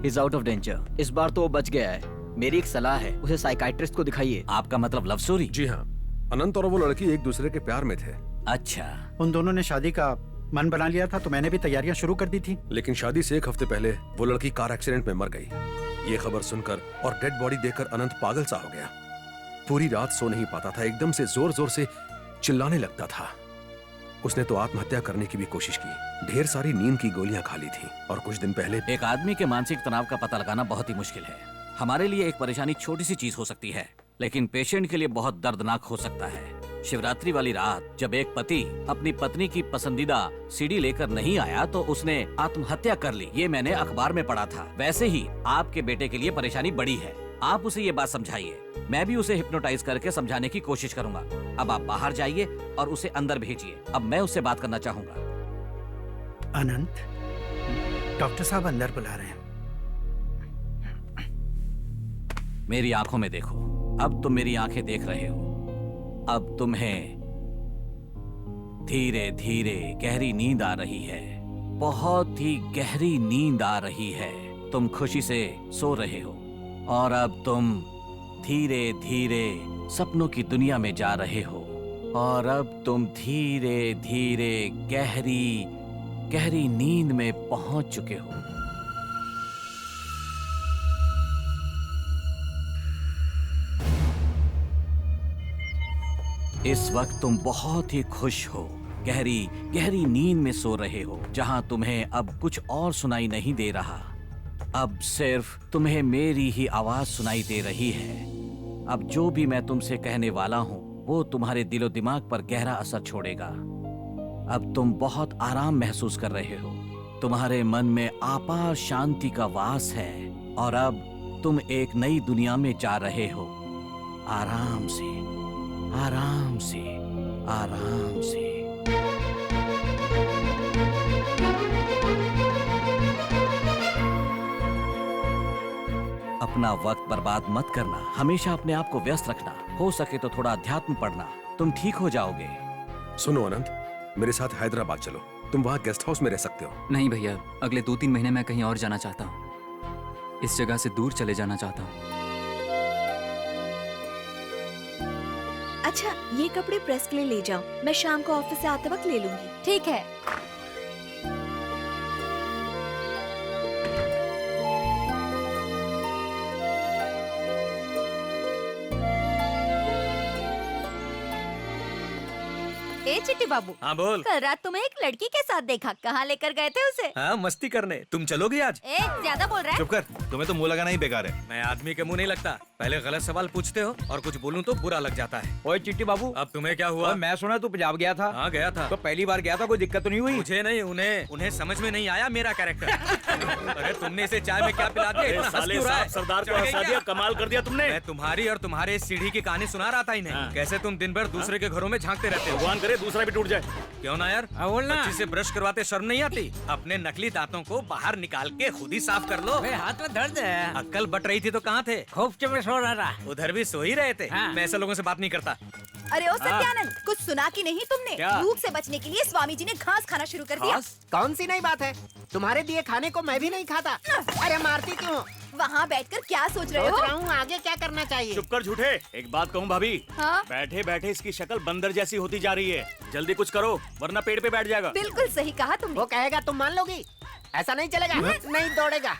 Is out of danger. इस बार तो वो बच गया है। मेरी एक सलाह है, उसे साइकाइट्रिस्ट को दिखाइए। आपका मतलब लव स्टोरी? जी हाँ, अनंत और वो लड़की एक दूसरे के प्यार में थे। अच्छा, उन दोनों ने शादी का मन बना लिया था, तो मैंने भी तैयारियां शुरू कर दी थी। लेकिन शादी से 1 हफ्ते पहले वो लड़की कार एक्सीडेंट में मर गई। ये खबर सुनकर और डेड बॉडी देखकर अनंत पागल सा हो गया। पूरी रात सो नहीं पाता था, एकदम से जोर जोर से चिल्लाने लगता था। उसने तो आत्महत्या करने की भी कोशिश की। ढेर सारी नींद की गोलियां खा ली थी और कुछ दिन पहले एक आदमी के मानसिक तनाव का पता लगाना बहुत ही मुश्किल है। हमारे लिए एक परेशानी छोटी सी चीज हो सकती है, लेकिन पेशेंट के लिए बहुत दर्दनाक हो सकता है। शिवरात्रि वाली रात जब एक पति अपनी पत्नी की पसंदीदा सीडी लेकर नहीं आया तो उसने आत्महत्या कर ली। ये मैंने अखबार में पढ़ा था। वैसे ही आपके बेटे के लिए परेशानी बड़ी है। आप उसे ये बात समझाइए। मैं भी उसे हिप्नोटाइज करके समझाने की कोशिश करूंगा। अब आप बाहर जाइए और उसे अंदर भेजिए। अब मैं उससे बात करना चाहूंगा। अनंत, डॉक्टर साहब अंदर बुला रहे हैं। मेरी आंखों में देखो। अब तुम मेरी आंखें देख रहे हो। अब तुम्हें धीरे धीरे गहरी नींद आ रही है। बहुत ही गहरी नींद आ रही है। तुम खुशी से सो रहे हो और अब तुम धीरे धीरे सपनों की दुनिया में जा रहे हो। और अब तुम धीरे धीरे गहरी गहरी नींद में पहुंच चुके हो। इस वक्त तुम बहुत ही खुश हो, गहरी गहरी नींद में सो रहे हो, जहां तुम्हें अब कुछ और सुनाई नहीं दे रहा। अब सिर्फ तुम्हें मेरी ही आवाज सुनाई दे रही है। अब जो भी मैं तुमसे कहने वाला हूँ वो तुम्हारे दिलो दिमाग पर गहरा असर छोड़ेगा। अब तुम बहुत आराम महसूस कर रहे हो। तुम्हारे मन में अपार शांति का वास है और अब तुम एक नई दुनिया में जा रहे हो। आराम से, आराम से, आराम से। अपना वक्त बर्बाद मत करना। हमेशा अपने आप को व्यस्त रखना। हो सके तो थोड़ा अध्यात्म पढ़ना। तुम ठीक हो जाओगे। सुनो अनंत, मेरे साथ हैदराबाद चलो। तुम वहाँ गेस्ट हाउस में रह सकते हो। नहीं भैया, अगले 2-3 महीने मैं कहीं और जाना चाहता हूँ। इस जगह से दूर चले जाना चाहता हूँ। अच्छा, ये कपड़े प्रेस के लिए ले जाओ। मैं शाम को ऑफिस से आते वक्त ले लूंगी। ठीक है। ए चिट्टी बाबू। हाँ बोल। कल रात तुम्हें एक लड़की के साथ देखा, कहाँ लेकर गए थे उसे? हाँ, मस्ती करने। तुम चलोगी आज? ए, ज्यादा बोल रहा है। चुप कर, तुम्हें तो मुंह लगाना ही बेकार है। मैं आदमी के मुंह नहीं लगता। पहले गलत सवाल पूछते हो और कुछ बोलूं तो बुरा लग जाता है। ओए चिट्टी बाबू, अब तुम्हें क्या हुआ? मैं सुना तू पंजाब गया था। हाँ गया था। तो पहली बार गया था, कोई दिक्कत तो नहीं हुई? मुझे नहीं, उन्हें समझ में नहीं आया मेरा कैरेक्टर। अरे तुमने इसे चाय में क्या पिला दिया? साले साहब, सरदार को हंसा दिया, कमाल कर दिया तुमने। मैं तुम्हारी और तुम्हारे इस सीढ़ी की कहानी सुना रहा था इन्हें। कैसे तुम दिन भर दूसरे के घरों में झांकते रहते हो। भगवान करे दूसरा भी टूट जाए। क्यों ना यार, बोलना। बच्ची से ब्रश करवाते शर्म नहीं आती? अपने नकली दांतों को बाहर निकाल के खुद ही साफ कर लो। हाथ में दर्द है। अक्कल बट रही थी तो कहाँ थे? खोपचे में सो रहा था। उधर भी सो ही रहे थे। हाँ। मैं ऐसे लोगों से बात नहीं करता। अरे ओ सत्यानंद, कुछ सुना कि नहीं तुमने? क्या? भूख से बचने के लिए स्वामी जी ने घास खाना शुरू कर दिया। कौन सी नई बात है? तुम्हारे दिए खाने को मैं भी नहीं खाता। अरे मारती क्यों? वहाँ बैठकर क्या सोच रहे हो? सोच रहा हूँ आगे क्या करना चाहिए। चुप कर झूठे। एक बात कहूँ भाभी, हाँ? बैठे बैठे इसकी शक्ल बंदर जैसी होती जा रही है। जल्दी कुछ करो वरना पेड़ पे बैठ जाएगा। बिल्कुल सही कहा तुमने। वो कहेगा तुम मान लोगी? ऐसा नहीं चलेगा। नहीं दौड़ेगा।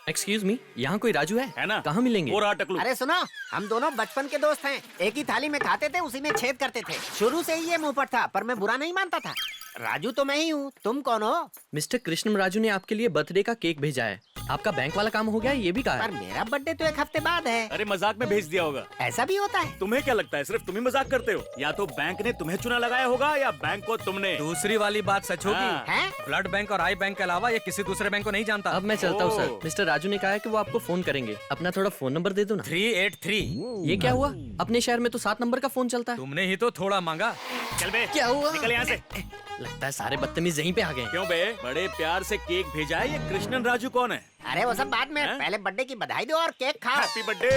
एक्सक्यूज मी, यहाँ कोई राजू है ना? कहाँ मिलेंगे? और रहा टकलू। अरे सुनो, हम दोनों बचपन के दोस्त हैं। एक ही थाली में खाते थे, उसी में छेद करते थे। शुरू से ही ये मुंहफट था, पर मैं बुरा नहीं मानता था। राजू तो मैं ही हूँ, तुम कौन हो? मिस्टर कृष्ण राजू ने आपके लिए बर्थडे का केक भेजा है। आपका बैंक वाला काम हो गया, ये भी कहा पर मेरा बर्थडे तो 1 हफ्ते बाद है। अरे मजाक में भेज दिया होगा। ऐसा भी होता है? तुम्हें क्या लगता है सिर्फ तुम ही मजाक करते हो? या तो बैंक ने तुम्हें चुना लगाया होगा या बैंक को तुमने। दूसरी वाली बात सच होगी। हैं? ब्लड बैंक और आई बैंक के अलावा ये किसी दूसरे बैंक को नहीं जानता। अब मैं चलता हूँ सर। ओह। मिस्टर राजू ने कहा है कि वो आपको फोन करेंगे। अपना थोड़ा फोन नंबर दे दो ना। 383। ये क्या हुआ? अपने शहर में तो 7 नंबर का फोन चलता है। तुमने ही तो थोड़ा मांगा। चल बे, क्या हुआ? निकल यहाँ से। लगता है सारे बदतमीज यहीं पे आ गए। क्यों बे, बड़े प्यार से केक भेजा है। ये कृष्णन राजू कौन है? अरे वो सब बाद में, हैं? पहले बर्थडे की बधाई दो और केक खाओ। Happy birthday.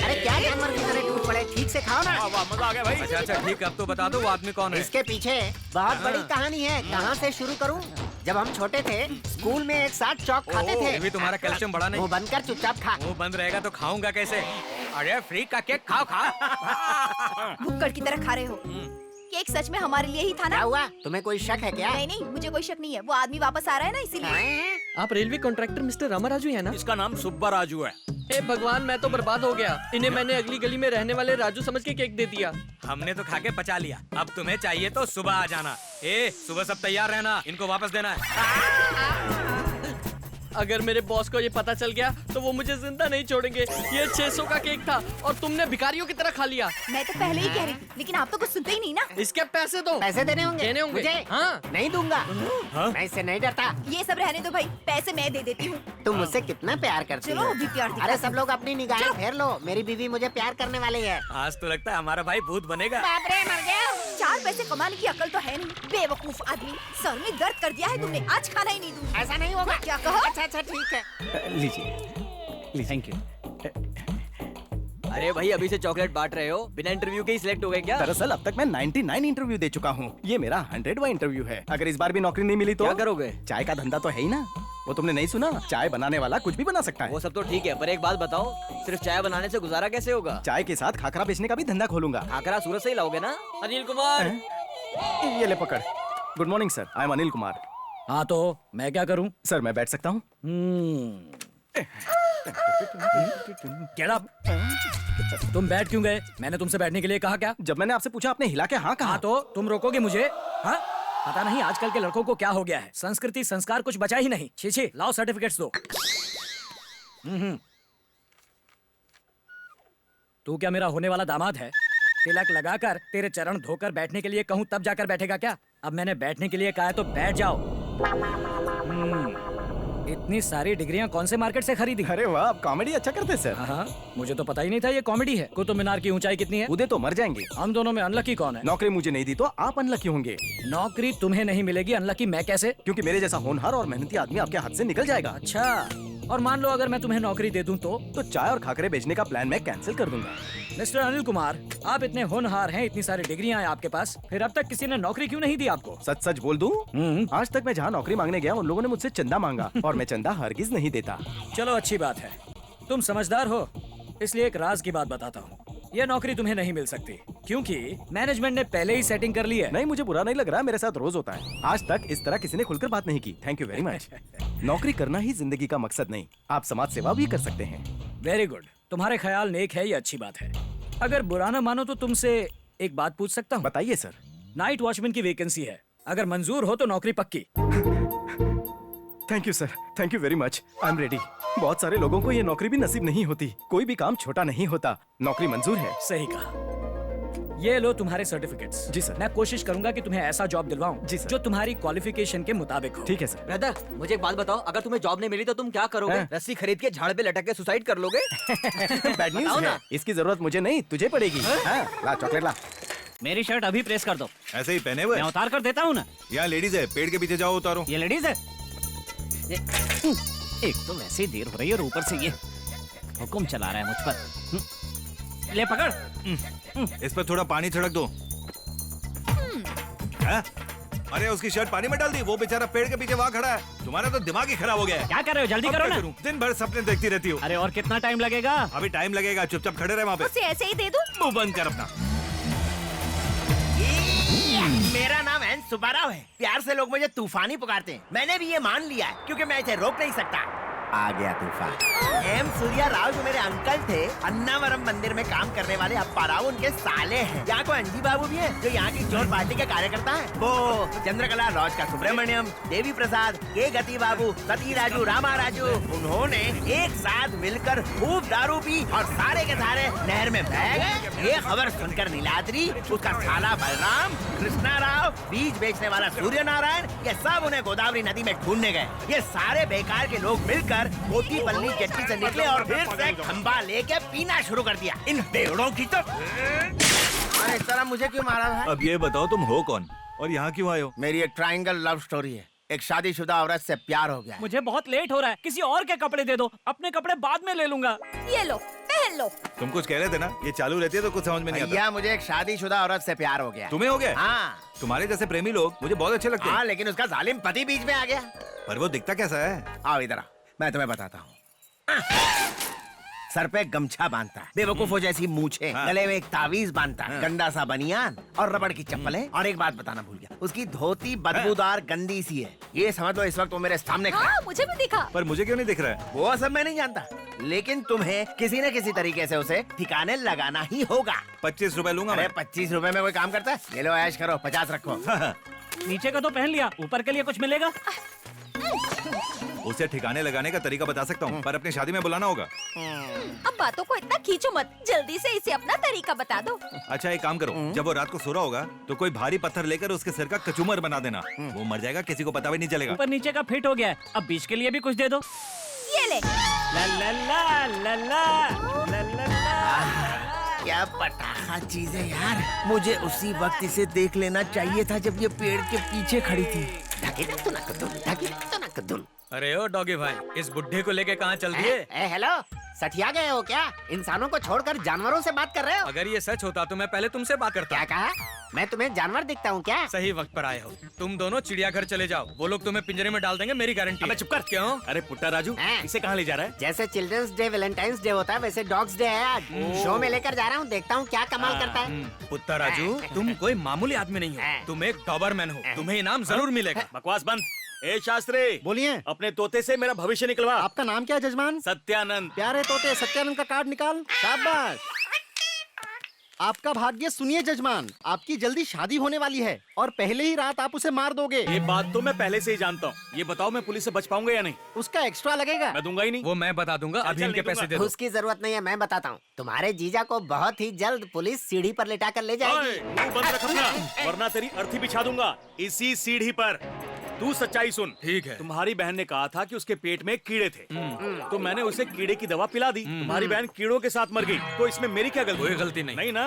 अरे क्या जानवर की तरह टूट पड़े, ठीक से खाओ ना। वाह, मजा आ गया भाई। अच्छा ठीक, अब तो बता दो वो आदमी कौन है। इसके पीछे बहुत बड़ी कहानी है। कहाँ से शुरू करूँ? जब हम छोटे थे स्कूल में एक साथ चौक खाते थे। ये भी तुम्हारा कैल्शियम बढ़ा नहीं। मुंह बंद कर चुपचाप खा। मुंह बंद रहेगा तो खाऊंगा कैसे? अरे फ्री का केक खाओ खा। भुक्कड़ की तरह खा रहे हो। केक सच में हमारे लिए ही था क्या ना? हुआ? तुम्हें कोई शक है क्या? नहीं नहीं, मुझे कोई शक नहीं है। वो आदमी वापस आ रहा है ना, इसीलिए। हैं? आप रेलवे कॉन्ट्रैक्टर मिस्टर रामाराजू है ना? इसका नाम सुब्बा राजू है। हे भगवान, मैं तो बर्बाद हो गया। इन्हें मैंने अगली गली में रहने वाले राजू समझ के केक दे दिया। हमने तो खा के पचा लिया। अब तुम्हें चाहिए तो सुबह आ जाना। सुबह सब तैयार रहना, इनको वापस देना है। अगर मेरे बॉस को ये पता चल गया तो वो मुझे जिंदा नहीं छोड़ेंगे। ये 600 का केक था और तुमने भिखारियों की तरह खा लिया। मैं तो पहले ही कह रही थी, लेकिन आप तो कुछ सुनते ही नहीं ना। इसके पैसे दो। पैसे देने होंगे? देने होंगे। मुझे? हाँ। नहीं दूंगा। मैं इससे नहीं डरता। ये सब रहने दो भाई, पैसे मैं दे देती हूँ। तुम मुझसे कितना प्यार करती चलो हो? अभी प्यार दिखा। अरे सब लोग अपनी निगाहें फेर लो, मेरी बीवी मुझे प्यार करने वाली है। आज तो लगता है हमारा भाई भूत बनेगा। बाप रे, मर गया। 4 पैसे कमाने की अकल तो है नहीं। बेवकूफ आदमी, सर में दर्द कर दिया है तुमने। आज खाना ही नहीं दूंगी। ऐसा नहीं होगा। क्या कहा? अच्छा अच्छा ठीक है। लीजिए थैंक यू। अरे भाई, अभी से चॉकलेट बांट रहे हो, बिना इंटरव्यू के ही सिलेक्ट हो गए क्या? दरअसल अब तक मैं 99 इंटरव्यू दे चुका हूँ। ये मेरा 100वां इंटरव्यू है। अगर इस बार भी नौकरी नहीं मिली तो क्या करोगे? चाय का धंधा तो है ही ना। वो तुमने नहीं सुना? चाय बनाने वाला कुछ भी बना सकता है। वो सब तो ठीक है, पर एक बात बताओ, सिर्फ चाय बनाने से गुजारा कैसे होगा? चाय के साथ खाखरा बेचने का भी धंधा खोलूंगा। खाकरा सूरत से ही लाओगे ना? अनिल कुमार। ये ले पकड़। Good morning sir, I am Anil Kumar. हाँ तो मैं क्या करूँ? सर मैं बैठ सकता हूँ? Get up! तुम बैठ क्यों गए? मैंने तुमसे बैठने के लिए कहा क्या? जब मैंने आपसे पूछा आपने हिला के हाँ कहा। हाँ तो तुम रोकोगे मुझे? हाँ? पता नहीं आजकल के लड़कों को क्या हो गया है। संस्कृति संस्कार कुछ बचा ही नहीं। छी लाओ सर्टिफिकेट्स दो। तू क्या मेरा होने वाला दामाद है? तिलक लगाकर तेरे चरण धोकर बैठने के लिए कहूँ तब जाकर बैठेगा क्या? अब मैंने बैठने के लिए कहा है तो बैठ जाओ। इतनी सारी डिग्रियां कौन से मार्केट से खरीदी? अरे वाह, आप कॉमेडी अच्छा करते सर। हाँ, मुझे तो पता ही नहीं था ये कॉमेडी है। कुतुब मीनार की ऊंचाई कितनी है? उदय तो मर जाएंगे। हम दोनों में अनलकी कौन है? नौकरी मुझे नहीं दी तो आप अनलकी होंगे। नौकरी तुम्हें नहीं मिलेगी, अनलकी मैं कैसे? क्योंकि मेरे जैसा होनहार और मेहनती आदमी आपके हाथ से निकल जाएगा। अच्छा, और मान लो अगर मैं तुम्हें नौकरी दे दूं तो? चाय और खाकरे बेचने का प्लान मैं कैंसिल कर दूंगा। मिस्टर अनिल कुमार, आप इतने होनहार हैं, इतनी सारी डिग्रियां हैं आपके पास, फिर अब तक किसी ने नौकरी क्यों नहीं दी आपको? सच सच बोल दूं? आज तक मैं जहाँ नौकरी मांगने गया उन लोगों ने मुझसे चंदा मांगा और मैं चंदा हरगिज नहीं देता। चलो अच्छी बात है, तुम समझदार हो, इसलिए एक राज की बात बताता हूँ। ये नौकरी तुम्हें नहीं मिल सकती क्योंकि मैनेजमेंट ने पहले ही सेटिंग कर ली है। नहीं, मुझे बुरा नहीं लग रहा, मेरे साथ रोज होता है। आज तक इस तरह किसी ने खुलकर बात नहीं की। Thank you very much. नौकरी करना ही जिंदगी का मकसद नहीं, आप समाज सेवा भी कर सकते हैं। वेरी गुड, तुम्हारे ख्याल नेक है, ये अच्छी बात है। अगर बुरा ना मानो तो तुमसे एक बात पूछ सकता हूँ? बताइए सर। नाइट वॉचमैन की वैकेंसी है, अगर मंजूर हो तो नौकरी पक्की। Thank you sir, thank you very much, I am ready. बहुत सारे लोगों को ये नौकरी भी नसीब नहीं होती। कोई भी काम छोटा नहीं होता। नौकरी मंजूर है। सही कहा। ये लो तुम्हारे सर्टिफिकेट्स। जी सर। मैं कोशिश करूंगा कि तुम्हें ऐसा जॉब दिलवाऊं जी सर। जो तुम्हारी क्वालिफिकेशन के मुताबिक हो। ठीक है सर। ब्रदर, मुझे एक बात बताओ, अगर तुम्हें जॉब नहीं मिली तो तुम क्या करोगे? हैं? रस्सी खरीद के झाड़ पे लटक के सुसाइड कर लोगे? बैड न्यूज़ बताओ है, ना। इसकी जरूरत मुझे नहीं, तुझे पड़ेगी। हाँ, ला चॉकलेट ला। मेरी शर्ट अभी प्रेस कर दो। ऐसे ही पहने हुए? मैं उतार कर देता हूँ ना। यहाँ लेडीज है, पेड़ के पीछे जाओ, उतारो। ये लेडीज है। एक तो वैसे ही देर हो रही है और ऊपर से ये हुक्म चला रहा है मुझ पर। ले पकड़। इस पर थोड़ा पानी छिड़क दो। हैं? अरे उसकी शर्ट पानी में डाल दी, वो बेचारा पेड़ के पीछे वहाँ खड़ा है। तुम्हारा तो दिमाग ही खराब हो गया है। क्या कर रहे हो? जल्दी अब करो क्या ना। करूं? दिन भर सपने देखती रहती हो। अरे और कितना टाइम लगेगा? अभी टाइम लगेगा, चुपचाप खड़े रहे वहाँ पे। उसे ऐसे ही दे दूं? मुंह बंद कर अपना। मेरा नाम एन सुब्बाराव है। प्यार से लोग मुझे तूफानी पुकारते हैं। मैंने भी ये मान लिया है क्योंकि मैं इसे रोक नहीं सकता। आ गया तूफान। एम सूर्या राव जो मेरे अंकल थे, अन्नावरम मंदिर में काम करने वाले अप्पा राव उनके साले हैं। यहाँ को अंजी बाबू भी है जो यहाँ की चोर पार्टी के कार्यकर्ता है। वो चंद्रकला लॉज का सुब्रमण्यम, देवी प्रसाद, के गति बाबू, सती राजू, रामा राजू, उन्होंने एक साथ मिलकर खूब दारू पी और सारे के सारे नहर में बह गए। ये खबर सुनकर नीलाद्री, उसका साला बलराम, कृष्णा राव, बीज बेचने वाला सूर्य नारायण, ये सब उन्हें गोदावरी नदी में ढूंढने गए। ये सारे बेकार के लोग मिलकर मोती पल्ली जेट्टी से निकले और फिर से खंबा लेके पीना शुरू कर दिया। इन बेवड़ों की तो। अरे इस तरह मुझे क्यों मारा है? अब ये बताओ तुम हो कौन और यहाँ क्यों आए हो? मेरी एक ट्रायंगल लव स्टोरी है। एक शादीशुदा औरत से प्यार हो गया है। मुझे बहुत लेट हो रहा है, किसी और के कपड़े दे दो, अपने कपड़े बाद में ले लूंगा। ये लो, पहन लो। तुम कुछ कह रहे थे ना, ये चालू रहती है तो कुछ समझ में नहीं आता। भैया मुझे एक शादीशुदा औरत से प्यार हो गया। तुम्हें हो गया? हाँ। तुम्हारे जैसे प्रेमी लोग मुझे बहुत अच्छे लगते हैं। हाँ, लेकिन उसका जालिम पति बीच में आ गया। पर वो दिखता कैसा है? आओ इधर आओ, मैं तुम्हें बताता हूँ। सर पे गमछा बांधता है, बेवकूफों जैसी मूछें, हाँ। गले में एक तावीज बांधता है, हाँ। गंदा सा बनियान और रबड़ की चप्पलें। और एक बात बताना भूल गया, उसकी धोती बदबूदार गंदी सी है। ये समझ लो इस वक्त वो मेरे सामने खड़ा है। हाँ, मुझे भी दिखा। पर मुझे क्यों नहीं दिख रहा है? वो सब मैं नहीं जानता, लेकिन तुम्हें किसी न किसी तरीके से उसे ठिकाने लगाना ही होगा। 25 रुपए लूंगा अरे मैं। 25 रुपए में कोई काम करता है? ये लो ऐश करो, 50 रखो। नीचे का तो पहन लिया, ऊपर के लिए कुछ मिलेगा? उसे ठिकाने लगाने का तरीका बता सकता हूँ, पर अपनी शादी में बुलाना होगा। अब बातों को इतना खींचो मत, जल्दी से इसे अपना तरीका बता दो। अच्छा एक काम करो, जब वो रात को सो रहा होगा तो कोई भारी पत्थर लेकर उसके सिर का कचूमर बना देना। वो मर जाएगा, किसी को पता भी नहीं चलेगा। ऊपर नीचे का फिट हो गया है, अब बीच के लिए भी कुछ दे दो। ये ले। ला ला ला ला ला ला ला ला। क्या पटाखा चीज है यार। मुझे उसी वक्त इसे देख लेना चाहिए था जब ये पेड़ के पीछे खड़ी थी। ढकेल तो ना कद्दू, ढकेल तो ना कद्दू। अरे ओ डॉगी भाई, इस बुड्ढे को लेके कहाँ चल दिए? हेलो, सठिया गए हो क्या? इंसानों को छोड़कर जानवरों से बात कर रहे हो? अगर ये सच होता तो मैं पहले तुमसे बात करता। क्या कहा? मैं तुम्हें जानवर दिखता हूँ क्या? सही वक्त पर आए हो। तुम दोनों चिड़ियाघर चले जाओ, वो लोग तुम्हें पिंजरे में डाल देंगे, मेरी गारंटी। अबे चुप कर। क्यों? अरे पुट्टा राजू, इसे कहाँ ले जा रहा है? जैसे चिल्ड्रंस डे वैलेंटाइंस डे होता है वैसे डॉग्स डे है आज। शो में लेकर जा रहा हूँ, देखता हूँ क्या कमाल करता है। पुत्ता राजू, तुम कोई मामूली आदमी नहीं हो, तुम एक डॉबरमैन हो, तुम्हें इनाम जरूर मिलेगा। बकवास बंद। ए शास्त्री, बोलिए। अपने तोते से मेरा भविष्य निकलवा। आपका नाम क्या है जजमान? सत्यानंद। प्यारे तोते, सत्यानंद का कार्ड निकाल। शाबाश। आपका भाग्य सुनिए जजमान, आपकी जल्दी शादी होने वाली है और पहले ही रात आप उसे मार दोगे। ये बात तो मैं पहले से ही जानता हूँ। ये बताओ मैं पुलिस से बच पाऊंगा या नहीं? उसका एक्स्ट्रा लगेगा। मैं दूंगा ही नहीं। वो मैं बता दूंगा, अभी चल, इनके नहीं पैसे दे दूंगा। दो। उसकी जरूरत नहीं है, मैं बताता हूँ। तुम्हारे जीजा को बहुत ही जल्द पुलिस सीढ़ी पर लेटा कर ले ओए, जाएगी। मुंह बंद रख अपना, वरना तेरी अर्थी बिछा दूंगा इसी सीढ़ी पर। तू सच्चाई सुन। ठीक है। तुम्हारी बहन ने कहा था कि उसके पेट में कीड़े थे, तो मैंने उसे कीड़े की दवा पिला दी। तुम्हारी बहन कीड़ों के साथ मर गई, तो इसमें मेरी क्या गलती? कोई गलती नहीं। नहीं ना।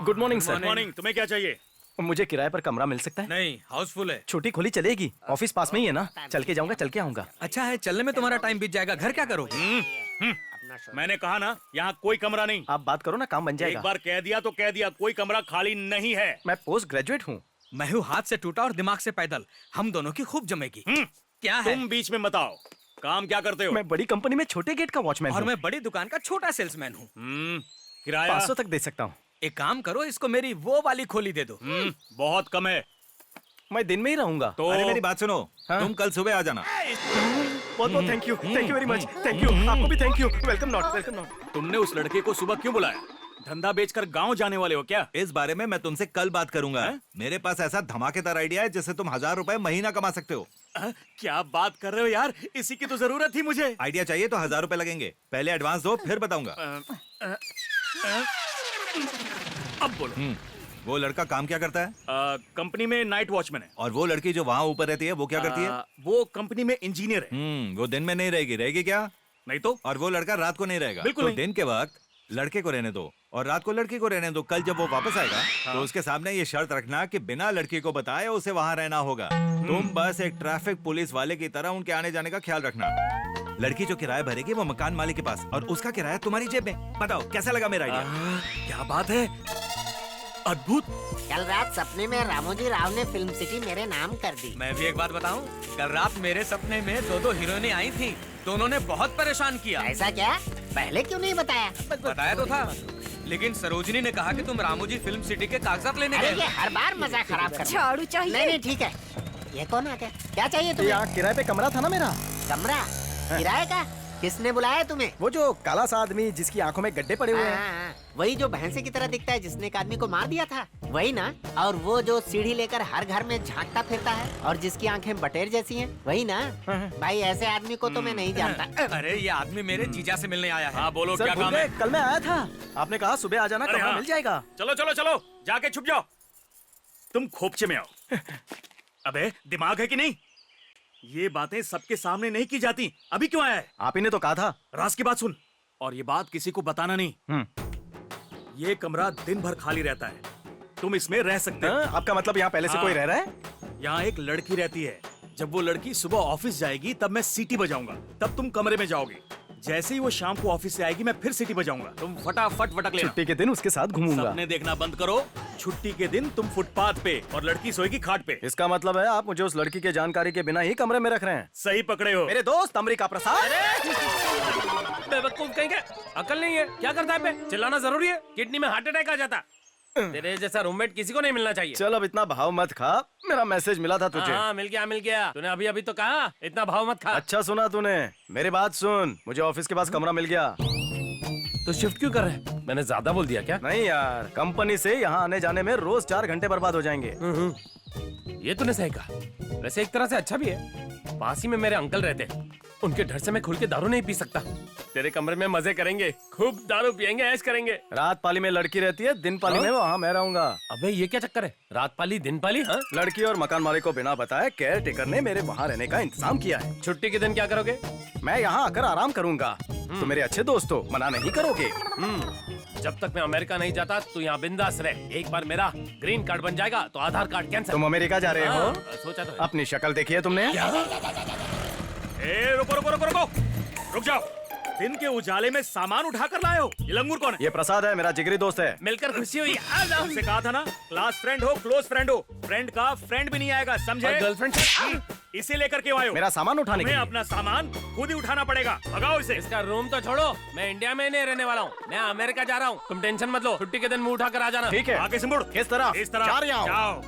Good morning sir. Good morning. तुम्हें क्या चाहिए? मुझे किराए पर कमरा मिल सकता है? नहीं, हाउसफुल है। छोटी खोली चलेगी? ऑफिस पास में ही है ना? चल के जाऊंगा, चल के आऊंगा। अच्छा है, चलने में तुम्हारा टाइम बीत जाएगा, घर क्या करोगे? मैंने कहा ना, यहाँ कोई कमरा नहीं। आप बात करो ना, काम बन एक जाएगा। बार कह दिया तो कह दिया, कोई कमरा खाली नहीं है। मैं पोस्ट ग्रेजुएट हूँ। मैं हूँ हाथ से टूटा और दिमाग से पैदल, हम दोनों की खूब जमेगी। क्या है? तुम बीच में मत आओ। काम क्या करते हो? मैं बड़ी कंपनी में छोटे गेट का वॉचमैन और हूँ। मैं बड़ी दुकान का छोटा सेल्समैन हूँ। किराया 500 तक दे सकता हूँ। एक काम करो, इसको मेरी वो वाली खोली दे दो। बहुत कम है। मैं दिन में ही रहूंगा। तो अरे मेरी बात सुनो, तुम कल सुबह आ जाना। बहुत बहुत thank you very much. Thank you, आपको भी thank you. Welcome not, welcome not. तुमने उस लड़के को सुबह क्यों बुलाया? धंधा बेचकर गांव जाने वाले हो क्या? इस बारे में मैं तुमसे कल बात करूंगा। मेरे पास ऐसा धमाकेदार आइडिया है जिससे तुम 1000 रुपए महीना कमा सकते हो। क्या बात कर रहे हो यार, इसी की तो जरूरत थी मुझे। आइडिया चाहिए तो 1000 रुपए लगेंगे। पहले एडवांस दो, फिर बताऊंगा। अब बोलो। वो लड़का काम क्या करता है? कंपनी में नाइट वॉचमैन है। और वो लड़की जो वहाँ ऊपर रहती है वो क्या करती है? वो कंपनी में इंजीनियर है। वो दिन में नहीं रहेगी, रहेगी क्या? नहीं तो। और वो लड़का रात को नहीं रहेगा। बिल्कुल तो नहीं। दिन के वक्त लड़के को रहने दो और रात को लड़की को रहने दो। कल जब वो वापस आएगा तो उसके सामने ये शर्त रखना कि बिना लड़की को बताए उसे वहाँ रहना होगा। तुम बस एक ट्रैफिक पुलिस वाले की तरह उनके आने जाने का ख्याल रखना। लड़की जो किराया भरेगी वो मकान मालिक के पास, और उसका किराया तुम्हारी जेब में। बताओ कैसा लगा मेरा आइडिया? क्या बात है, अद्भुत। कल रात सपने में रामोजी राव ने फिल्म सिटी मेरे नाम कर दी। मैं भी एक बात बताऊं, कल रात मेरे सपने में 2 हीरोइनें आई थी, दोनों ने बहुत परेशान किया। ऐसा क्या? पहले क्यों नहीं बताया? बताया तो था, लेकिन सरोजनी ने कहा कि तुम रामोजी फिल्म सिटी के कागजात लेने अरे गए। ये हर बार मजाक खराब कर। झाड़ू चाहिए? नहीं नहीं ठीक है। ये कौन आ गया? क्या चाहिए तुम्हें? यहाँ किराए पे कमरा था ना मेरा। कमरा? किराए का? किसने बुलाया तुम्हें? वो जो काला सा आदमी जिसकी आंखों में गड्ढे पड़े हुए हैं। हाँ, वही जो भैंसे की तरह दिखता है, जिसने एक आदमी को मार दिया था, वही ना? और वो जो सीढ़ी लेकर हर घर में झांकता फिरता है और जिसकी आंखें बटेर जैसी हैं, वही ना? भाई ऐसे आदमी को तो मैं नहीं जानता। अरे ये आदमी मेरे जीजा से मिलने आया है। हाँ बोलो, सर क्या भूल काम गए, है? कल मैं आया था। आपने कहा सुबह आ जाना, अरे कमरा हाँ। मिल जाएगा। चलो चलो चलो, जाके छुप जाओ। तुम खोपचे में आओ। अबे दिमाग है कि नहीं? ये बातें सबके सामने नहीं की जाती। अभी क्यों आया है? आप ही ने तो कहा था। राज की बात सुन, और ये बात किसी को बताना नहीं। ये कमरा दिन भर खाली रहता है, तुम इसमें रह सकते हो। आपका मतलब यहाँ पहले से कोई रह रहा है? यहाँ एक लड़की रहती है। जब वो लड़की सुबह ऑफिस जाएगी तब मैं सीटी बजाऊंगा, तब तुम कमरे में जाओगे। जैसे ही वो शाम को ऑफिस से आएगी मैं फिर सिटी बजाऊंगा। तुम फटाफट भटक लेना। छुट्टी के दिन उसके साथ घूमूंगा। सपने देखना बंद करो। छुट्टी के दिन तुम फुटपाथ पे और लड़की सोएगी खाट पे। इसका मतलब है आप मुझे उस लड़की के जानकारी के बिना ही कमरे में रख रहे हैं। सही पकड़े हो मेरे दोस्त अमरीका प्रसाद। बेवकूफ कहीं का अकल नहीं है, क्या करता है बे? चिल्लाना जरूरी है? किडनी में हार्ट अटैक आ जाता। तेरे जैसा रूममेट किसी को नहीं मिलना चाहिए। चल अब इतना भाव मत खा, मेरा मैसेज मिला था तुझे। हाँ मिल गया। तूने अभी अभी तो कहा इतना भाव मत खा। अच्छा सुना तूने, मेरी बात सुन, मुझे ऑफिस के पास कमरा मिल गया। तो शिफ्ट क्यों कर रहे हैं? मैंने ज्यादा बोल दिया क्या? नहीं यार, कंपनी से यहाँ आने जाने में रोज 4 घंटे बर्बाद हो जाएंगे। ये तूने सही कहा। वैसे एक तरह से अच्छा भी है, पास ही में मेरे अंकल रहते, उनके डर से मैं खुल के दारू नहीं पी सकता। तेरे कमरे में मजे करेंगे, खूब दारू पियेंगे, ऐश करेंगे। रात पाली में लड़की रहती है, दिन पाली में वहाँ मैं रहूंगा। अबे ये क्या चक्कर है? रात पाली दिन पाली? हाँ? लड़की और मकान मालिक को बिना बताए केयर टेकर ने मेरे वहाँ रहने का इंतजाम किया है। छुट्टी के दिन क्या करोगे? मैं यहाँ आकर आराम करूंगा। तो मेरे अच्छे दोस्त हो, मना नहीं करोगे? जब तक मैं अमेरिका नहीं जाता तू यहाँ बिंदास रह। एक बार मेरा ग्रीन कार्ड बन जाएगा तो आधार कार्ड कैंसिल। तुम अमेरिका जा रहे हो? सोचा तो है। अपनी शक्ल देखी है तुमने? रुक जाओ। दिन के उजाले में सामान उठा कर लाए हो। ये लंगूर कौन है? ये प्रसाद है, मेरा जिगरी दोस्त है। मिलकर खुशी हुई। तुमसे कहा था ना, क्लास फ्रेंड हो, क्लोज फ्रेंड हो। फ्रेंड का फ्रेंड भी नहीं आएगा, समझे? गर्लफ्रेंड इसे लेकर क्यों आए हो? मेरा सामान उठाने के तुम्हें लिए। अपना सामान खुद ही उठाना पड़ेगा। भगाओ इसे। इसका रूम तो छोड़ो, मैं इंडिया में नहीं रहने वाला हूँ, मैं अमेरिका जा रहा हूँ। तुम टेंशन मत लो, छुट्टी के दिन मुंह उठा कर आ जाना। ठीक है। आगे से मुड़। किस तरह? इस तरह। चार यहाँ। जाओ।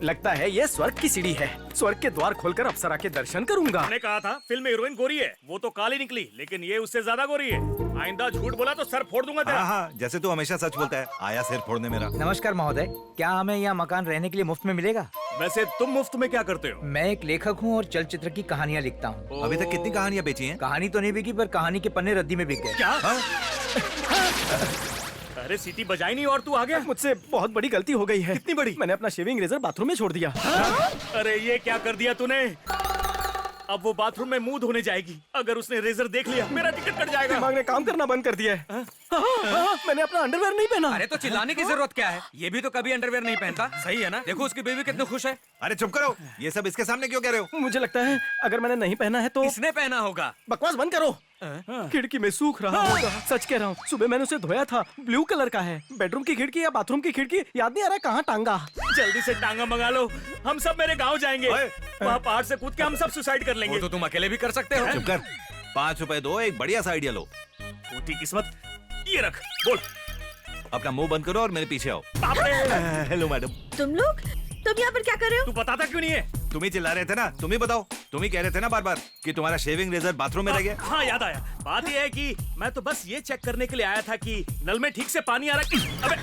लगता है ये स्वर्ग की सीढ़ी है। स्वर्ग के द्वार खोलकर अप्सरा के दर्शन करूंगा। मैंने कहा था फिल्म में हीरोइन गोरी है, वो तो काली निकली, लेकिन ये उससे ज्यादा गोरी है। आइंदा झूठ बोला तो सर फोड़ दूंगा तेरा। हाँ, जैसे तू हमेशा सच बोलता है, आया सिर फोड़ने मेरा। नमस्कार महोदय, क्या हमें यहाँ मकान रहने के लिए मुफ्त में मिलेगा? वैसे तुम मुफ्त में क्या करते हो? मैं एक लेखक हूँ और चलचित्र की कहानियाँ लिखता हूँ। अभी तक कितनी कहानियाँ बेची हैं? कहानी तो नहीं बिकी, पर कहानी के पन्ने रद्दी में बिक गए। क्या? अरे सीटी बजाई नहीं और तू आ गया। मुझसे बहुत बड़ी गलती हो गई है। कितनी बड़ी? मैंने अपना शेविंग रेजर बाथरूम में छोड़ दिया। अरे ये क्या कर दिया तूने? अब वो बाथरूम में मुंह धोने जाएगी, अगर उसने रेजर देख लिया मेरा टिकट कट जाएगा। दिमाग ने काम करना बंद कर दिया है। मैंने अपना अंडरवेयर नहीं पहना। अरे तो चिल्लाने की जरूरत क्या है? ये भी तो कभी अंडरवेयर नहीं पहनता। सही है ना? देखो उसकी बेबी कितनी खुश है। अरे चुप करो, ये सब इसके सामने क्यों कह रहे हो? मुझे लगता है अगर मैंने नहीं पहना है तो इसने पहना होगा। बकवास बंद करो। खिड़की में सूख रहा होगा। सच कह रहा हूँ, सुबह मैंने उसे धोया था, ब्लू कलर का है। बेडरूम की खिड़की या बाथरूम की खिड़की याद नहीं आ रहा कहाँ टांगा। जल्दी से टांगा मंगा लो, हम सब मेरे गांव जाएंगे। वहाँ पहाड़ से कूद के हम सब सुसाइड कर लेंगे। वो तो तुम अकेले भी कर सकते हो। चुप कर। 5 रुपए दो, एक बढ़िया सा आइडिया लो। छोटी किस्मत, ये रख। बोल। अपना मुंह बंद करो और मेरे पीछे आओ। Hello madam. तुम लोग यहाँ पर क्या कर रहे हो? तू बताता क्यों नहीं है? तुम ही चिल्ला रहे थे ना, तुम ही बताओ। तुम ही कह रहे थे ना बार बार कि तुम्हारा शेविंग रेजर बाथरूम में रह गया। हाँ याद आया। बात यह है कि मैं तो बस ये चेक करने के लिए आया था कि नल में ठीक से पानी आ रहा है। अबे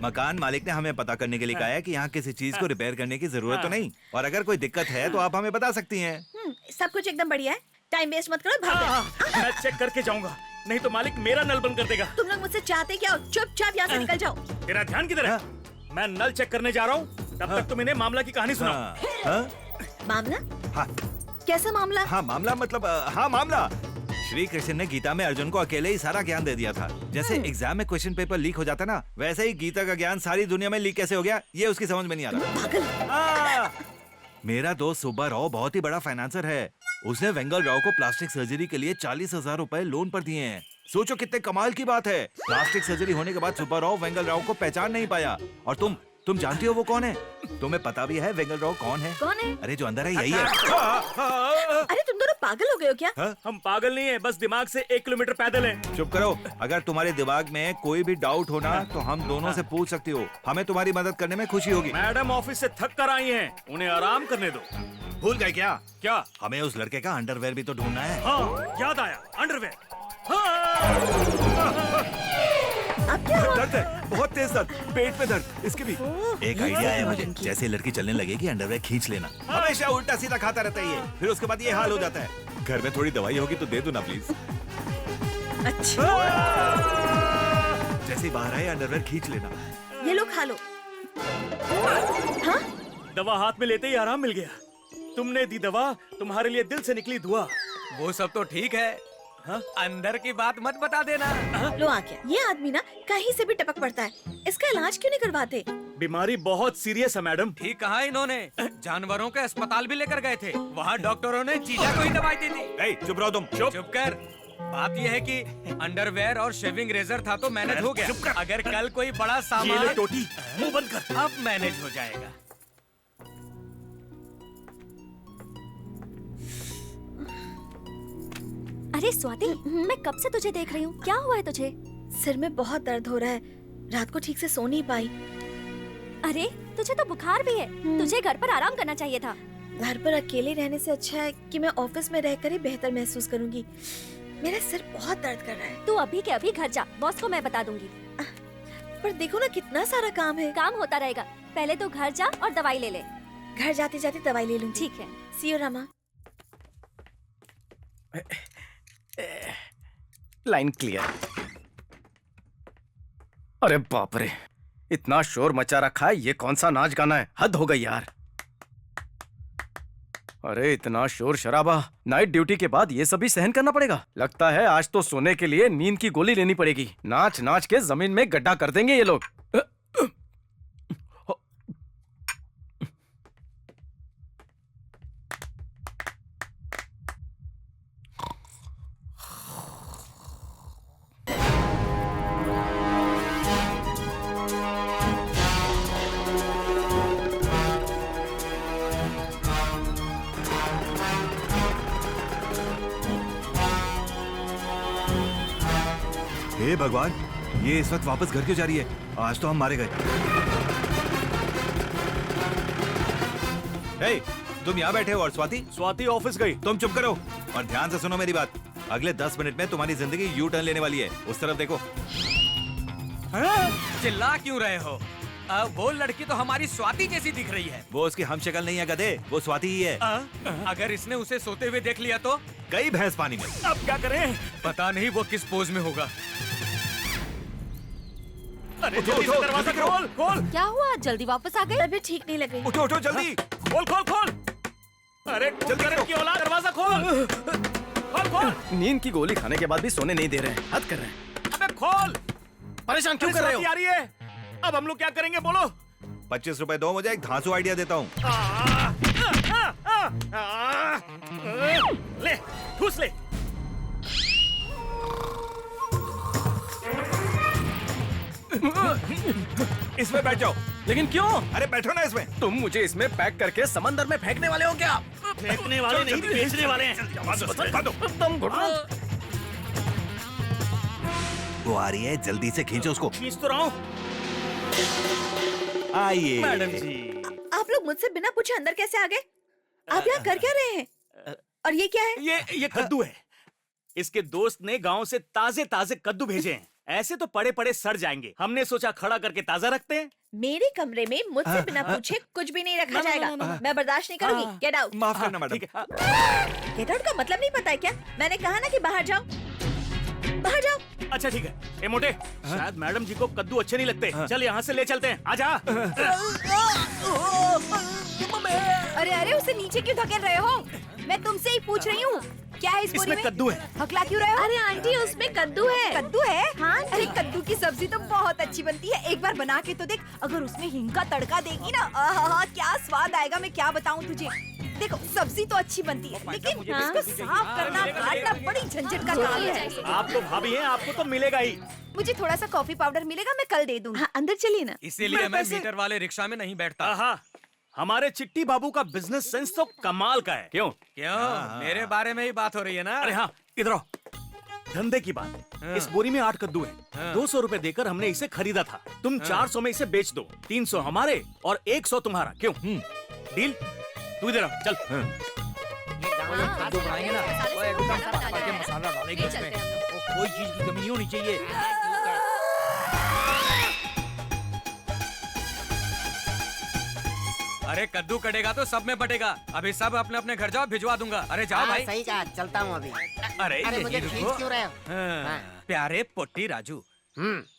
मकान मालिक ने हमें पता करने के लिए कहा है कि यहाँ किसी चीज को रिपेयर करने की जरूरत तो नहीं, और अगर कोई दिक्कत है तो आप हमें बता सकती हैं। सब कुछ एकदम बढ़िया है, टाइम वेस्ट मत करो, भागो। मैं चेक करके जाऊंगा, नहीं तो मालिक मेरा नल बंद कर देगा। तुम लोग मुझसे चाहते क्या हो? चुपचाप यहाँ से निकल जाओ। तेरा ध्यान किधर है? मैं नल चेक करने जा रहा हूँ, तब तक तुम इन्हें मामला की कहानी सुनाओ। मामला? हाँ। कैसा मामला? हाँ मामला मतलब हाँ मामला। श्री कृष्ण ने गीता में अर्जुन को अकेले ही सारा ज्ञान दे दिया था। जैसे एग्जाम में क्वेश्चन पेपर लीक हो जाता ना, वैसे ही गीता का ज्ञान सारी दुनिया में लीक कैसे हो गया, ये उसकी समझ में नहीं आ रहा। मेरा दोस्त सुब्बा राव बहुत ही बड़ा फाइनेंसर है। उसने वेंगल राव को प्लास्टिक सर्जरी के लिए 40,000 रुपए लोन पर दिए हैं। सोचो कितने कमाल की बात है। प्लास्टिक सर्जरी होने के बाद सुब्बा राव वेंगल राव को पहचान नहीं पाया। और तुम जानती हो वो कौन है? तुम्हें पता भी है वेंगल राव कौन है? कौन है? अरे जो अंदर है यही है। अरे तुम दोनों पागल हो गए हो क्या? हम पागल नहीं है, बस दिमाग से 1 किलोमीटर पैदल है। चुप करो। अगर तुम्हारे दिमाग में कोई भी डाउट हो ना तो हम दोनों से पूछ सकती हो। हमें तुम्हारी मदद करने में खुशी होगी। मैडम ऑफिस से थक कर आई हैं, उन्हें आराम करने दो। भूल गए क्या? क्या? हमें उस लड़के का अंडरवेयर भी तो ढूंढना है। हाँ याद आया, अंडरवेयर। अब क्या हुआ? दर्द है, बहुत तेज दर्द, पेट में दर्द। इसके भी एक आइडिया है मुझे। जैसे लड़की चलने लगेगी अंडरवेयर खींच लेना। हमेशा उल्टा सीधा खाता रहता है ये, फिर उसके बाद ये हाल हो जाता है। घर में थोड़ी दवाई होगी तो दे दो ना प्लीज। अच्छा, जैसे ही बाहर आए अंडरवेयर खींच लेना। ये लो खा लो। हाँ? दवा हाथ में लेते ही आराम मिल गया। तुमने दी दवा, तुम्हारे लिए दिल से निकली दुआ। वो सब तो ठीक है, अंदर की बात मत बता देना। लो आ गया। ये आदमी ना कहीं से भी टपक पड़ता है, इसका इलाज क्यों नहीं करवाते? बीमारी बहुत सीरियस है मैडम। ठीक कहा इन्होंने, जानवरों के अस्पताल भी लेकर गए थे, वहाँ डॉक्टरों ने चीजा को ही दवाई दी थी। चुप रहो तुम। चुप कर। बात यह है कि अंडरवेयर और शेविंग रेजर था तो मैनेज हो गया। अगर कल कोई बड़ा ये सामान ले टोटी, मुंह बंद कर। अब मैनेज हो जाएगा। अरे स्वाति, मैं कब से तुझे देख रही हूँ, क्या हुआ है तुझे? सिर में बहुत दर्द हो रहा है, रात को ठीक से सो नहीं पाई। अरे तुझे तो बुखार भी है, तुझे घर पर आराम करना चाहिए था। घर पर अकेले रहने से अच्छा है कि मैं ऑफिस में रहकर ही बेहतर महसूस करूंगी। मेरा सिर बहुत दर्द कर रहा है। तू अभी के अभी घर जा, बॉस को मैं बता दूंगी। पर देखो ना कितना सारा काम है। काम होता रहेगा, पहले तो घर जा और दवाई ले ले। घर जाते जाते दवाई ले लूंगी। ठीक है। See you Rama. Line clear. अरे बाप रे, इतना शोर मचा रखा है, ये कौन सा नाच गाना है? हद हो गई यार। अरे इतना शोर शराबा, नाइट ड्यूटी के बाद ये सभी सहन करना पड़ेगा। लगता है आज तो सोने के लिए नींद की गोली लेनी पड़ेगी। नाच नाच के जमीन में गड्ढा कर देंगे ये लोग। हे भगवान, ये इस वक्त वापस घर क्यों जा रही है? आज तो हम मारे गए। हे, तुम यहाँ बैठे हो और स्वाति ऑफिस गई। तुम चुप करो और ध्यान से सुनो मेरी बात। अगले 10 मिनट में तुम्हारी जिंदगी यू टर्न लेने वाली है। उस तरफ देखो। चिल्ला क्यों रहे हो? वो लड़की तो हमारी स्वाति जैसी दिख रही है। वो उसकी हम शक्ल नहीं है गधे, वो स्वाति ही है। अगर इसने उसे सोते हुए देख लिया तो? कई भैंस पानी में। अब क्या करें? पता नहीं वो किस पोज में होगा। अरे जल्दी से दरवाजा खोल खोल। क्या हुआ, जल्दी वापस आ गए? तबीयत ठीक नहीं लग रही। उठो उठो जल्दी। खोल खोल खोल। अरे जल्दी की औलाद, दरवाजा खोल खोल खोल। नींद की गोली खाने के बाद भी सोने नहीं दे रहे हैं, हद कर रहे हैं। अबे खोल। परेशान क्यों कर रहे हो? आ रही है। अब हम लोग क्या करेंगे बोलो? 25 रुपए दो, मुझे एक धांसू आइडिया देता हूँ। ले ठूस ले। इसमें बैठ जाओ। लेकिन क्यों? अरे बैठो ना इसमें। तुम मुझे इसमें पैक करके समंदर में फेंकने वाले हो क्या? फेंकने वाले नहीं, बेचने वाले हैं। तुम घुटो। वो आ रही है, जल्दी से खींचो उसको। खींच तो रहा हूँ। आइए मैडम जी। आप लोग मुझसे बिना पूछे अंदर कैसे आ गए? आप यहाँ कर क्या रहे हैं? और ये क्या है? ये कद्दू है। इसके दोस्त ने गांव से ताजे ताजे कद्दू भेजे हैं। ऐसे तो पड़े पड़े सड़ जाएंगे, हमने सोचा खड़ा करके ताजा रखते हैं। मेरे कमरे में मुझसे बिना पूछे कुछ भी नहीं रखा जाएगा। मैं बर्दाश्त नहीं करूंगी। Get out. माफ करना मैडम। गेट आउट का मतलब नहीं पता है क्या? मैंने कहा ना कि बाहर जाओ, बाहर जाओ। अच्छा ठीक है। ए मोटे, शायद मैडम जी को कद्दू अच्छे नहीं लगते। चल यहाँ से ले चलते हैं। आजा। अरे अरे उसे नीचे क्यों धकेल रहे हो? मैं तुमसे ही पूछ रही हूँ, क्या है इस बोरी इसमें में? कद्दू है। हकला क्यों रहे हो? अरे आंटी उसमें कद्दू है। कद्दू है? हाँ। अरे कद्दू की सब्जी तो बहुत अच्छी बनती है, एक बार बना के तो देख। अगर उसमें हींग का तड़का देगी ना, आहा क्या स्वाद आएगा, मैं क्या बताऊँ तुझे। देखो सब्जी तो अच्छी बनती है, लेकिन इसको साफ करना काटना बड़ी झंझट का काम है। आप तो भाभी हैं, आपको तो मिलेगा ही। मुझे थोड़ा सा कॉफी पाउडर मिलेगा, मैं कल दे दूँगी। हाँ, अंदर चलिए ना। इसीलिए मैं मीटर वाले रिक्शा में नहीं बैठता। आहा, हमारे चिट्टी बाबू का बिजनेस सेंस तो कमाल का है। क्यों? मेरे बारे में ही बात हो रही है ना? अरे हाँ, इधर आओ। धंधे की बात। इस बोरी में 8 कद्दू हैं। 200 रुपए देकर हमने इसे खरीदा था। तुम 400 में इसे बेच दो। 300 हमारे और 100 तुम्हारा। क्यों? डील? तू इधर आ, चल। कद्दू बनाएंगे ना, वो एकदम पका के मसाला डालेंगे उसमें। कोई चीज की कमी नहीं होनी चाहिए। अरे कद्दू कटेगा तो सब में बटेगा। अभी सब अपने अपने घर जाओ, भिजवा दूंगा। अरे जाओ भाई। सही कहा, चलता हूँ अभी। अरे मुझे यहीं खींच रुको। क्यों रहे हो? हाँ, प्यारे पोट्टी राजू,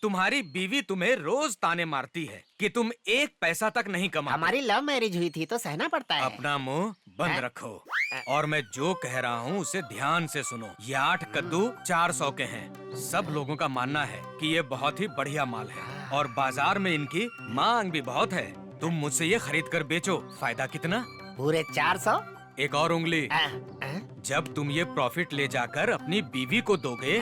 तुम्हारी बीवी तुम्हें रोज ताने मारती है कि तुम एक पैसा तक नहीं कमाते। हमारी लव मैरिज हुई थी तो सहना पड़ता है। अपना मुंह बंद रखो और मैं जो कह रहा हूँ उसे ध्यान से सुनो। ये 8 कद्दू 400 के हैं। सब लोगों का मानना है कि ये बहुत ही बढ़िया माल है और बाजार में इनकी मांग भी बहुत है। तुम मुझसे ये खरीद कर बेचो। फायदा कितना? पूरे 400। एक और उंगली। जब तुम ये प्रॉफिट ले जाकर अपनी बीवी को दोगे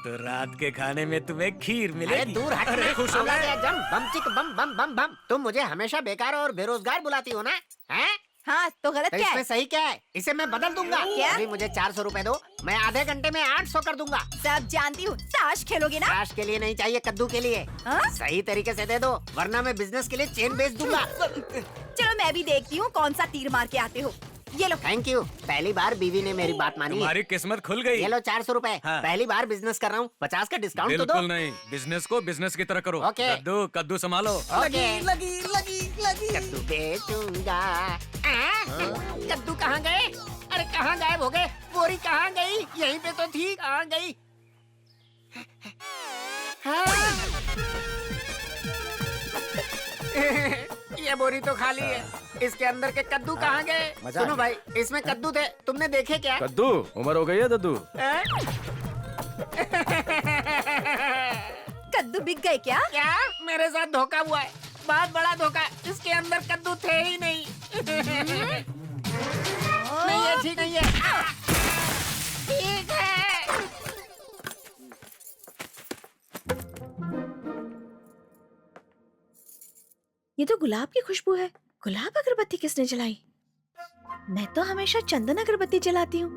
तो रात के खाने में तुम्हें खीर अरे मिलेगी। दूर हट अरे खुश हो गए? जम बम चिक बम बम बम बम। तुम मुझे हमेशा बेकार और बेरोजगार बुलाती हो ना? हैं? हाँ तो गलत तो क्या इसमें है? सही क्या है? इसे मैं बदल दूंगा। क्या? अभी मुझे 400 रुपए दो, मैं आधे घंटे में 800 कर दूंगा। सब जानती हूँ। ताश खेलोगे ना? ताश के लिए नहीं चाहिए, कद्दू के लिए। हाँ? सही तरीके से दे दो, वरना मैं बिजनेस के लिए चेन बेच दूंगा। चलो मैं भी देखती हूँ कौन सा तीर मार के आते हो। ये लो। थैंक यू, पहली बार बीवी ने मेरी बात मानी है। तुम्हारी किस्मत खुल गई। ये लो 400 रुपए। हाँ। पहली बार बिजनेस कर रहा हूँ, 50 का डिस्काउंट तो दो। बिल्कुल नहीं, बिजनेस को बिजनेस की तरह करो। ओके। कद्दू कद्दू संभालो। ओके। लगी कद्दू बेचूंगा। कद्दू कहाँ गए? अरे कहाँ गायब हो गए? बोरी कहाँ गई? यहीं पे तो थी, कहाँ गई? हाँ। ये बोरी तो खाली है, इसके अंदर के कद्दू कहाँ गए? सुनो भाई, इसमें कद्दू थे, तुमने देखे क्या? कद्दू उम्र हो गई है दद्दू। कद्दू बिक गए क्या? क्या? मेरे साथ धोखा हुआ है, बहुत बड़ा धोखा। इसके अंदर कद्दू थे ही नहीं। नहीं है, ठीक नहीं है। ठीक है। ये तो गुलाब की खुशबू है। गुलाब अगरबत्ती किसने जलाई? मैं तो हमेशा चंदन अगरबत्ती जलाती हूँ।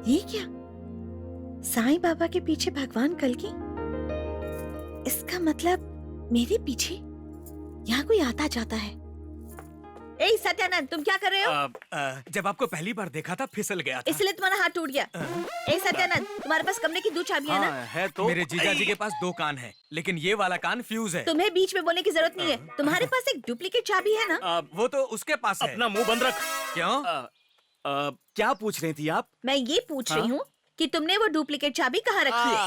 ये क्या? साईं बाबा के पीछे भगवान कल्कि? इसका मतलब मेरे पीछे यहाँ कोई आता जाता है। ए सत्यानंद, तुम क्या कर रहे हो? जब आपको पहली बार देखा था फिसल गया था। इसलिए तुम्हारा हाथ टूट गया। ए सत्यानंद, तुम्हारे पास कमरे की 2 चाबियां है ना? है तो। मेरे जीजा जी के पास 2 कान हैं, लेकिन ये वाला कान फ्यूज है। तुम्हें बीच में बोलने की जरूरत नहीं है। तुम्हारे पास एक डुप्लीकेट चाबी है ना? वो तो उसके पास है। अपना मुंह बंद रख। क्यों? क्या पूछ रही थी आप? मैं ये पूछ रही हूँ कि तुमने वो डुप्लीकेट चाबी कहाँ रखी है?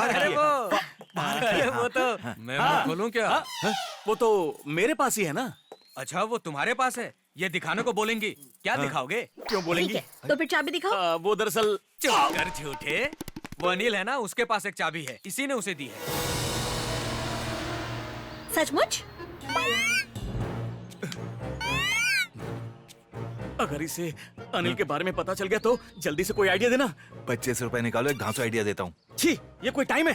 अरे वो तो मैं खोलूं क्या? वो तो मेरे पास ही है ना। अच्छा, वो तुम्हारे पास है? ये दिखाने को बोलेंगी? क्या दिखाओगे? क्यों बोलेंगी? ठीक है, तो फिर चाबी दिखाओ। वो दरअसल चुप कर झूठे। वो अनिल है ना, उसके पास एक चाबी है, इसी ने उसे दी है। सचमुच? अगर इसे अनिल के बारे में पता चल गया तो जल्दी से कोई आइडिया देना। 25 रुपए निकालो, एक धांसू आइडिया देता हूँ। छी, ये कोई टाइम है?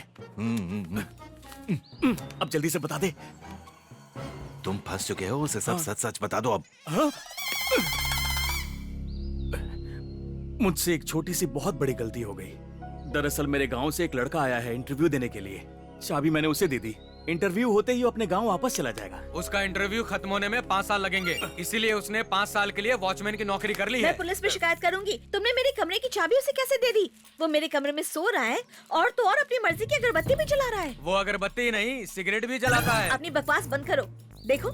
अब जल्दी से बता दे। तुम फंस चुके हो, उसे सब सच सच बता दो अब। मुझसे एक छोटी सी बहुत बड़ी गलती हो गई। दरअसल मेरे गांव से एक लड़का आया है इंटरव्यू देने के लिए। चाबी मैंने उसे दे दी। इंटरव्यू होते ही वो अपने गांव वापस चला जाएगा। उसका इंटरव्यू खत्म होने में 5 साल लगेंगे, इसीलिए उसने 5 साल के लिए वॉचमैन की नौकरी कर ली है। मैं पुलिस में शिकायत करूंगी। तुमने मेरे कमरे की चाबी उसे कैसे दे दी? वो मेरे कमरे में सो रहा है और तो और अपनी मर्जी की अगरबत्ती भी जला रहा है। वो अगरबत्ती ही नहीं, सिगरेट भी जलाता है। अपनी बकवास बंद करो। देखो,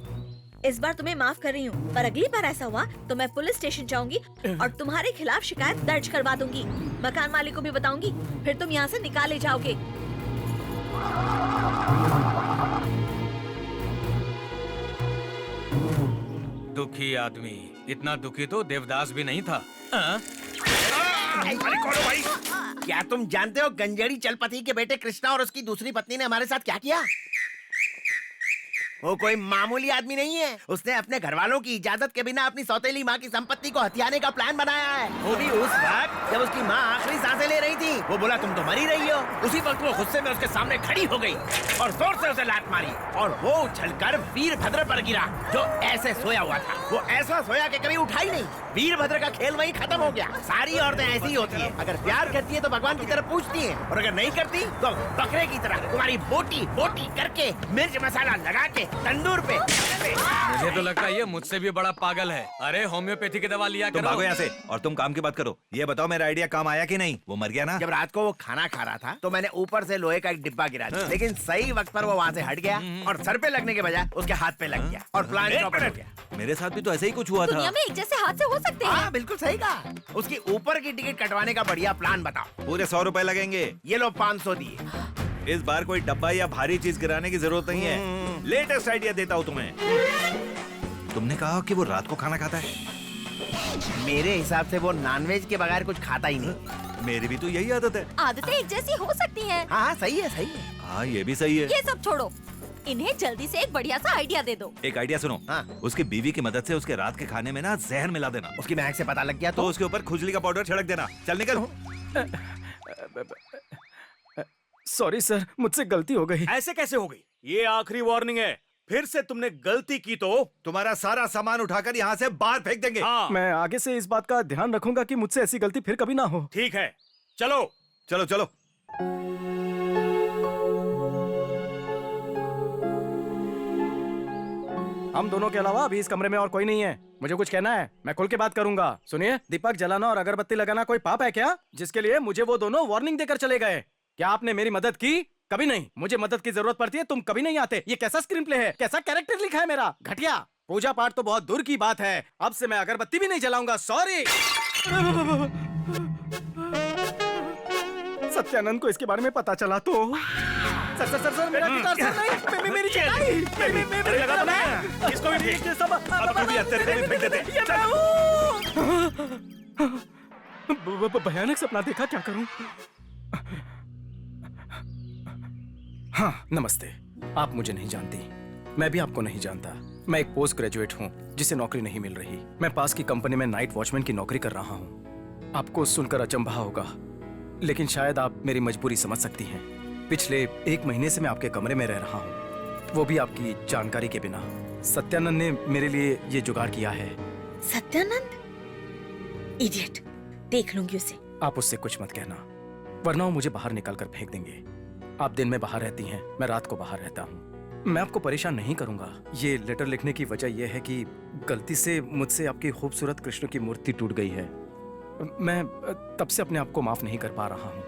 इस बार तुम्हें माफ कर रही हूँ, पर अगली बार ऐसा हुआ तो मैं पुलिस स्टेशन जाऊंगी और तुम्हारे खिलाफ शिकायत दर्ज करवा दूंगी। मकान मालिक को भी बताऊंगी, फिर तुम यहाँ से निकाले जाओगे। दुखी आदमी, इतना दुखी तो देवदास भी नहीं था। क्या तुम जानते हो गंजेड़ी चलपति के बेटे कृष्णा और उसकी दूसरी पत्नी ने हमारे साथ क्या किया? वो कोई मामूली आदमी नहीं है। उसने अपने घर वालों की इजाजत के बिना अपनी सौतेली माँ की संपत्ति को हथियाने का प्लान बनाया है। वो भी उस वक्त जब उसकी माँ आखिरी सांसें ले रही थी। वो बोला तुम तो मरी रही हो। उसी वक्त वो गुस्से में उसके सामने खड़ी हो गई और जोर से उसे लात मारी और वो उछलकर वीरभद्र पर गिरा, जो ऐसे सोया हुआ था। वो ऐसा सोया कि कभी उठा ही नहीं। वीरभद्र का खेल वहीं खत्म हो गया। सारी औरतें ऐसी ही होती है, अगर प्यार करती है तो भगवान की तरफ पूछती है, और अगर नहीं करती तो बकरे की तरह तुम्हारी बोटी बोटी करके मिर्च मसाला लगा के तंदूर पे। मुझे तो लगता है ये मुझसे भी बड़ा पागल है। अरे होम्योपैथी की दवा लिया तुम करो। भागो यहाँ से और तुम काम की बात करो। ये बताओ मेरा आइडिया काम आया कि नहीं? वो मर गया ना? जब रात को वो खाना खा रहा था तो मैंने ऊपर से लोहे का एक डिब्बा गिरा दिया, लेकिन सही वक्त पर वो वहाँ से हट गया और सर पे लगने के बजाय उसके हाथ पे लग गया और प्लान चौपट हो गया। मेरे साथ भी तो ऐसे ही कुछ हुआ था। दुनिया में एक जैसे हादसे हो सकते हैं। हाँ बिल्कुल सही कहा। उसकी ऊपर की टिकट कटवाने का बढ़िया प्लान बताओ। पूरे 100 रुपए लगेंगे। ये लो 500 दिए। इस बार कोई डब्बा या भारी चीज गिराने की जरूरत नहीं है। लेटेस्ट आइडिया देता हूँ तुम्हें। तुमने कहा कि वो रात को खाना खाता है। मेरे हिसाब से वो नॉनवेज के बगैर कुछ खाता ही नहीं। मेरी भी तो यही आदत है। आदतें एक जैसी हो सकती हैं। हाँ सही है सही है। हाँ ये भी सही है। ये सब छोड़ो, इन्हें जल्दी से एक बढ़िया सा आइडिया दे दो। एक आइडिया सुनो। हाँ। उसकी बीवी की मदद से उसके रात के खाने में ना जहर मिला देना। उसकी महक से पता लग गया तो उसके ऊपर खुजली का पाउडर छिड़क देना। चल निकल। सॉरी सर, मुझसे गलती हो गई। ऐसे कैसे हो गई? ये आखिरी वार्निंग है। फिर से तुमने गलती की तो तुम्हारा सारा सामान उठाकर यहाँ से बाहर फेंक देंगे। हाँ। मैं आगे से इस बात का ध्यान रखूंगा कि मुझसे ऐसी गलती फिर कभी ना हो। ठीक है, चलो चलो चलो। हम दोनों के अलावा अभी इस कमरे में और कोई नहीं है। मुझे कुछ कहना है, मैं खुल के बात करूंगा। सुनिए, दीपक जलाना और अगरबत्ती लगाना कोई पाप है क्या, जिसके लिए मुझे वो दोनों वार्निंग देकर चले गए? क्या आपने मेरी मदद की? कभी नहीं। मुझे मदद की जरूरत पड़ती है, तुम कभी नहीं आते। ये कैसा स्क्रीन प्ले है, कैसा कैरेक्टर लिखा है मेरा, घटिया। पूजा पाठ तो बहुत दूर की बात है, अब से मैं अगरबत्ती भी नहीं जलाऊंगा। सॉरी। सत्यानंद को इसके बारे में पता चला तो सर सर सर सर मेरा गिटार सर नहीं, मेरी चटाई, मेरी लगा तो नहीं। इसको भी फेंक। ये सब अब तू भी अंदर को भी फेंक देते। ये मैं हूँ। भयानक सपना देखा, क्या करूं? हाँ, नमस्ते। आप मुझे नहीं जानती, मैं भी आपको नहीं जानता। मैं एक पोस्ट ग्रेजुएट हूँ जिसे नौकरी नहीं मिल रही। मैं पास की कंपनी में नाइट वॉचमैन की नौकरी कर रहा हूँ। आपको सुनकर अचंभा होगा, लेकिन शायद आप मेरी मजबूरी समझ सकती हैं। पिछले 1 महीने से मैं आपके कमरे में रह रहा हूँ, वो भी आपकी जानकारी के बिना। सत्यानंद ने मेरे लिए ये जुगाड़ किया है। सत्यानंद? इडियट, देख लूंगी उसे। आप उससे कुछ मत कहना, वरना वो मुझे बाहर निकाल कर फेंक देंगे। आप दिन में बाहर रहती हैं, मैं रात को बाहर रहता हूँ। मैं आपको परेशान नहीं करूंगा। ये लेटर लिखने की वजह यह है कि गलती से मुझसे आपकी खूबसूरत कृष्ण की मूर्ति टूट गई है। मैं तब से अपने आप को माफ नहीं कर पा रहा हूँ।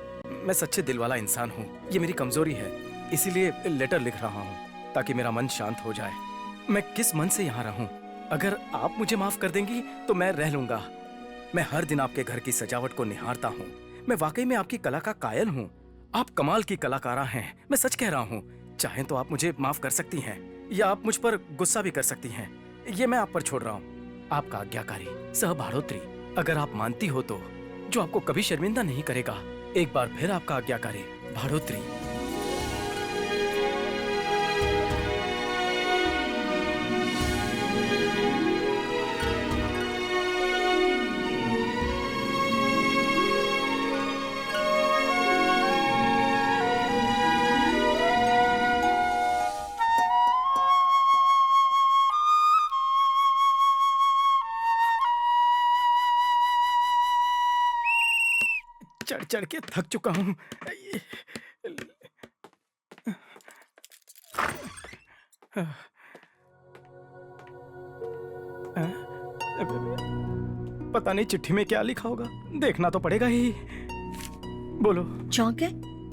मैं सच्चे दिल वाला इंसान हूँ, ये मेरी कमजोरी है। इसीलिए लेटर लिख रहा हूँ ताकि मेरा मन शांत हो जाए। मैं किस मन से यहाँ रहूँ? अगर आप मुझे माफ कर देंगी तो मैं रह लूंगा। मैं हर दिन आपके घर की सजावट को निहारता हूँ। मैं वाकई में आपकी कला का कायल हूँ। आप कमाल की कलाकारा हैं, मैं सच कह रहा हूँ। चाहें तो आप मुझे माफ कर सकती हैं, या आप मुझ पर गुस्सा भी कर सकती हैं। ये मैं आप पर छोड़ रहा हूँ। आपका आज्ञाकारी सह भाड़ोत्री, अगर आप मानती हो तो, जो आपको कभी शर्मिंदा नहीं करेगा। एक बार फिर आपका आज्ञाकारी भाड़ोत्री। चढ़ चढ़ के थक चुका हूँ। पता नहीं चिट्ठी में क्या लिखा होगा, देखना तो पड़ेगा ही। बोलो। चौंक गए?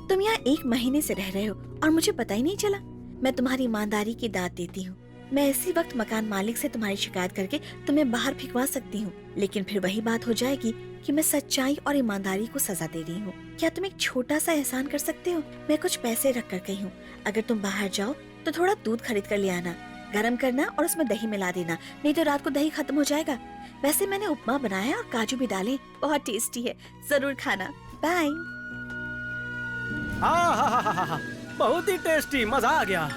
तुम यहाँ 1 महीने से रह रहे हो और मुझे पता ही नहीं चला। मैं तुम्हारी ईमानदारी की दाद देती हूँ। मैं इसी वक्त मकान मालिक से तुम्हारी शिकायत करके तुम्हें बाहर फिकवा सकती हूँ, लेकिन फिर वही बात हो जाएगी कि मैं सच्चाई और ईमानदारी को सजा दे रही हूँ। क्या तुम एक छोटा सा एहसान कर सकते हो? मैं कुछ पैसे रख कर गई हूँ, अगर तुम बाहर जाओ तो थोड़ा दूध खरीद कर ले आना, गर्म करना और उसमें दही मिला देना, नहीं तो रात को दही खत्म हो जाएगा। वैसे मैंने उपमा बनाया है और काजू भी डाले, बहुत टेस्टी है, जरूर खाना। बाय। हाँ, बहुत ही टेस्टी, मजा आ गया।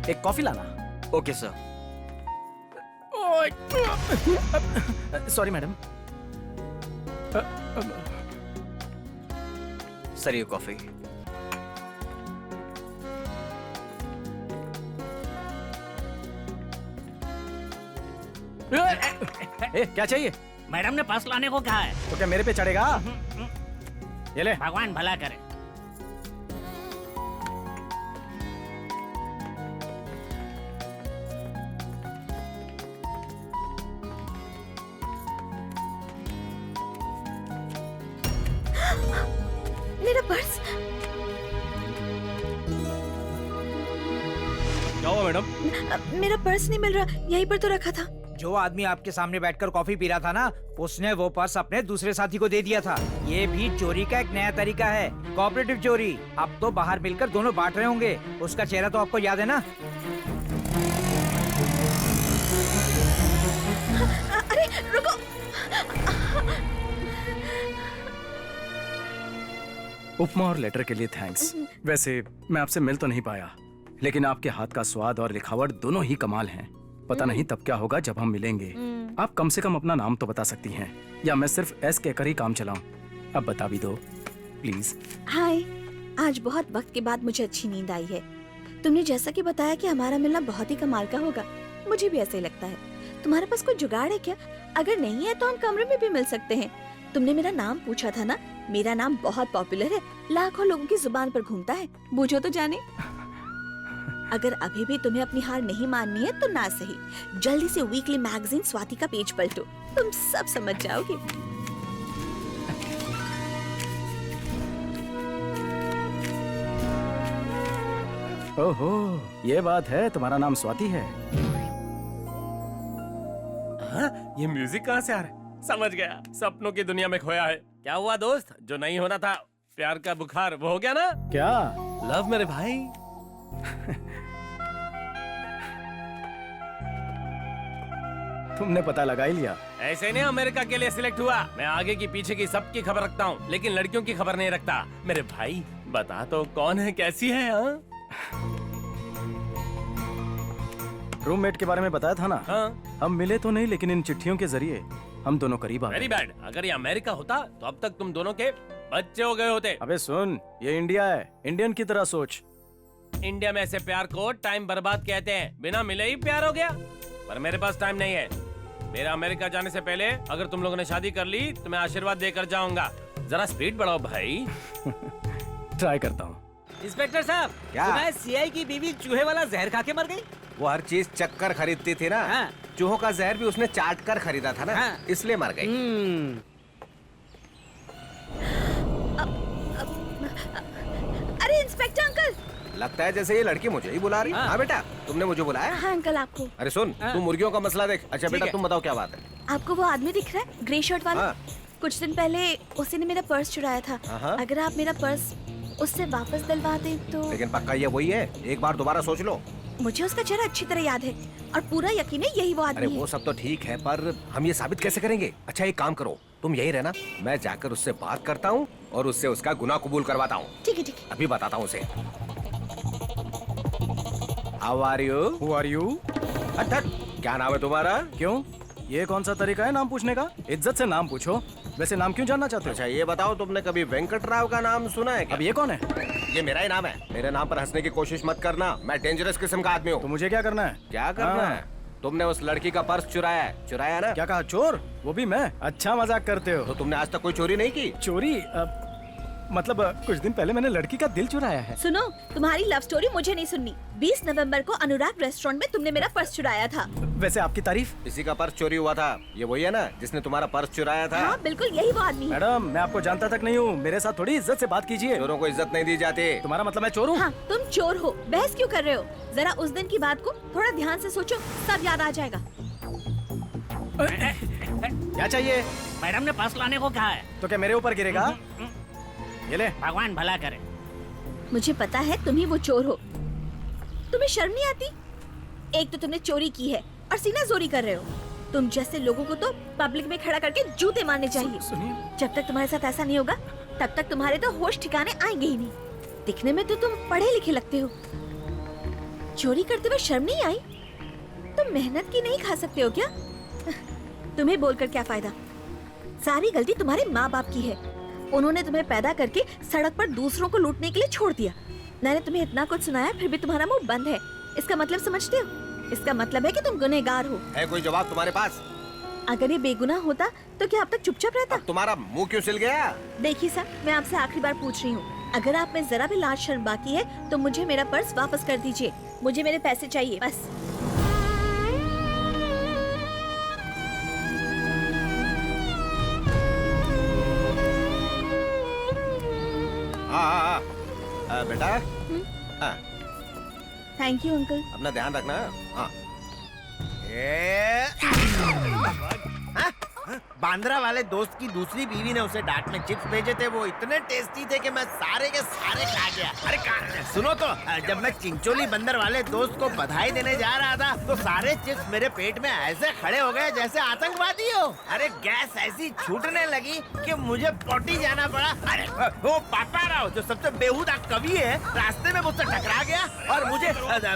एक कॉफी लाना। Okay sir. Sorry madam. Sir ये कॉफी। क्या चाहिए? मैडम ने पर्स लाने को कहा है। तो क्या मेरे पे चढ़ेगा? ये ले। भगवान भला करे। मेरा पर्स। क्या हुआ मैडम? मेरा पर्स नहीं मिल रहा, यहीं पर तो रखा था। जो आदमी आपके सामने बैठकर कॉफी पी रहा था ना, उसने वो पर्स अपने दूसरे साथी को दे दिया था। ये भी चोरी का एक नया तरीका है, कोऑपरेटिव चोरी। अब तो बाहर मिलकर दोनों बांट रहे होंगे। उसका चेहरा तो आपको याद है ना? रुको। उपमा और लेटर के लिए थैंक्स। वैसे मैं आपसे मिल तो नहीं पाया, लेकिन आपके हाथ का स्वाद और लिखावट दोनों ही कमाल हैं। पता नहीं तब क्या होगा जब हम मिलेंगे। आप कम से कम अपना नाम तो बता सकती हैं, या मैं सिर्फ एस कहकर ही काम चलाऊं? अब बता भी दो प्लीज। हाय, आज बहुत वक्त के बाद मुझे अच्छी नींद आई है। तुमने जैसा कि बताया कि हमारा मिलना बहुत ही कमाल का होगा, मुझे भी ऐसा ही लगता है। तुम्हारे पास कोई जुगाड़ है क्या? अगर नहीं है तो हम कमरे में भी मिल सकते हैं। तुमने मेरा नाम पूछा था ना, मेरा नाम बहुत पॉपुलर है, लाखों लोगों की जुबान पर घूमता है, बूझो तो जाने। अगर अभी भी तुम्हें अपनी हार नहीं माननी है तो ना सही, जल्दी से वीकली मैगजीन स्वाति का पेज पलटो, तुम सब समझ जाओगे। ओहो, ये बात है, तुम्हारा नाम स्वाति है। हाँ, ये म्यूजिक कहाँ से आ रहा है? समझ गया, सपनों की दुनिया में खोया है। क्या हुआ दोस्त? जो नहीं होना था, प्यार का बुखार, वो हो गया ना? क्या? लव मेरे भाई। तुमने पता लगा ही लिया। ऐसे नहीं अमेरिका के लिए सिलेक्ट हुआ। मैं आगे की पीछे की सबकी खबर रखता हूँ, लेकिन लड़कियों की खबर नहीं रखता। मेरे भाई बता तो कौन है, कैसी है? हाँ? रूममेट के बारे में बताया था ना? हाँ। हम मिले तो नहीं, लेकिन इन चिट्ठियों के जरिए हम दोनों करीब आ गए। Very bad. अगर ये अमेरिका होता तो अब तक तुम दोनों के बच्चे हो गए होते। अबे सुन, ये इंडिया है, इंडियन की तरह सोच। इंडिया में ऐसे प्यार को टाइम बर्बाद कहते हैं। बिना मिले ही प्यार हो गया। पर मेरे पास टाइम नहीं है। मेरा अमेरिका जाने से पहले अगर तुम लोगों ने शादी कर ली तो मैं आशीर्वाद देकर जाऊंगा। जरा स्पीड बढ़ाओ भाई। ट्राई करता हूँ। इंस्पेक्टर साहब, क्या? सुना है सीआई की बीवी चूहे वाला जहर खा के मर गई। वो हर चीज चक्कर खरीदती थी ना। हाँ। चूहों का जहर भी उसने चाट कर खरीदा था ना। हाँ। इसलिए मर गई। अरे इंस्पेक्टर अंकल। लगता है जैसे ये लड़की मुझे ही बुला रही है। हाँ बेटा, तुमने मुझे बुलाया? हाँ अंकल, आपको। अरे सुन, तू मुर्गियों का मसला देख। अच्छा बेटा, तुम बताओ क्या बात है? आपको वो आदमी दिख रहा है, ग्रे शर्ट वाला? हाँ। कुछ दिन पहले उसी ने मेरा पर्स चुराया था। हाँ। अगर आप मेरा पर्स उससे वापस दिलवा दें तो। लेकिन पक्का ये वही है? एक बार दोबारा सोच लो। मुझे उसका चेहरा अच्छी तरह याद है और पूरा यकीन है यही वो अरे आदमी वो है। सब तो ठीक है, पर हम ये साबित कैसे करेंगे? अच्छा एक काम करो, तुम यही रहना, मैं जाकर उससे बात करता हूँ और उससे उसका गुनाह कबूल करवाता हूँ। ठीक है ठीक है। अभी बताता हूँ उसे। How are you? Who are you? क्या नाम है तुम्हारा? क्यों? ये कौन सा तरीका है नाम पूछने का? इज्जत से नाम पूछो। वैसे नाम क्यों जानना चाहते हो? अच्छा ये बताओ, तुमने कभी वेंकट राव का नाम सुना है क्या? अब ये कौन है? ये मेरा ही नाम है। मेरे नाम पर हंसने की कोशिश मत करना, मैं डेंजरस किस्म का आदमी हूँ। तो मुझे क्या करना है? क्या करना हाँ। है? तुमने उस लड़की का पर्स चुराया है। चुराया ना? क्या कहा, चोर? वो भी मैं? अच्छा मजाक करते हो। तो तुमने आज तक कोई चोरी नहीं की? चोरी? मतलब कुछ दिन पहले मैंने लड़की का दिल चुराया है। सुनो, तुम्हारी लव स्टोरी मुझे नहीं सुननी। 20 नवंबर को अनुराग रेस्टोरेंट में तुमने मेरा पर्स चुराया था। वैसे आपकी तारीफ? इसी का पर्स चोरी हुआ था। ये वही है ना जिसने तुम्हारा पर्स चुराया था? हाँ बिल्कुल, यही वो आदमी है। मैडम, मैं आपको जानता तक नहीं हूँ, मेरे साथ थोड़ी इज्जत से बात कीजिए। चोरों को इज्जत नहीं दी जाती। तुम्हारा मतलब मैं चोर हूँ? हाँ, तुम चोर हो। बहस क्यों कर रहे हो? जरा उस दिन की बात को थोड़ा ध्यान से सोचो, सब याद आ जाएगा। क्या चाहिए? मैडम ने पर्स लाने को कहा है। तो क्या मेरे ऊपर गिरेगा? ये ले। भगवान भला करे। मुझे पता है तुम ही वो चोर हो। तुम्हें शर्म नहीं आती? एक तो तुमने चोरी की है और सीना जोरी कर रहे हो। तुम जैसे लोगों को तो पब्लिक में खड़ा करके जूते मारने चाहिए। जब तक तुम्हारे साथ ऐसा नहीं होगा तब तक तुम्हारे तो होश ठिकाने आएंगे ही नहीं। दिखने में तो तुम पढ़े लिखे लगते हो। चोरी करते हुए शर्म नहीं आई? तुम मेहनत की नहीं खा सकते हो क्या? तुम्हें बोलकर क्या फायदा? सारी गलती तुम्हारे माँ बाप की है। उन्होंने तुम्हें पैदा करके सड़क पर दूसरों को लूटने के लिए छोड़ दिया। मैंने तुम्हें इतना कुछ सुनाया फिर भी तुम्हारा मुंह बंद है। इसका मतलब समझते हो? इसका मतलब है कि तुम गुनहगार हो। है कोई जवाब तुम्हारे पास? अगर ये बेगुनाह होता तो क्या अब तक चुपचाप रहता? तुम्हारा मुंह क्यों सिल गया? देखिए सर, मैं आपसे आखिरी बार पूछ रही हूँ, अगर आप में जरा भी लाज शर्म बाकी है तो मुझे मेरा पर्स वापस कर दीजिए। मुझे मेरे पैसे चाहिए बस। बेटा, थैंक यू अंकल। अपना ध्यान रखना। हाँ। बांद्रा वाले दोस्त की दूसरी बीवी ने उसे डांट में चिप्स भेजे थे, वो इतने टेस्टी थे कि मैं सारे के सारे खा गया। अरे सुनो तो, जब मैं चिंचोली बंदर वाले दोस्त को बधाई देने जा रहा था तो सारे चिप्स मेरे पेट में ऐसे खड़े हो गए जैसे आतंकवादी हो। अरे गैस ऐसी छूटने लगी कि मुझे पॉटी जाना पड़ा। अरे वो पापा राव जो सबसे बेहुदा कवि है, रास्ते में मुझसे टकरा गया और मुझे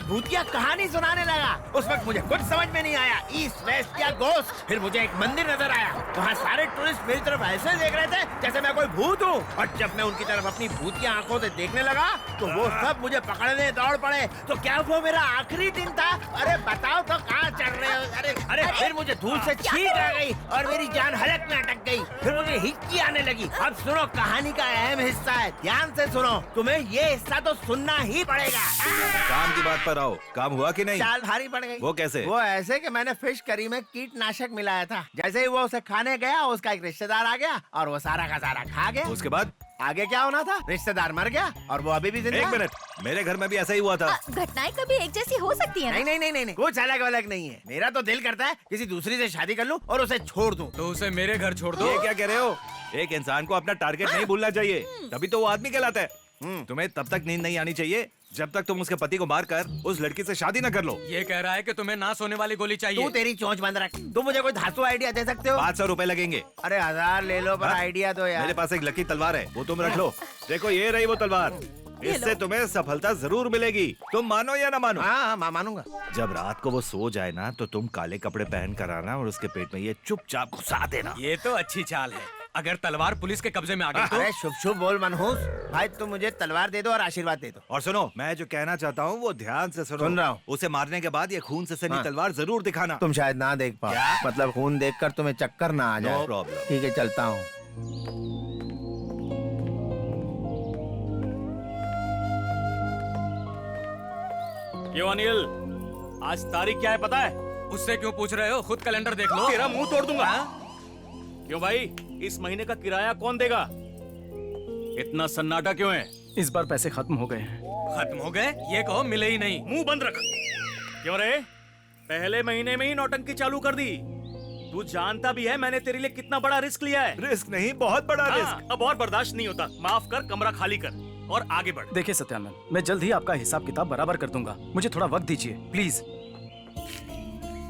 भूतिया कहानी सुनाने लगा। उस वक्त मुझे कुछ समझ में नहीं आया, ईस्ट वेस्ट या गोस्ट। फिर मुझे एक मंदिर नजर आया, वहाँ सारे टूरिस्ट मेरी तरफ ऐसे देख रहे थे जैसे मैं कोई भूत हूँ। और जब मैं उनकी तरफ अपनी भूतिया आंखों से देखने लगा तो वो सब मुझे पकड़ने दौड़ पड़े। तो क्या वो मेरा आखिरी दिन था? अरे बताओ तो कहाँ चढ़ रहे हो? अरे फिर मुझे धूल से छींक आ गई और मेरी जान हलक में अटक गई। फिर मुझे हिचकी आने लगी। अब सुनो, कहानी का अहम हिस्सा है, ध्यान से सुनो। तुम्हें ये हिस्सा तो सुनना ही पड़ेगा। काम की बात पर आओ, काम हुआ कि नहीं? चाल भारी पड़ गई। वो कैसे? वो ऐसे कि मैंने फिश करी में कीटनाशक मिलाया था। जैसे ही वो उसे खाने गया, उसका एक रिश्तेदार आ गया और वो सारा का सारा खा गया। उसके बाद आगे क्या होना था? रिश्तेदार मर गया और वो अभी भी जिंदा। एक मिनट, मेरे घर में भी ऐसा ही हुआ था। घटनाएं कभी एक जैसी हो सकती है ना? नहीं, कुछ अलग अलग नहीं है। मेरा तो दिल करता है किसी दूसरी से शादी कर लूं और उसे छोड़ दूं। तो उसे मेरे घर छोड़ दो। ये क्या कह रहे हो? एक इंसान को अपना टारगेट नहीं भूलना चाहिए, तभी तो वो आदमी कहलाता है। तुम्हें तब तक नींद नहीं आनी चाहिए जब तक तुम उसके पति को मारकर उस लड़की से शादी न कर लो। ये कह रहा है कि तुम्हें ना सोने वाली गोली चाहिए। तू तेरी चोंच बंद रख। तुम मुझे कोई धांसू आइडिया दे सकते हो? 500 रुपए लगेंगे। अरे 1000 ले लो, पर आइडिया दो यार। मेरे पास एक लकी तलवार है, वो तुम रख लो। देखो ये रही वो तलवार, इससे तुम्हें सफलता जरूर मिलेगी। तुम मानो या ना मानो? हाँ, मानूंगा। जब रात को वो सो जाए ना तो तुम काले कपड़े पहन कर आना और उसके पेट में ये चुपचाप घुसा देना। ये तो अच्छी चाल है। अगर तलवार पुलिस के कब्जे में आ गई तो? अरे शुभ शुभ बोल मनहूस भाई, तुम मुझे तलवार दे दो और आशीर्वाद दे दो। और सुनो, मैं जो कहना चाहता हूँ वो ध्यान से सुनो। सुन रहा हूँ। उसे मारने के बाद ये खून से सनी तलवार जरूर दिखाना। तुम शायद ना देख पाओ, मतलब खून देखकर तुम्हें चक्कर ना आ जाए। No problem. ठीक है, चलता हूँ। क्यों अनिल, आज तारीख क्या है पता है? उससे क्यों पूछ रहे हो? खुद कैलेंडर देख लो। तेरा मुंह तोड़ दूंगा। क्यों भाई, इस महीने का किराया कौन देगा? इतना सन्नाटा क्यों है? इस बार पैसे खत्म हो गए हैं। खत्म हो गए? ये कहो मिले ही नहीं। मुंह बंद रख। क्यों रे, पहले महीने में ही नौटंकी चालू कर दी। तू जानता भी है मैंने तेरे लिए कितना बड़ा रिस्क लिया है। रिस्क नहीं, बहुत बड़ा रिस्क। अब और बर्दाश्त नहीं होता। माफ कर, कमरा खाली कर और आगे बढ़। देखिए सत्यानंद, मैं जल्द ही आपका हिसाब किताब बराबर कर दूंगा। मुझे थोड़ा वक्त दीजिए प्लीज।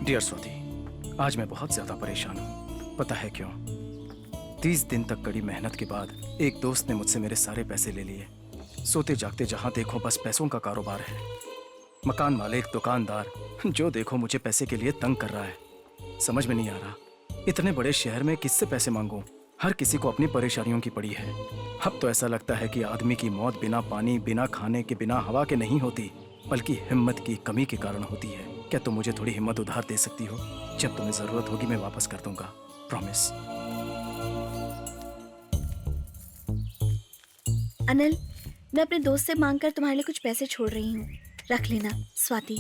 डियर स्वाति, आज मैं बहुत ज्यादा परेशान हूँ। पता है क्यों? 30 दिन तक कड़ी मेहनत के बाद एक दोस्त ने मुझसे मेरे सारे पैसे ले लिए। सोते जागते जहाँ देखो बस पैसों का कारोबार है। मकान मालिक, दुकानदार, जो देखो मुझे पैसे के लिए तंग कर रहा है। समझ में नहीं आ रहा, इतने बड़े शहर में किससे पैसे मांगूं? हर किसी को अपनी परेशानियों की पड़ी है। अब तो ऐसा लगता है कि आदमी की मौत बिना पानी, बिना खाने के, बिना हवा के नहीं होती, बल्कि हिम्मत की कमी के कारण होती है। क्या तुम मुझे थोड़ी हिम्मत उधार दे सकती हो? जब तुम्हें जरूरत होगी मैं वापस कर दूंगा, प्रॉमिस। अनिल, मैं अपने दोस्त से मांगकर तुम्हारे लिए कुछ पैसे छोड़ रही हूँ, रख लेना। स्वाति।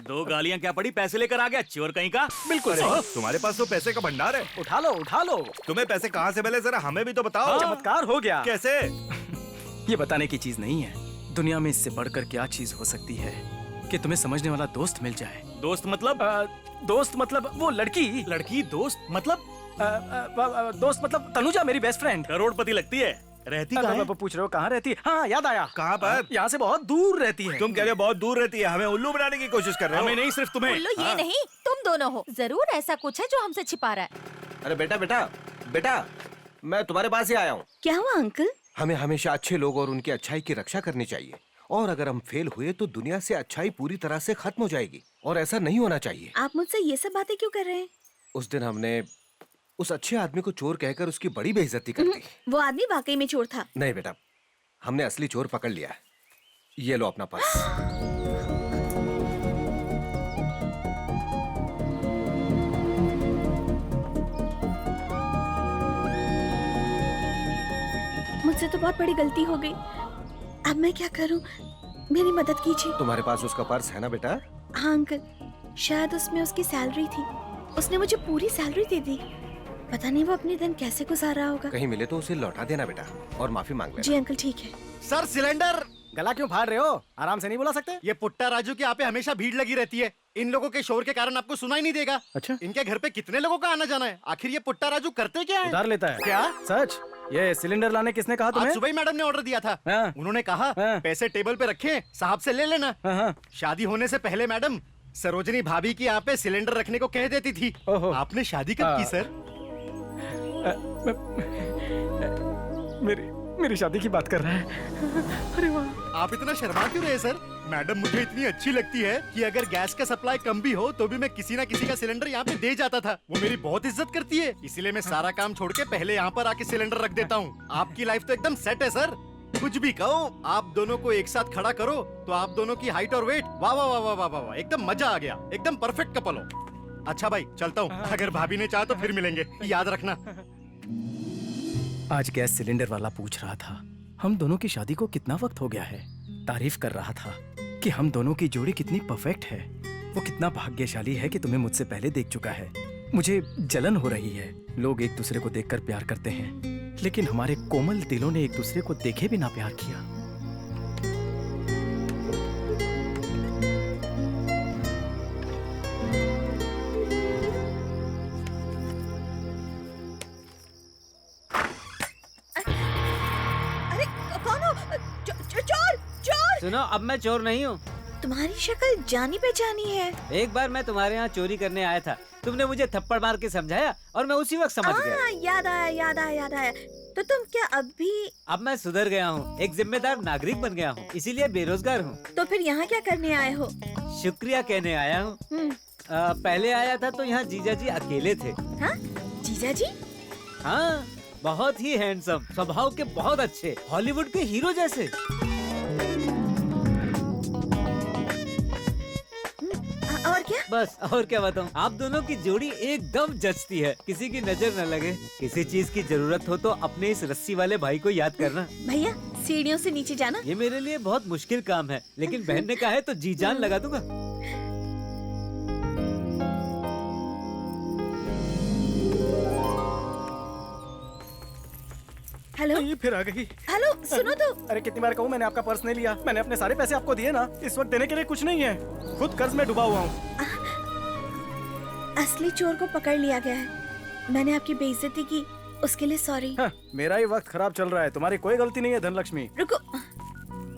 दो गालियां क्या पड़ी, पैसे लेकर आ गया चोर कहीं का। बिल्कुल तुम्हारे पास तो पैसे का भंडार है। उठा लो, उठा लो। तुम्हें पैसे कहाँ से मिले, जरा हमें भी तो बताओ। चमत्कार हो गया। कैसे? ये बताने की चीज नहीं है। दुनिया में इससे बढ़कर क्या चीज हो सकती है कि तुम्हें समझने वाला दोस्त मिल जाए। दोस्त मतलब? दोस्त मतलब वो लड़की। लड़की? दोस्त मतलब? दोस्त मतलब तनुजा, मेरी बेस्ट फ्रेंड। करोड़पति लगती है। रहती कहाँ है? पूछ रहे हो कहाँ रहती है? हाँ, याद आया। कहाँ पर? यहाँ से बहुत दूर रहती है। तुम कह रहे हो बहुत दूर रहती है, हमें उल्लू बनाने की कोशिश कर रहे हो। हमें नहीं, सिर्फ तुम्हें। उल्लू ये नहीं, तुम दोनों हो। जरूर ऐसा कुछ है जो हमसे छिपा रहा है। अरे बेटा बेटा बेटा, मैं तुम्हारे पास ही आया हूँ। क्या हुआ अंकल? हमें हमेशा अच्छे लोग और उनकी अच्छाई की रक्षा करनी चाहिए, और अगर हम फेल हुए तो दुनिया से अच्छाई पूरी तरह से खत्म हो जाएगी, और ऐसा नहीं होना चाहिए। आप मुझसे ये सब बातें क्यों कर रहे हैं? उस दिन हमने उस अच्छे आदमी को चोर कहकर उसकी बड़ी बेइज्जती कर दी। वो आदमी वाकई में चोर था। नहीं बेटा, हमने असली चोर पकड़ लिया। ये लो अपना पर्स। मुझसे तो बहुत बड़ी गलती हो गई। अब मैं क्या करूं? मेरी मदद कीजिए। तुम्हारे पास उसका पर्स है ना बेटा? हाँ अंकल, शायद उसमें उसकी सैलरी थी। उसने मुझे पूरी सैलरी दे दी। पता नहीं वो अपने दिन कैसे गुजार रहा होगा। कहीं मिले तो उसे लौटा देना बेटा, और माफी मांग लेना। जी अंकल, ठीक है। सर, सिलेंडर गला क्यों फाड़ रहे हो? आराम से नहीं बुला सकते? ये पुट्टा राजू की यहाँ पे हमेशा भीड़ लगी रहती है। इन लोगों के शोर के कारण आपको सुनाई नहीं देगा। अच्छा, इनके घर पे कितने लोगों का आना जाना है? आखिर ये पुट्टा राजू करते क्या है? उधार लेता है क्या? सच? ये सिलेंडर लाने किसने कहा तुम्हें? आज सुबह ही मैडम ने ऑर्डर दिया था। उन्होंने कहा पैसे टेबल पे रखे, साहब से ले लेना। शादी होने से पहले मैडम सरोजनी भाभी की यहाँ पे सिलेंडर रखने को कह देती थी। आपने शादी कब की सर? मेरी शादी की बात कर रहा है। अरे वाह, आप इतना शर्मा क्यों रहे सर? मैडम मुझे इतनी अच्छी लगती है कि अगर गैस का सप्लाई कम भी हो तो भी मैं किसी ना किसी का सिलेंडर यहाँ पे दे जाता था। वो मेरी बहुत इज्जत करती है, इसीलिए मैं सारा काम छोड़ के पहले यहाँ पर आके सिलेंडर रख देता हूँ। आपकी लाइफ तो एकदम सेट है सर। कुछ भी कहो, आप दोनों को एक साथ खड़ा करो तो आप दोनों की हाइट और वेट वाह वाह वाह वाह वाह वाह, एकदम मजा आ गया। एकदम परफेक्ट कपल हो। अच्छा भाई चलता हूँ, अगर भाभी ने चाहा तो फिर मिलेंगे, याद रखना। आज गैस सिलेंडर वाला पूछ रहा था हम दोनों की शादी को कितना वक्त हो गया है। तारीफ कर रहा था कि हम दोनों की जोड़ी कितनी परफेक्ट है। वो कितना भाग्यशाली है कि तुम्हें मुझसे पहले देख चुका है। मुझे जलन हो रही है। लोग एक दूसरे को देखकर प्यार करते हैं, लेकिन हमारे कोमल दिलों ने एक दूसरे को देखे बिना प्यार किया। अरे कौन हो? चोर चोर! सुनो, अब मैं चोर नहीं हूँ। तुम्हारी शक्ल जानी पहचानी है। एक बार मैं तुम्हारे यहाँ चोरी करने आया था, तुमने मुझे थप्पड़ मार के समझाया और मैं उसी वक्त समझ गया। याद आया याद आया याद आया। तो तुम क्या अब भी? अब मैं सुधर गया हूँ, एक जिम्मेदार नागरिक बन गया हूँ, इसीलिए बेरोजगार हूँ। तो फिर यहाँ क्या करने आए हो? शुक्रिया कहने आया हूँ। पहले आया था तो यहाँ जीजा जी अकेले थे। हाँ? जीजा जी? हाँ, बहुत ही हैंडसम, स्वभाव के बहुत अच्छे, हॉलीवुड के हीरो जैसे। और क्या? बस और क्या बताऊँ, आप दोनों की जोड़ी एकदम जचती है, किसी की नजर न लगे। किसी चीज की जरूरत हो तो अपने इस रस्सी वाले भाई को याद करना। भैया सीढ़ियों से नीचे जाना। ये मेरे लिए बहुत मुश्किल काम है, लेकिन बहन ने कहा है तो जी जान लगा दूंगा। हेलो, ये फिर आ गई। हेलो सुनो तो। अरे कितनी बार कहूँ, मैंने आपका पर्स नहीं लिया। मैंने अपने सारे पैसे आपको दिए ना। इस वक्त देने के लिए कुछ नहीं है, खुद कर्ज में डूबा हुआ हूँ। असली चोर को पकड़ लिया गया है। मैंने आपकी बेइज्जती की, उसके लिए सॉरी। मेरा ही वक्त खराब चल रहा है, तुम्हारी कोई गलती नहीं है धनलक्ष्मी। रुको,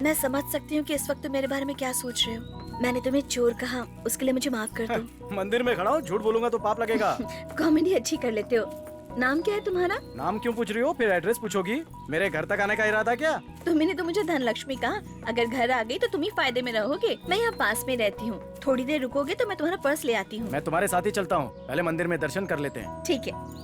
मैं समझ सकती हूँ कि इस वक्त तुम मेरे बारे में क्या सोच रहे हो। मैंने तुम्हें चोर कहा, उसके लिए मुझे माफ कर दो। मंदिर में खड़ा हूँ, झूठ बोलूंगा तो पाप लगेगा। कॉमेडी अच्छी कर लेते हो। नाम क्या है तुम्हारा? नाम क्यों पूछ रही हो? फिर एड्रेस पूछोगी? मेरे घर तक आने का इरादा क्या? तुमने तो मुझे धनलक्ष्मी कहा। अगर घर आ गई तो तुम ही फायदे में रहोगे। मैं यहाँ पास में रहती हूँ, थोड़ी देर रुकोगे तो मैं तुम्हारा पर्स ले आती हूँ। मैं तुम्हारे साथ ही चलता हूँ, पहले मंदिर में दर्शन कर लेते हैं। ठीक है।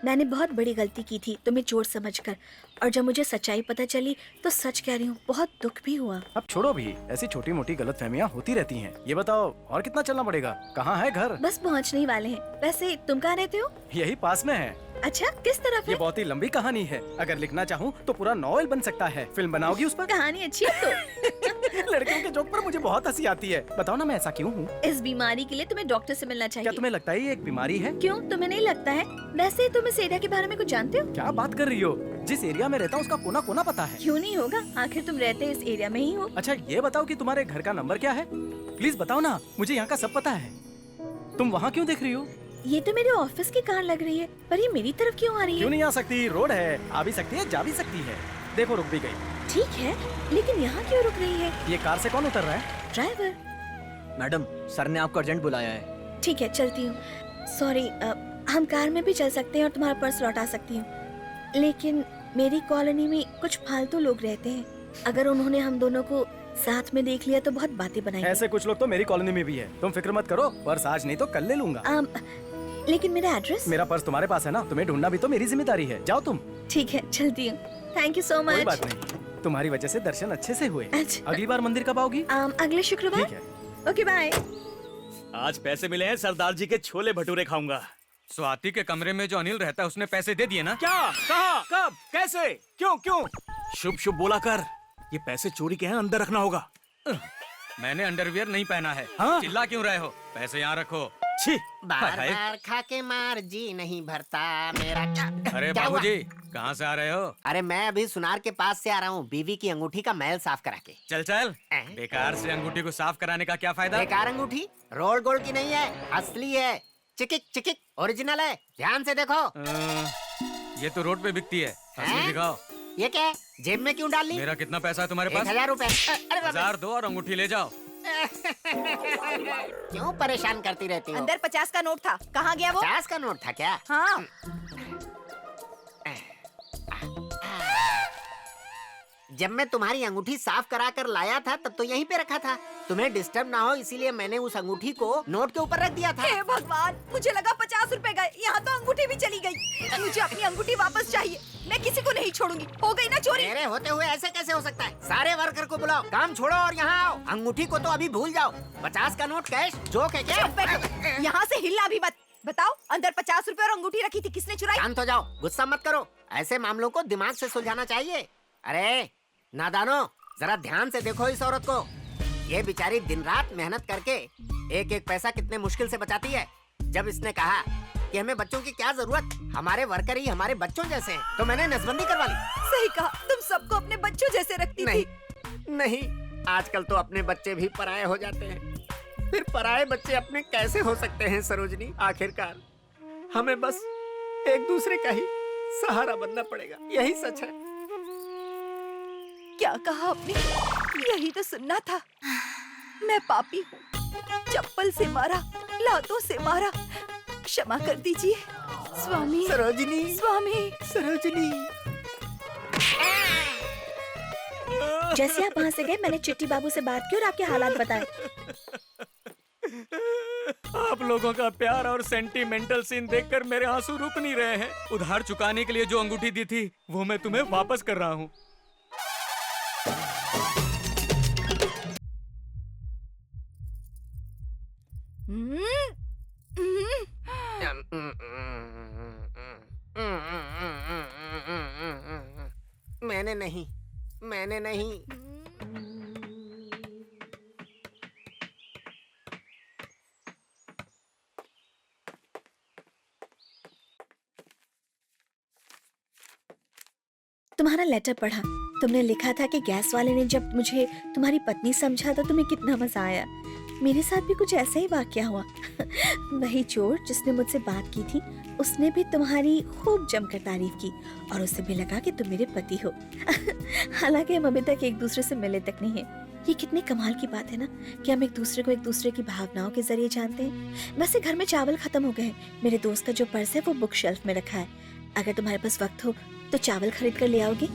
मैंने बहुत बड़ी गलती की थी तुम्हें चोर समझकर, और जब मुझे सच्चाई पता चली तो सच कह रही हूँ, बहुत दुख भी हुआ। अब छोड़ो भी, ऐसी छोटी मोटी गलतफहमियां होती रहती हैं। ये बताओ और कितना चलना पड़ेगा? कहाँ है घर? बस पहुँचने ही वाले हैं। वैसे तुम कहाँ रहते हो? यही पास में है। अच्छा, किस तरफ ये है? बहुत ही लंबी कहानी है, अगर लिखना चाहूँ तो पूरा नॉवेल बन सकता है। फिल्म बनाओगी उस पर? कहानी अच्छी है तो। लड़कियों के जोक पर मुझे बहुत हंसी आती है। बताओ ना मैं ऐसा क्यों हूँ? इस बीमारी के लिए तुम्हें डॉक्टर से मिलना चाहिए। क्या तुम्हें लगता है ये एक बीमारी है? क्यों, तुम्हें नहीं लगता है? वैसे तुम इस एरिया के बारे में कुछ जानते हो? क्या बात कर रही हो? जिस एरिया में रहता हूँ उसका कोना कोना पता है। क्यों नहीं होगा, आखिर तुम रहते इस एरिया में ही हो। अच्छा ये बताओ कि तुम्हारे घर का नंबर क्या है? प्लीज बताओ ना, मुझे यहाँ का सब पता है। तुम वहाँ क्यों देख रही हो? ये तो मेरे ऑफिस की कार लग रही है, पर ये मेरी तरफ क्यों आ रही है? क्यों नहीं आ सकती? रोड है, आ भी सकती है, जा भी सकती है। देखो रुक भी गई। ठीक है, लेकिन यहाँ क्यों रुक रही है? ये कार से कौन उतर रहा है? ड्राइवर। मैडम, सर ने आपको अर्जेंट बुलाया है। ठीक है, चलती हूँ। सॉरी, हम कार में भी चल सकते हैं और तुम्हारा पर्स लौटा सकती हूँ, लेकिन मेरी कॉलोनी में कुछ फालतू लोग रहते हैं। अगर उन्होंने हम दोनों को साथ में देख लिया तो बहुत बातें बनाएंगे। ऐसे कुछ लोग तो मेरी कॉलोनी में भी है। तुम फिक्र मत करो, पर्स आज नहीं तो कल ले लूंगा। लेकिन मेरा एड्रेस? मेरा पर्स तुम्हारे पास है ना, तुम्हें ढूंढना भी तो मेरी जिम्मेदारी है। जाओ तुम। ठीक है, चलती हूँ। Thank you so much. कोई बात नहीं, तुम्हारी वजह से दर्शन अच्छे से हुए। अच्छा। अगली बार मंदिर कब आओगी? अगले शुक्रवार। ठीक है। Okay bye. आज पैसे मिले हैं, सरदार जी के छोले भटूरे खाऊंगा। स्वाति के कमरे में जो अनिल रहता है उसने पैसे दे दिए ना? क्या? कहा? कब? कैसे? क्यों क्यों? शुभ शुभ बोला कर। ये पैसे चोरी के हैं, अंदर रखना होगा। मैंने अंडरवियर नहीं पहना है। हाँ? चिल्ला क्यों रहे हो? पैसे यहाँ रखो। छी। बार बार खा के मार जी नहीं भरता मेरा। क्या अरे क्या हुआ? बाबूजी, कहाँ से आ रहे हो? अरे मैं अभी सुनार के पास से आ रहा हूँ, बीवी की अंगूठी का मैल साफ करा के। चल चल, बेकार से अंगूठी को साफ कराने का क्या फायदा? बेकार अंगूठी रोल्ड गोल्ड की नहीं है, असली है। चिकिक चिकिक ओरिजिनल है, ध्यान से देखो। ये तो रोड पे बिकती है, असली दिखाओ। ये क्या है? जेब में क्यों डाल ली? मेरा कितना पैसा है तुम्हारे पास? 1000 रुपए। अरे बाप रे। 1000 दो और अंगूठी ले जाओ। क्यों परेशान करती रहती हो? अंदर 50 का नोट था, कहाँ गया वो? 50 का नोट था क्या? हाँ। जब मैं तुम्हारी अंगूठी साफ करा कर लाया था तब तो यहीं पे रखा था। तुम्हें डिस्टर्ब ना हो इसीलिए मैंने उस अंगूठी को नोट के ऊपर रख दिया था। हे भगवान, मुझे लगा 50 रुपए गए, यहाँ तो अंगूठी भी चली गई। मुझे अपनी अंगूठी वापस चाहिए, मैं किसी को नहीं छोड़ूंगी। हो गई ना चोरी। मेरे होते हुए ऐसे कैसे हो सकता है? सारे वर्कर को बुलाओ, काम छोड़ो और यहाँ आओ। अंगूठी को तो अभी भूल जाओ। 50 का नोट कैश जोक है क्या? चुप बैठो, यहाँ से हिलना भी मत। बताओ, अंदर 50 रुपए और अंगूठी रखी थी, किसने चुराई? शांत हो जाओ, गुस्सा मत करो। ऐसे मामलों को दिमाग से सुलझाना चाहिए। अरे नादानो, जरा ध्यान से देखो इस औरत को। ये बेचारी दिन रात मेहनत करके एक एक पैसा कितने मुश्किल से बचाती है। जब इसने कहा कि हमें बच्चों की क्या जरूरत, हमारे वर्कर ही हमारे बच्चों जैसे हैं, तो मैंने नसबंदी करवा ली। सही कहा, तुम सबको अपने बच्चों जैसे रखती नहीं, थी। नहीं, आजकल तो अपने बच्चे भी पराये हो जाते हैं। फिर पराये बच्चे अपने कैसे हो सकते हैं सरोजनी? आखिरकार हमें बस एक दूसरे का ही सहारा बनना पड़ेगा, यही सच है। क्या कहा आपने? यही तो सुनना था। मैं पापी हूँ, चप्पल से मारा, लातों से मारा, क्षमा कर दीजिए स्वामी। सरोजनी, स्वामी, सरोजनी। जैसे आप वहाँ से गए, मैंने चिट्टी बाबू से बात की और आपके हालात बताए। आप लोगों का प्यार और सेंटिमेंटल सीन देखकर मेरे आंसू रुक नहीं रहे हैं। उधार चुकाने के लिए जो अंगूठी दी थी वो मैं तुम्हें वापस कर रहा हूँ। मैंने नहीं। तुम्हारा लेटर पढ़ा। तुमने लिखा था कि गैस वाले ने जब मुझे तुम्हारी पत्नी समझा तो तुम्हें कितना मजा आया। मेरे साथ भी कुछ ऐसा ही वाकया हुआ। वही चोर जिसने मुझसे बात की थी, उसने भी तुम्हारी खूब जमकर तारीफ की और उसे भी लगा कि तुम मेरे पति हो। हालांकि हम अभी तक एक दूसरे से मिले तक नहीं है। ये कितनी कमाल की बात है ना कि हम एक दूसरे को एक दूसरे की भावनाओं के जरिए जानते हैं। वैसे घर में चावल खत्म हो गए। मेरे दोस्त का जो पर्स है वो बुक शेल्फ में रखा है। अगर तुम्हारे पास वक्त हो तो चावल खरीद कर ले आओगे?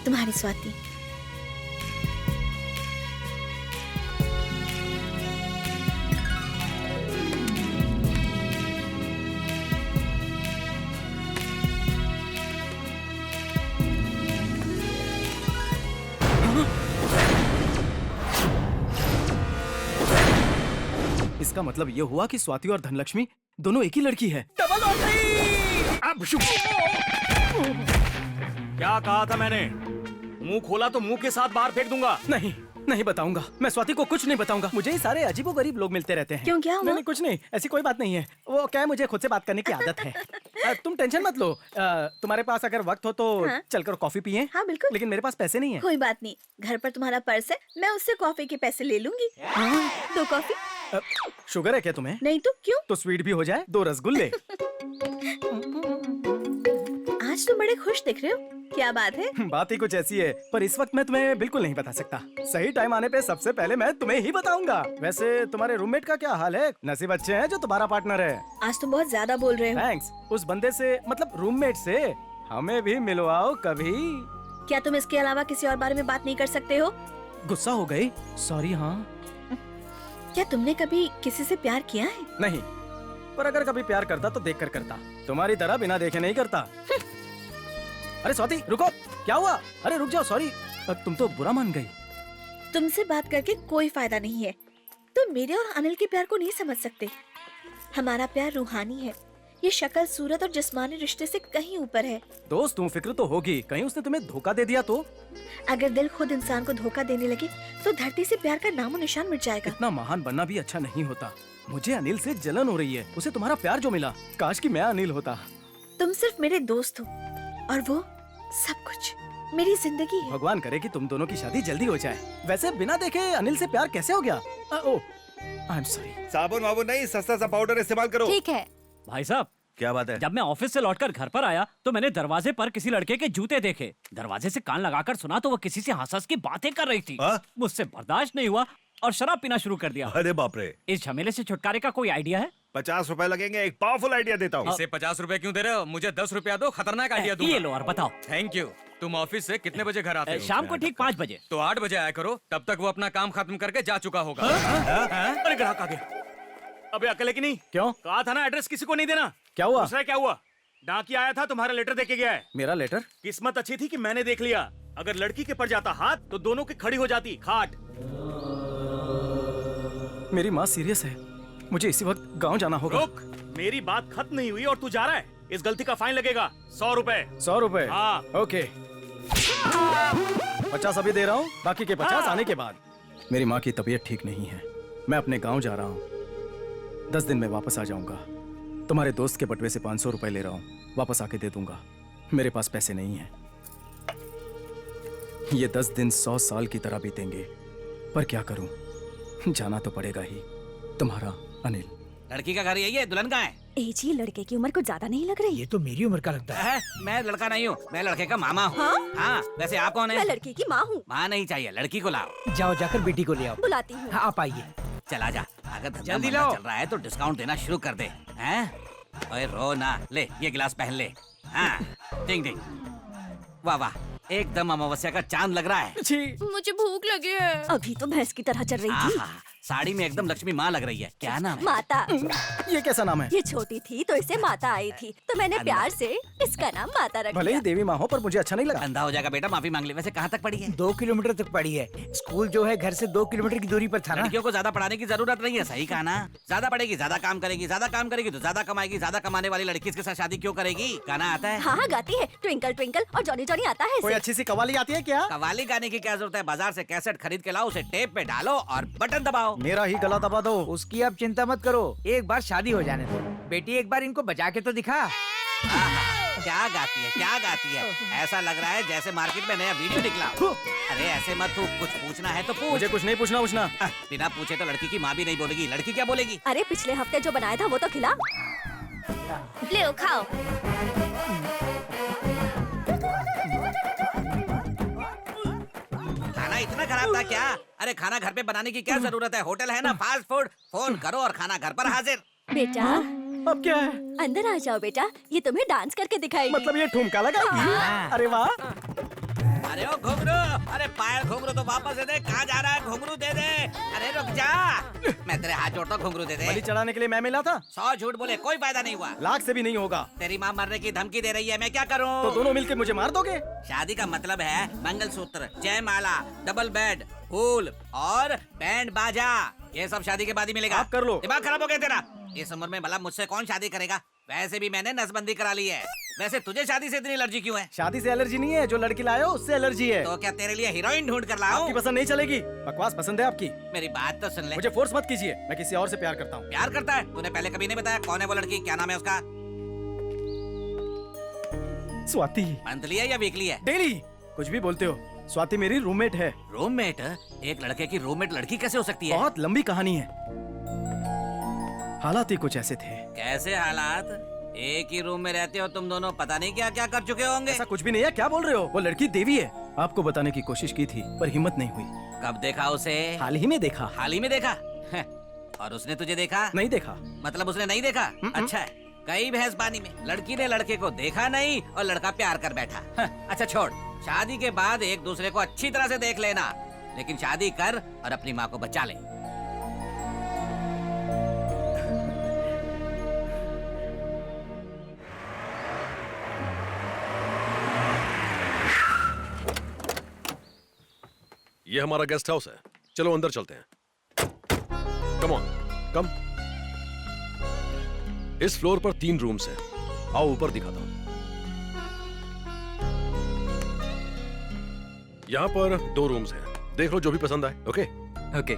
तुम्हारी स्वाति। इसका मतलब ये हुआ कि स्वाति और धनलक्ष्मी दोनों एक ही लड़की है। Double lottery! अब क्या कहा था मैंने? मुंह खोला तो मुंह के साथ बाहर फेंक दूंगा। नहीं, नहीं बताऊंगा। मैं स्वाति को कुछ नहीं बताऊंगा। मुझे ही सारे अजीबोगरीब लोग मिलते रहते हैं। क्यों, क्या हुआ? नहीं, कुछ नहीं, ऐसी कोई बात नहीं है। वो क्या है, मुझे खुद से बात करने की आदत है। तुम टेंशन मत लो। तुम्हारे पास अगर वक्त हो तो चलकर कॉफी पिए। हाँ बिल्कुल। लेकिन मेरे पास पैसे नहीं है। कोई बात नहीं, घर पर तुम्हारा पर्स है, मैं उससे कॉफी के पैसे ले लूंगी। दो कॉफी। शुगर है क्या तुम्हें? नहीं तो क्यों? तो स्वीट भी हो जाए। 2 रसगुल्ले। आज तुम बड़े खुश दिख रहे हो, क्या बात है? बात ही कुछ ऐसी है, पर इस वक्त मैं तुम्हें बिल्कुल नहीं बता सकता। सही टाइम आने पे सबसे पहले मैं तुम्हें ही बताऊंगा। वैसे तुम्हारे रूममेट का क्या हाल है? नसीब अच्छे हैं जो तुम्हारा पार्टनर है। आज तुम बहुत ज्यादा बोल रहे हो। थैंक्स। उस बंदे से, मतलब रूममेट से हमें भी मिलवाओ कभी। क्या तुम इसके अलावा किसी और बारे में बात नहीं कर सकते हो? गुस्सा हो गई? सॉरी। हाँ, क्या तुमने कभी किसी से प्यार किया है? नहीं, पर अगर कभी प्यार करता तो देखकर करता, तुम्हारी तरह बिना देखे नहीं करता। अरे स्वाति रुको, क्या हुआ? अरे रुक जाओ, सॉरी। तुम तो बुरा मान गई। तुमसे बात करके कोई फायदा नहीं है। तुम मेरे और अनिल के प्यार को नहीं समझ सकते। हमारा प्यार रूहानी है। ये शक्ल, सूरत और जिस्मानी रिश्ते से कहीं ऊपर है। दोस्त तुम फिक्र तो होगी, कहीं उसने तुम्हें धोखा दे दिया तो? अगर दिल खुद इंसान को धोखा देने लगे तो धरती से प्यार का नामो निशान मिट जाएगा। इतना महान बनना भी अच्छा नहीं होता। मुझे अनिल से जलन हो रही है। उसे तुम्हारा प्यार जो मिला, काश कि मैं अनिल होता। तुम सिर्फ मेरे दोस्त हो और वो सब कुछ मेरी जिंदगी है। भगवान करे कि तुम दोनों की शादी जल्दी हो जाए। वैसे बिना देखे अनिल से प्यार कैसे हो गया? ओह, आई एम सॉरी। साबुन वाबुन नहीं, सस्ता सा पाउडर इस्तेमाल करो। ठीक है। भाई साहब, क्या बात है? जब मैं ऑफिस से लौटकर घर पर आया तो मैंने दरवाजे पर किसी लड़के के जूते देखे। दरवाजे से कान लगाकर सुना तो वो किसी से हंस-हंस की बातें कर रही थी। मुझसे बर्दाश्त नहीं हुआ और शराब पीना शुरू कर दिया। अरे बाप रे। इस झमेले से छुटकारे का कोई आइडिया है? 50 रुपए लगेंगे, एक पावरफुल आइडिया देता हूँ। इसे 50 रुपए क्यों दे रहे हो? मुझे 10 रुपया दो, खतरनाक आइडिया दूंगा। ये लो और बताओ। Thank you. तुम ऑफिस से कितने बजे घर आते हो? शाम को ठीक 5 बजे। तो 8 बजे आया करो, तब तक वो अपना काम खत्म करके जा चुका होगा। अरे ग्राहक आ गया। अबे अकेले की नहीं? क्यों? कहा था ना एड्रेस किसी को नहीं देना। क्या हुआ? दूसरा क्या हुआ? डाकिया आया था, तुम्हारा लेटर देके गया है। मेरा लेटर? किस्मत अच्छी थी कि मैंने देख लिया। अगर लड़की के पड़ जाता हाथ तो दोनों की खड़ी हो जाती खाट। मेरी माँ सीरियस है, मुझे इसी वक्त गांव जाना होगा। रुक, मेरी बात खत्म नहीं हुई और तू जा रहा है। इस गलती का फाइन लगेगा 100 रुपए। 100 रुपए? हाँ। ओके। 50 अभी दे रहा हूँ, बाकी के 50 आने के बाद। मेरी माँ की तबीयत ठीक नहीं है, मैं अपने गांव जा रहा हूँ। 10 दिन में वापस आ जाऊंगा। तुम्हारे दोस्त के बटवे से 500 रुपए ले रहा हूँ, वापस आके दे दूंगा। मेरे पास पैसे नहीं है। ये 10 दिन 100 साल की तरह बीतेंगे, पर क्या करूं, जाना तो पड़ेगा ही। तुम्हारा अनिल। लड़की का घर यही है, दुल्हन कहाँ है? एज ही लड़के की उम्र कुछ ज्यादा नहीं लग रही? ये तो मेरी उम्र का लगता है। मैं लड़का नहीं हूँ, मैं लड़के का मामा हूँ। हाँ, वैसे आप कौन है? मैं लड़की की माँ हूँ। माँ नहीं चाहिए, लड़की को लाओ। जाओ जाकर बेटी को ले आओ। बुलाती हूँ। हाँ, आप आइए। चला जा, अगर धंधा जल्दी मंदा लाओ। चल रहा है तो डिस्काउंट देना शुरू कर दे। हैं? ओए रो ना, ले ये गिलास पहन ले। हाँ, डिंग डिंग। वाह वाह, एकदम अमावस्या का चांद लग रहा है। मुझे भूख लगी है। अभी तो भैंस की तरह चल रही थी। आहा, साड़ी में एकदम लक्ष्मी माँ लग रही है। क्या नाम है? माता। ये कैसा नाम है? ये छोटी थी तो इसे माता आई थी, तो मैंने प्यार से इसका नाम माता रख भले दिया। ही देवी माँ हो, पर मुझे अच्छा नहीं लगा। अंधा हो जाएगा बेटा, माफी मांग ले। वैसे कहाँ तक पढ़ी है? 2 किलोमीटर तक पड़ी है। स्कूल जो है घर से 2 किलोमीटर की दूरी पर था ना। लड़कियों को ज्यादा पढ़ाने की जरूरत नहीं है, सही कहा ना? ज्यादा पढ़ेगी, ज्यादा काम करेगी, ज्यादा काम करेगी तो ज्यादा कमाएगी। ज्यादा कमाने वाली लड़की इसके साथ शादी क्यों करेगी? गाना आता है? हाँ हाँ गाती है, ट्विंकल ट्विंकल और जॉनी जॉनी आता है कोई इसे। अच्छी सी कवाली आती है क्या? कवाली गाने की क्या जरूरत है? बाजार से कैसेट खरीद के लाओ, उसे टेप पे डालो और बटन दबाओ। मेरा ही गला दबा दो। उसकी आप चिंता मत करो, एक बार शादी हो जाने दो। बेटी एक बार इनको बजा के तो दिखा। क्या गाती है, क्या गाती है? ऐसा लग रहा है जैसे मार्केट में नया वीडियो निकला। अरे ऐसे मत तू, कुछ पूछना है तो पूछ। मुझे कुछ नहीं पूछना। बिना पूछे तो लड़की की माँ भी नहीं बोलेगी। लड़की क्या बोलेगी? अरे पिछले हफ्ते जो बनाया था वो तो खिला। ले खाओ। खाना इतना खराब था क्या? अरे खाना घर पे बनाने की क्या जरूरत है? होटल है ना, फास्ट फूड। फोन करो और खाना घर पर हाजिर। बेटा अब क्या है? अंदर आ जाओ बेटा, ये तुम्हें डांस करके दिखाएगी। मतलब ये ठुमका लगाएगी? अरे वाह। अरे ओ घुंघरू, अरे पायल घुंघरू तो वापस दे दे। कहाँ जा रहा है? घुंघरू दे दे। अरे रुक जा, मैं तेरे हाथ जोड़ता हूँ, घुंघरू दे दे। बलि चढ़ाने के लिए मैं मिला था। 100 झूठ बोले, कोई फायदा नहीं हुआ। 1,00,000 से भी नहीं होगा। तेरी माँ मरने की धमकी दे रही है, मैं क्या करूँ? तो दोनों मिलकर मुझे मार दोगे? शादी का मतलब है मंगलसूत्र, जयमाला, डबल बेड, फूल और बैंड बाजा। ये सब शादी के बाद ही मिलेगा। आप कर लो। दिमाग खराब हो गया तेरा। इस उम्र में भला मुझसे कौन शादी करेगा? वैसे भी मैंने नसबंदी करा ली है। वैसे तुझे शादी से इतनी एलर्जी क्यों है? शादी से एलर्जी नहीं है, जो लड़की लाए हो उससे एलर्जी है। तो क्या तेरे लिए हीरोइन ढूंढ कर लाऊं? आपकी पसंद नहीं चलेगी। बकवास पसंद है आपकी। मेरी बात तो सुन ले। मुझे फोर्स मत कीजिए, मैं किसी और से प्यार करता हूँ। प्यार करता है? तूने पहले कभी नहीं बताया। कौन है वो लड़की? क्या नाम है उसका? स्वाति। मंथली है या वीकली है? डेली। कुछ भी बोलते हो। स्वाति मेरी रूममेट है। रूममेट? एक लड़के की रूममेट लड़की कैसे हो सकती है? बहुत लंबी कहानी है। हालात ही कुछ ऐसे थे। कैसे हालात? एक ही रूम में रहते हो तुम दोनों, पता नहीं क्या क्या कर चुके होंगे। ऐसा कुछ भी नहीं है, क्या बोल रहे हो? वो लड़की देवी है। आपको बताने की कोशिश की थी पर हिम्मत नहीं हुई। कब देखा उसे? हाल ही में देखा। हाल ही में देखा? और उसने तुझे देखा? नहीं देखा। मतलब उसने नहीं देखा? अच्छा है, कई भैंस पानी में। लड़की ने लड़के को देखा नहीं और लड़का प्यार कर बैठा। अच्छा छोड़, शादी के बाद एक दूसरे को अच्छी तरह से देख लेना, लेकिन शादी कर और अपनी माँ को बचा ले। ये हमारा गेस्ट हाउस है, चलो अंदर चलते हैं। कम ऑन, कम। इस फ्लोर पर 3 रूम्स हैं, आओ ऊपर दिखाता हूं। यहाँ पर 2 रूम्स हैं, देख लो जो भी पसंद आए। Okay okay.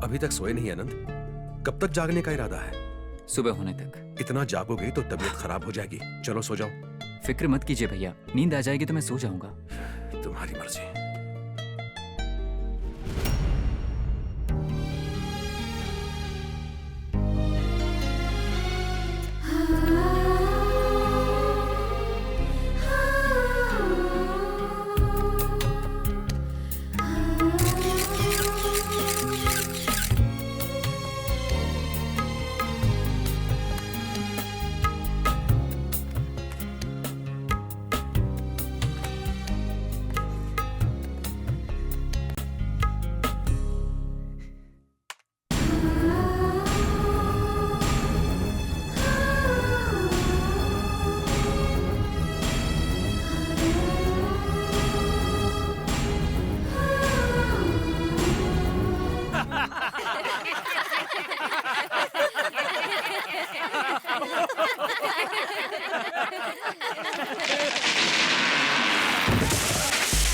अभी तक सोए नहीं अनंत? कब तक जागने का इरादा है? सुबह होने तक। इतना जागोगे तो तबीयत खराब हो जाएगी। चलो सो जाओ। फिक्र मत कीजिए भैया, नींद आ जाएगी तो मैं सो जाऊंगा। तुम्हारी मर्जी।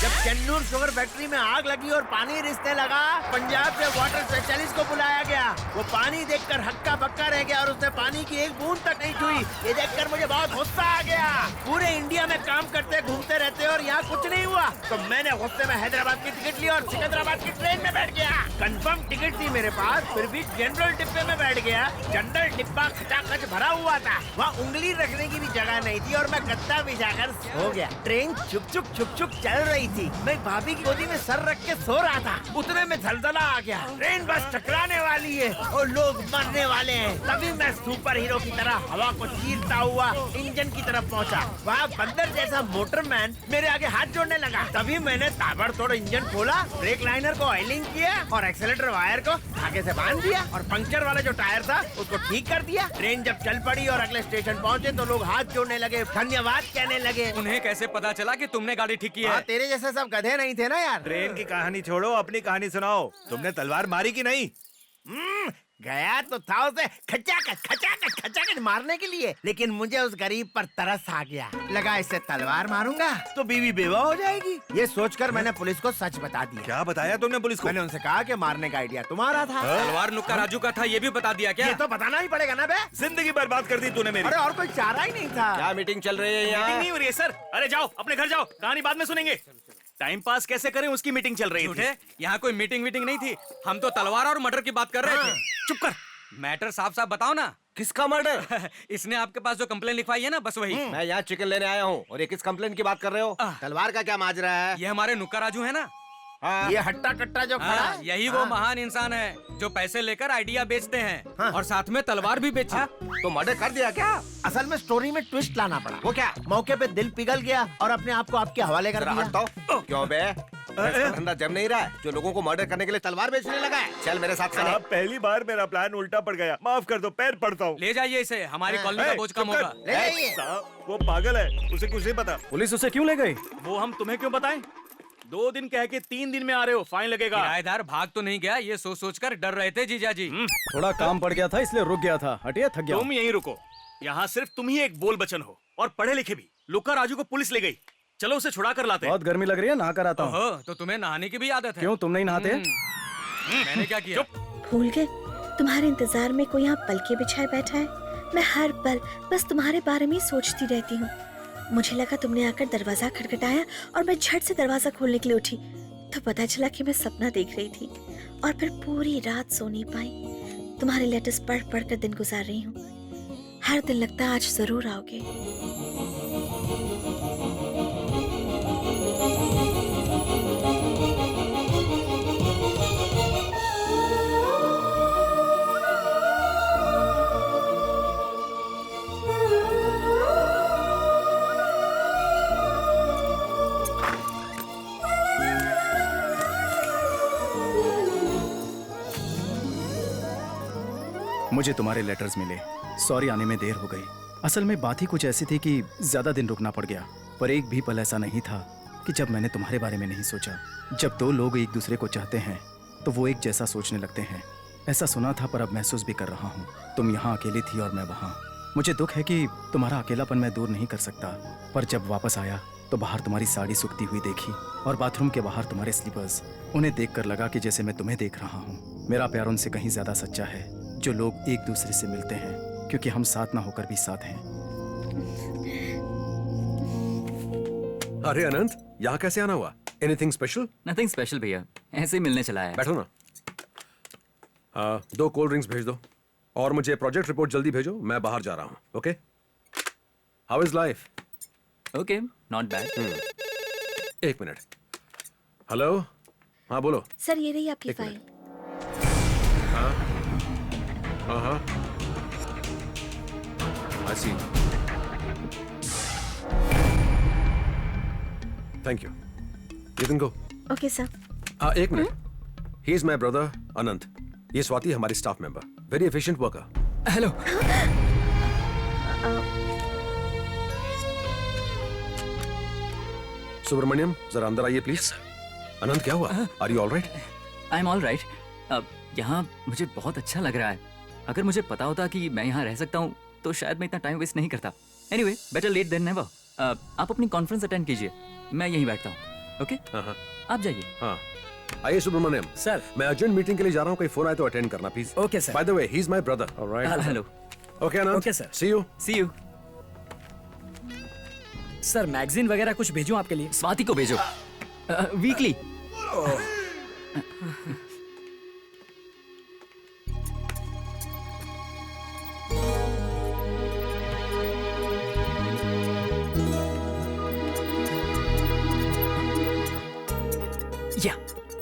जब चेन्नूर शुगर फैक्ट्री में आग लगी और पानी रिसने लगा, पंजाब से वाटर स्पेशलिस्ट को बुलाया गया। वो पानी देखकर हक्का बक्का रह गया और उसने पानी की एक बूंद तक नहीं छुई। ये देखकर मुझे बहुत गुस्सा आ गया। पूरे इंडिया में काम करते घूमते रहते और यहाँ कुछ नहीं हुआ, तो मैंने गुस्से में हैदराबाद की टिकट ली और सिकंदराबाद की ट्रेन में बैठ गया। कंफर्म टिकट थी मेरे पास, फिर भी जनरल डिब्बे में बैठ गया। जनरल डिब्बा खचाखच भरा हुआ था, वहाँ उंगली रखने की भी जगह नहीं थी और मैं गद्दा बिछाकर सो गया। ट्रेन चुक चुक चल रही थी। मैं भाभी की गोदी में सर रख के सो रहा था, उतने में जलजला आ गया, ट्रेन बस टकराने वाली है और लोग मरने वाले हैं। तभी मैं सुपर हीरो की तरह हवा को चीरता हुआ इंजन की तरफ पहुंचा। वहाँ बंदर जैसा मोटरमैन मेरे आगे हाथ जोड़ने लगा। तभी मैंने ताबड़तोड़ इंजन खोला, ब्रेक लाइनर को ऑयलिंग किया और एक्सेलेटर वायर को धागे से बांध दिया और पंक्चर वाला जो टायर था उसको ठीक कर दिया। ट्रेन जब चल पड़ी और अगले स्टेशन पहुंचे तो लोग हाथ जोड़ने लगे, धन्यवाद कहने लगे। उन्हें कैसे पता चला कि तुमने गाड़ी ठीक की है? तेरे जैसे सब गधे नहीं थे ना यार। ट्रेन की कहानी छोड़ो, अपनी कहानी सुनाओ। तुमने तलवार मारी कि नहीं? गया तो था उसे खचाखच मारने के लिए, लेकिन मुझे उस गरीब पर तरस आ गया। लगा इससे तलवार मारूंगा तो बीवी बेवा हो जाएगी। ये सोचकर मैंने पुलिस को सच बता दिया। क्या बताया तुमने पुलिस को? मैंने उनसे कहा कि मारने का आइडिया तुम्हारा था। तलवार नुक्का राजू का था, ये भी बता दिया क्या? ये तो बताना ही पड़ेगा ना बे। जिंदगी बर्बाद कर दी तूने मेरी। अरे और कोई चारा ही नहीं था। क्या मीटिंग चल रही है यहाँ? मीटिंग नहीं हो रही है सर। अरे जाओ अपने घर जाओ, कहानी बाद में सुनेंगे। टाइम पास कैसे करें उसकी मीटिंग चल रही थी। यहाँ कोई मीटिंग वीटिंग नहीं थी, हम तो तलवार और मर्डर की बात कर रहे थे। चुप कर, मैटर साफ साफ बताओ ना। किसका मर्डर? इसने आपके पास जो कंप्लेन लिखवाई है ना, बस वही। मैं यहाँ चिकन लेने आया हूँ और ये किस कंप्लेन की बात कर रहे हो? तलवार का क्या माजरा है? ये हमारे नुक्का राजू है ना। ये हट्टा कट्टा जो खड़ा है, यही वो महान इंसान है जो पैसे लेकर आइडिया बेचते हैं और साथ में तलवार भी बेची। तो मर्डर कर दिया क्या? असल में स्टोरी में ट्विस्ट लाना पड़ा। वो क्या, मौके पे दिल पिघल गया और अपने आप को आपके हवाले कर दिया। तो क्यों बे? धंधा जम नहीं रहा है जो लोगों को मर्डर करने के लिए तलवार बेचने लगा है? चल मेरे साथ चल। पहली बार मेरा प्लान उल्टा पड़ गया, माफ कर दो, पैर पड़ता हूँ। ले जाइए इसे, हमारी कॉलोनी का बोझ कम होगा। ले जाइए। वो पागल है, उसे कुछ नहीं पता। पुलिस उसे क्यों ले गई? वो हम तुम्हें क्यों बताएं? 2 दिन कह के 3 दिन में आ रहे हो, फाइन लगेगा। किराएदार भाग तो नहीं गया, ये सोच सोच कर डर रहे थे जीजा जी। थोड़ा काम पड़ गया था इसलिए रुक गया था। हटिए, थक गया। तुम यहीं रुको, यहाँ सिर्फ तुम ही एक बोल बचन हो और पढ़े लिखे भी। लुक्का राजू को पुलिस ले गई, चलो उसे छुड़ा कर लाते हैं। बहुत गर्मी लग रही है, नहा कर आता हूँ। तो तुम्हें नहाने की भी आदत है? क्यों, तुम नहीं नहाते? मैंने क्या किया? भूल गए? तुम्हारे इंतजार में कोई यहाँ पलके बिछाए बैठा है। मैं हर पल बस तुम्हारे बारे में ही सोचती रहती हूँ। मुझे लगा तुमने आकर दरवाजा खटखटाया और मैं झट से दरवाजा खोलने के लिए उठी तो पता चला कि मैं सपना देख रही थी और फिर पूरी रात सो नहीं पाई। तुम्हारे लेटर्स पढ़ पढ़ कर दिन गुजार रही हूँ। हर दिन लगता है आज जरूर आओगे। मुझे तुम्हारे लेटर्स मिले। सॉरी आने में देर हो गई। असल में बात ही कुछ ऐसी थी कि ज्यादा दिन रुकना पड़ गया, पर एक भी पल ऐसा नहीं था कि जब मैंने तुम्हारे बारे में नहीं सोचा। जब 2 लोग एक दूसरे को चाहते हैं तो वो एक जैसा सोचने लगते हैं। ऐसा सुना था पर अब महसूस भी कर रहा हूँ। तुम यहाँ अकेली थी और मैं वहाँ। मुझे दुख है कि तुम्हारा अकेलापन मैं दूर नहीं कर सकता, पर जब वापस आया तो बाहर तुम्हारी साड़ी सूखती हुई देखी और बाथरूम के बाहर तुम्हारे स्लीपर्स। उन्हें देखकर लगा कि जैसे मैं तुम्हें देख रहा हूँ। मेरा प्यार उनसे कहीं ज्यादा सच्चा है जो लोग एक दूसरे से मिलते हैं, क्योंकि हम साथ ना होकर भी साथ हैं। अरे अनंत, यहाँ कैसे आना हुआ? Anything special? नथिंग स्पेशल भैया, ऐसे ही मिलने चला है। बैठो ना। 2 कोल्ड ड्रिंक्स भेज दो और मुझे प्रोजेक्ट रिपोर्ट जल्दी भेजो, मैं बाहर जा रहा हूँ। Okay? How is life? Okay, not bad. 1 minute. Hello, हाँ बोलो। सर ये रही आपकी फाइल। हाँ, I see. Thank you. You can go. Okay sir. 1 minute. He is my brother Anant. ये स्वाति हमारी staff member, very efficient worker. Hello. Subramaniam, जरा अंदर आइए प्लीज। अनंत, क्या हुआ? Are you all right? I am all right. अब यहाँ मुझे बहुत अच्छा लग रहा है। अगर मुझे पता होता कि मैं यहाँ रह सकता हूँ तो शायद मैं इतना टाइम वेस्ट नहीं करता। Anyway, better late than never. आप अपनी कॉन्फ्रेंस अटेंड कीजिए, मैं यहीं बैठता हूँ। ओके? आप जाइए। हाँ, आइए सुब्रमण्यम। सर, मैं अर्जेंट मीटिंग के लिए जा रहा हूँ, कोई फोन आए तो अटेंड करना please. Okay sir. By the way, he is my brother. Alright. Hello. Okay Anant. Okay sir. See you. See you. Sir, magazine वगैरह कुछ भेजूं आपके लिए? स्वाति को भेजो, वीकली।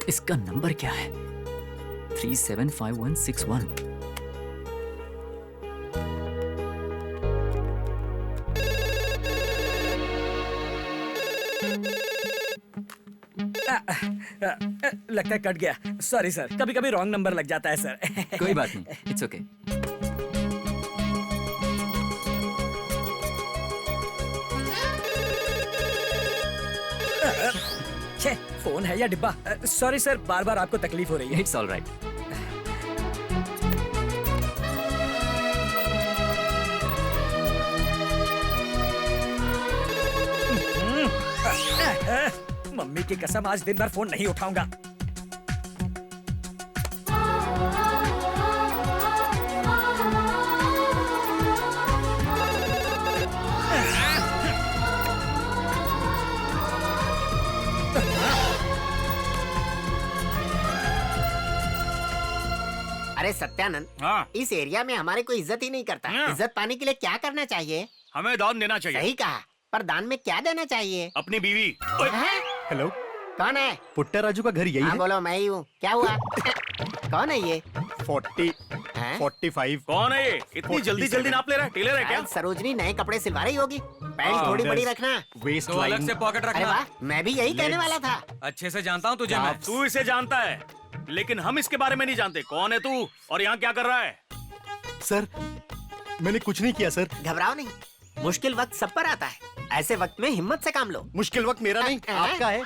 इसका नंबर क्या है? 375161। लगता है कट गया। सॉरी सर, कभी कभी रॉन्ग नंबर लग जाता है सर। कोई बात नहीं, इट्स ओके। छे, फोन है या डिब्बा? सॉरी सर, बार बार आपको तकलीफ हो रही है। It's all right. मम्मी की कसम, आज दिन भर फोन नहीं उठाऊंगा। अरे सत्यानंद, इस एरिया में हमारे कोई इज्जत ही नहीं करता। इज्जत पाने के लिए क्या करना चाहिए? हमें दान देना चाहिए। सही कहा, पर दान में क्या देना चाहिए? अपनी बीवी। हेलो, कौन है? पुट्टा राजू का घर यही हाँ है? बोलो, मैं ही हूँ। क्या हुआ? कौन है ये? 45। कौन है ये? इतनी जल्दी जल्दी नाप ले रहा है? टेलर है क्या? शायद सरोजनी नए कपड़े सिलवा रही होगी। पैंट थोड़ी बड़ी रखना। तो अलग से पॉकेट अरे रखना। वाह, मैं भी यही कहने वाला था। अच्छे से जानता हूँ तुझे मैं। तू इसे जानता है, लेकिन हम इसके बारे में नहीं जानते। कौन है तू और यहाँ क्या कर रहा है? सर, मैंने कुछ नहीं किया सर। घबराओ नहीं, मुश्किल वक्त सब पर आता है। ऐसे वक्त में हिम्मत से काम लो। मुश्किल वक्त मेरा नहीं, आपका है।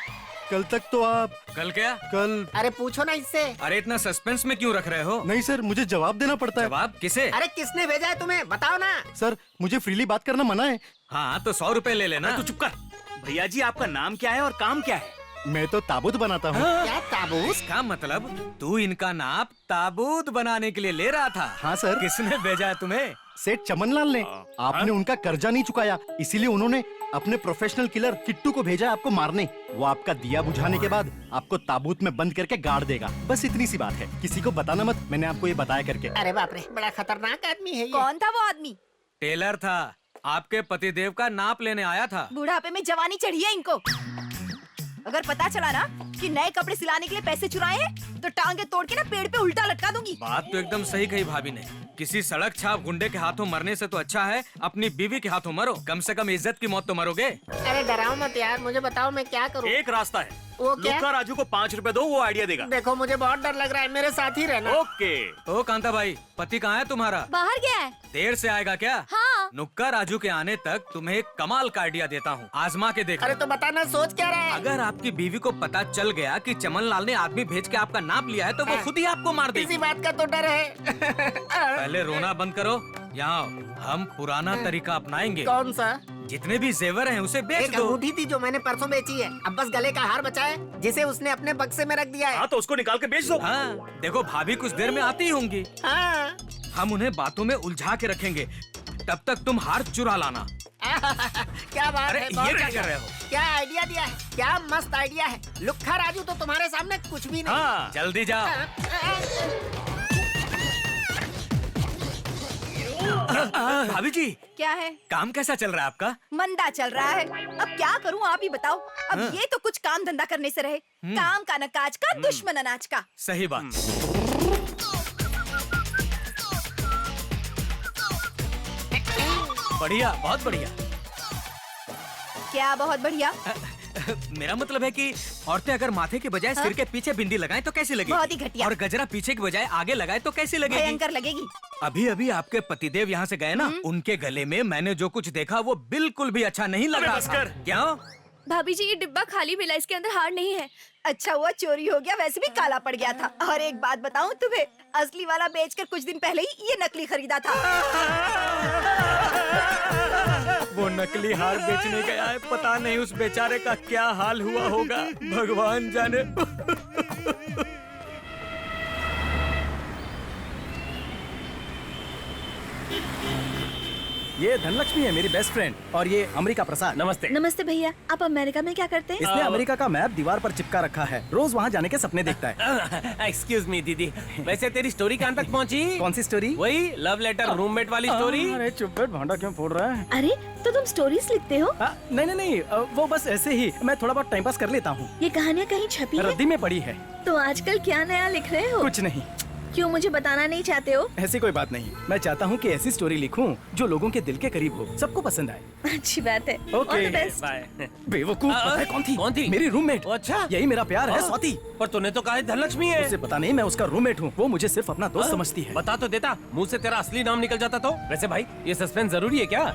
कल तक तो आप। कल क्या? कल। अरे पूछो ना इससे। अरे इतना सस्पेंस में क्यों रख रहे हो? नहीं सर, मुझे जवाब देना पड़ता है। जवाब किसे? अरे किसने भेजा है तुम्हें, बताओ ना। सर, मुझे फ्रीली बात करना मना है। हाँ तो 100 रुपए ले लेना। तू चुप कर। भैया जी, आपका नाम क्या है और काम क्या है? मैं तो ताबूत बनाता हूँ। क्या ताबूत? इसका मतलब तू इनका नाप ताबूत बनाने के लिए ले रहा था? हाँ सर। किसने भेजा है तुम्हें? सेठ चमनलाल ने। आपने उनका कर्जा नहीं चुकाया, इसीलिए उन्होंने अपने प्रोफेशनल किलर किट्टू को भेजा आपको मारने। वो आपका दिया बुझाने के बाद आपको ताबूत में बंद करके गाड़ देगा। बस इतनी सी बात है, किसी को बताना मत, मैंने आपको ये बताया करके। अरे बाप रे, बड़ा खतरनाक आदमी है ये। कौन था वो आदमी? टेलर था, आपके पतिदेव का नाप लेने आया था। बुढ़ापे में जवानी चढ़ी है इनको। अगर पता चला ना कि नए कपड़े सिलाने के लिए पैसे चुराए हैं, तो टांगे तोड़ के ना पेड़ पे उल्टा लटका दूंगी। बात तो एकदम सही कही भाभी ने। किसी सड़क छाप गुंडे के हाथों मरने से तो अच्छा है अपनी बीवी के हाथों मरो। कम से कम इज्जत की मौत तो मरोगे। अरे डराओ मत यार, मुझे बताओ मैं क्या करूँ। एक रास्ता है, वो क्या? लुक्का राजू को 5 रुपए दो, वो आइडिया देगा। देखो मुझे बहुत डर लग रहा है, मेरे साथ ही रहना। ओके। ओ कांता भाई, पति कहाँ है तुम्हारा? बाहर गया है। देर से आएगा क्या? हाँ। नुक्का राजू के आने तक तुम्हें एक कमाल का आइडिया देता हूँ, आजमा के देखो। अरे तो बताना, सोच क्या रहा है? अगर आपकी बीवी को पता चल गया कि चमन लाल ने आदमी भेज के आपका नाप लिया है, तो वो खुद ही आपको मार देगी। इसी बात का तो डर है। पहले रोना बंद करो। यहाँ हम पुराना तरीका अपनाएंगे। कौन सा? जितने भी जेवर हैं उसे बेच एक दो। अंगूठी थी जो मैंने परसों बेची है, अब बस गले का हार बचा है जिसे उसने अपने बक्से में रख दिया है। हाँ तो उसको निकाल के बेच दो। हाँ देखो, भाभी कुछ देर में आती होंगी। हाँ। हम उन्हें बातों में उलझा के रखेंगे, तब तक तुम हार चुरा लाना। क्या बात अरे है, ये बहुत क्या बढ़िया। कर रहे हो? क्या आइडिया दिया है, क्या मस्त आइडिया है। लुक्खा राजू तो तुम्हारे सामने कुछ भी नहीं। हाँ जल्दी जाओ। भाभी जी, क्या है? काम कैसा चल रहा है आपका? मंदा चल रहा है। अब क्या करूं, आप ही बताओ। अब हाँ। ये तो कुछ काम धंधा करने से रहे। काम का न काज का, दुश्मन अनाज का। सही बात। बढ़िया, बहुत बढ़िया। क्या बहुत बढ़िया? मेरा मतलब है कि औरतें अगर माथे के बजाय सिर के पीछे बिंदी लगाएं तो कैसी लगेगी? बहुत ही घटिया। और गजरा पीछे के बजाय आगे लगाए तो कैसी लगेगी? भयंकर लगेगी। अभी अभी आपके पतिदेव यहाँ से गए ना, उनके गले में मैंने जो कुछ देखा वो बिल्कुल भी अच्छा नहीं लग रहा था। क्या? भाभी जी, ये डिब्बा खाली मिला, इसके अंदर हार नहीं है। अच्छा हुआ चोरी हो गया, वैसे भी काला पड़ गया था। और एक बात बताऊं तुम्हें, असली वाला बेचकर कुछ दिन पहले ही ये नकली खरीदा था। वो नकली हार बेचने गया है, पता नहीं उस बेचारे का क्या हाल हुआ होगा, भगवान जाने। ये धनलक्ष्मी है मेरी बेस्ट फ्रेंड और ये अमेरिका प्रसाद। नमस्ते। नमस्ते भैया, आप अमेरिका में क्या करते हैं? इसने अमेरिका का मैप दीवार पर चिपका रखा है, रोज वहाँ जाने के सपने देखता है। एक्सक्यूज मी दीदी, वैसे तेरी स्टोरी कहाँ तक पहुँची? कौन सी स्टोरी? वही लव लेटर रूममेट वाली स्टोरी। अरे चुप बैठ, भांडा क्यों फोड़ रहा है? अरे तो तुम स्टोरीज लिखते हो? नहीं, वो बस ऐसे ही मैं थोड़ा बहुत टाइम पास कर लेता हूँ। ये कहानियाँ कहीं छपी है? रद्दी में पड़ी है। तो आजकल क्या नया लिख रहे हो? कुछ नहीं। क्यों, मुझे बताना नहीं चाहते हो? ऐसी कोई बात नहीं, मैं चाहता हूँ कि ऐसी स्टोरी लिखूं जो लोगों के दिल के करीब हो, सबको पसंद आए। अच्छी बात है। Okay, All the best। Bye. बेवकूफ, पता है कौन थी? कौन थी? मेरी रूममेट। अच्छा, यही मेरा प्यार है स्वाति। पर तूने तो कहा धनलक्ष्मी है। उसे पता नहीं मैं उसका रूममेट हूँ, वो मुझे सिर्फ अपना दोस्त समझती है। बता तो देता, मुंह से तेरा असली नाम निकल जाता तो। वैसे भाई ये सस्पेंस जरूरी है क्या?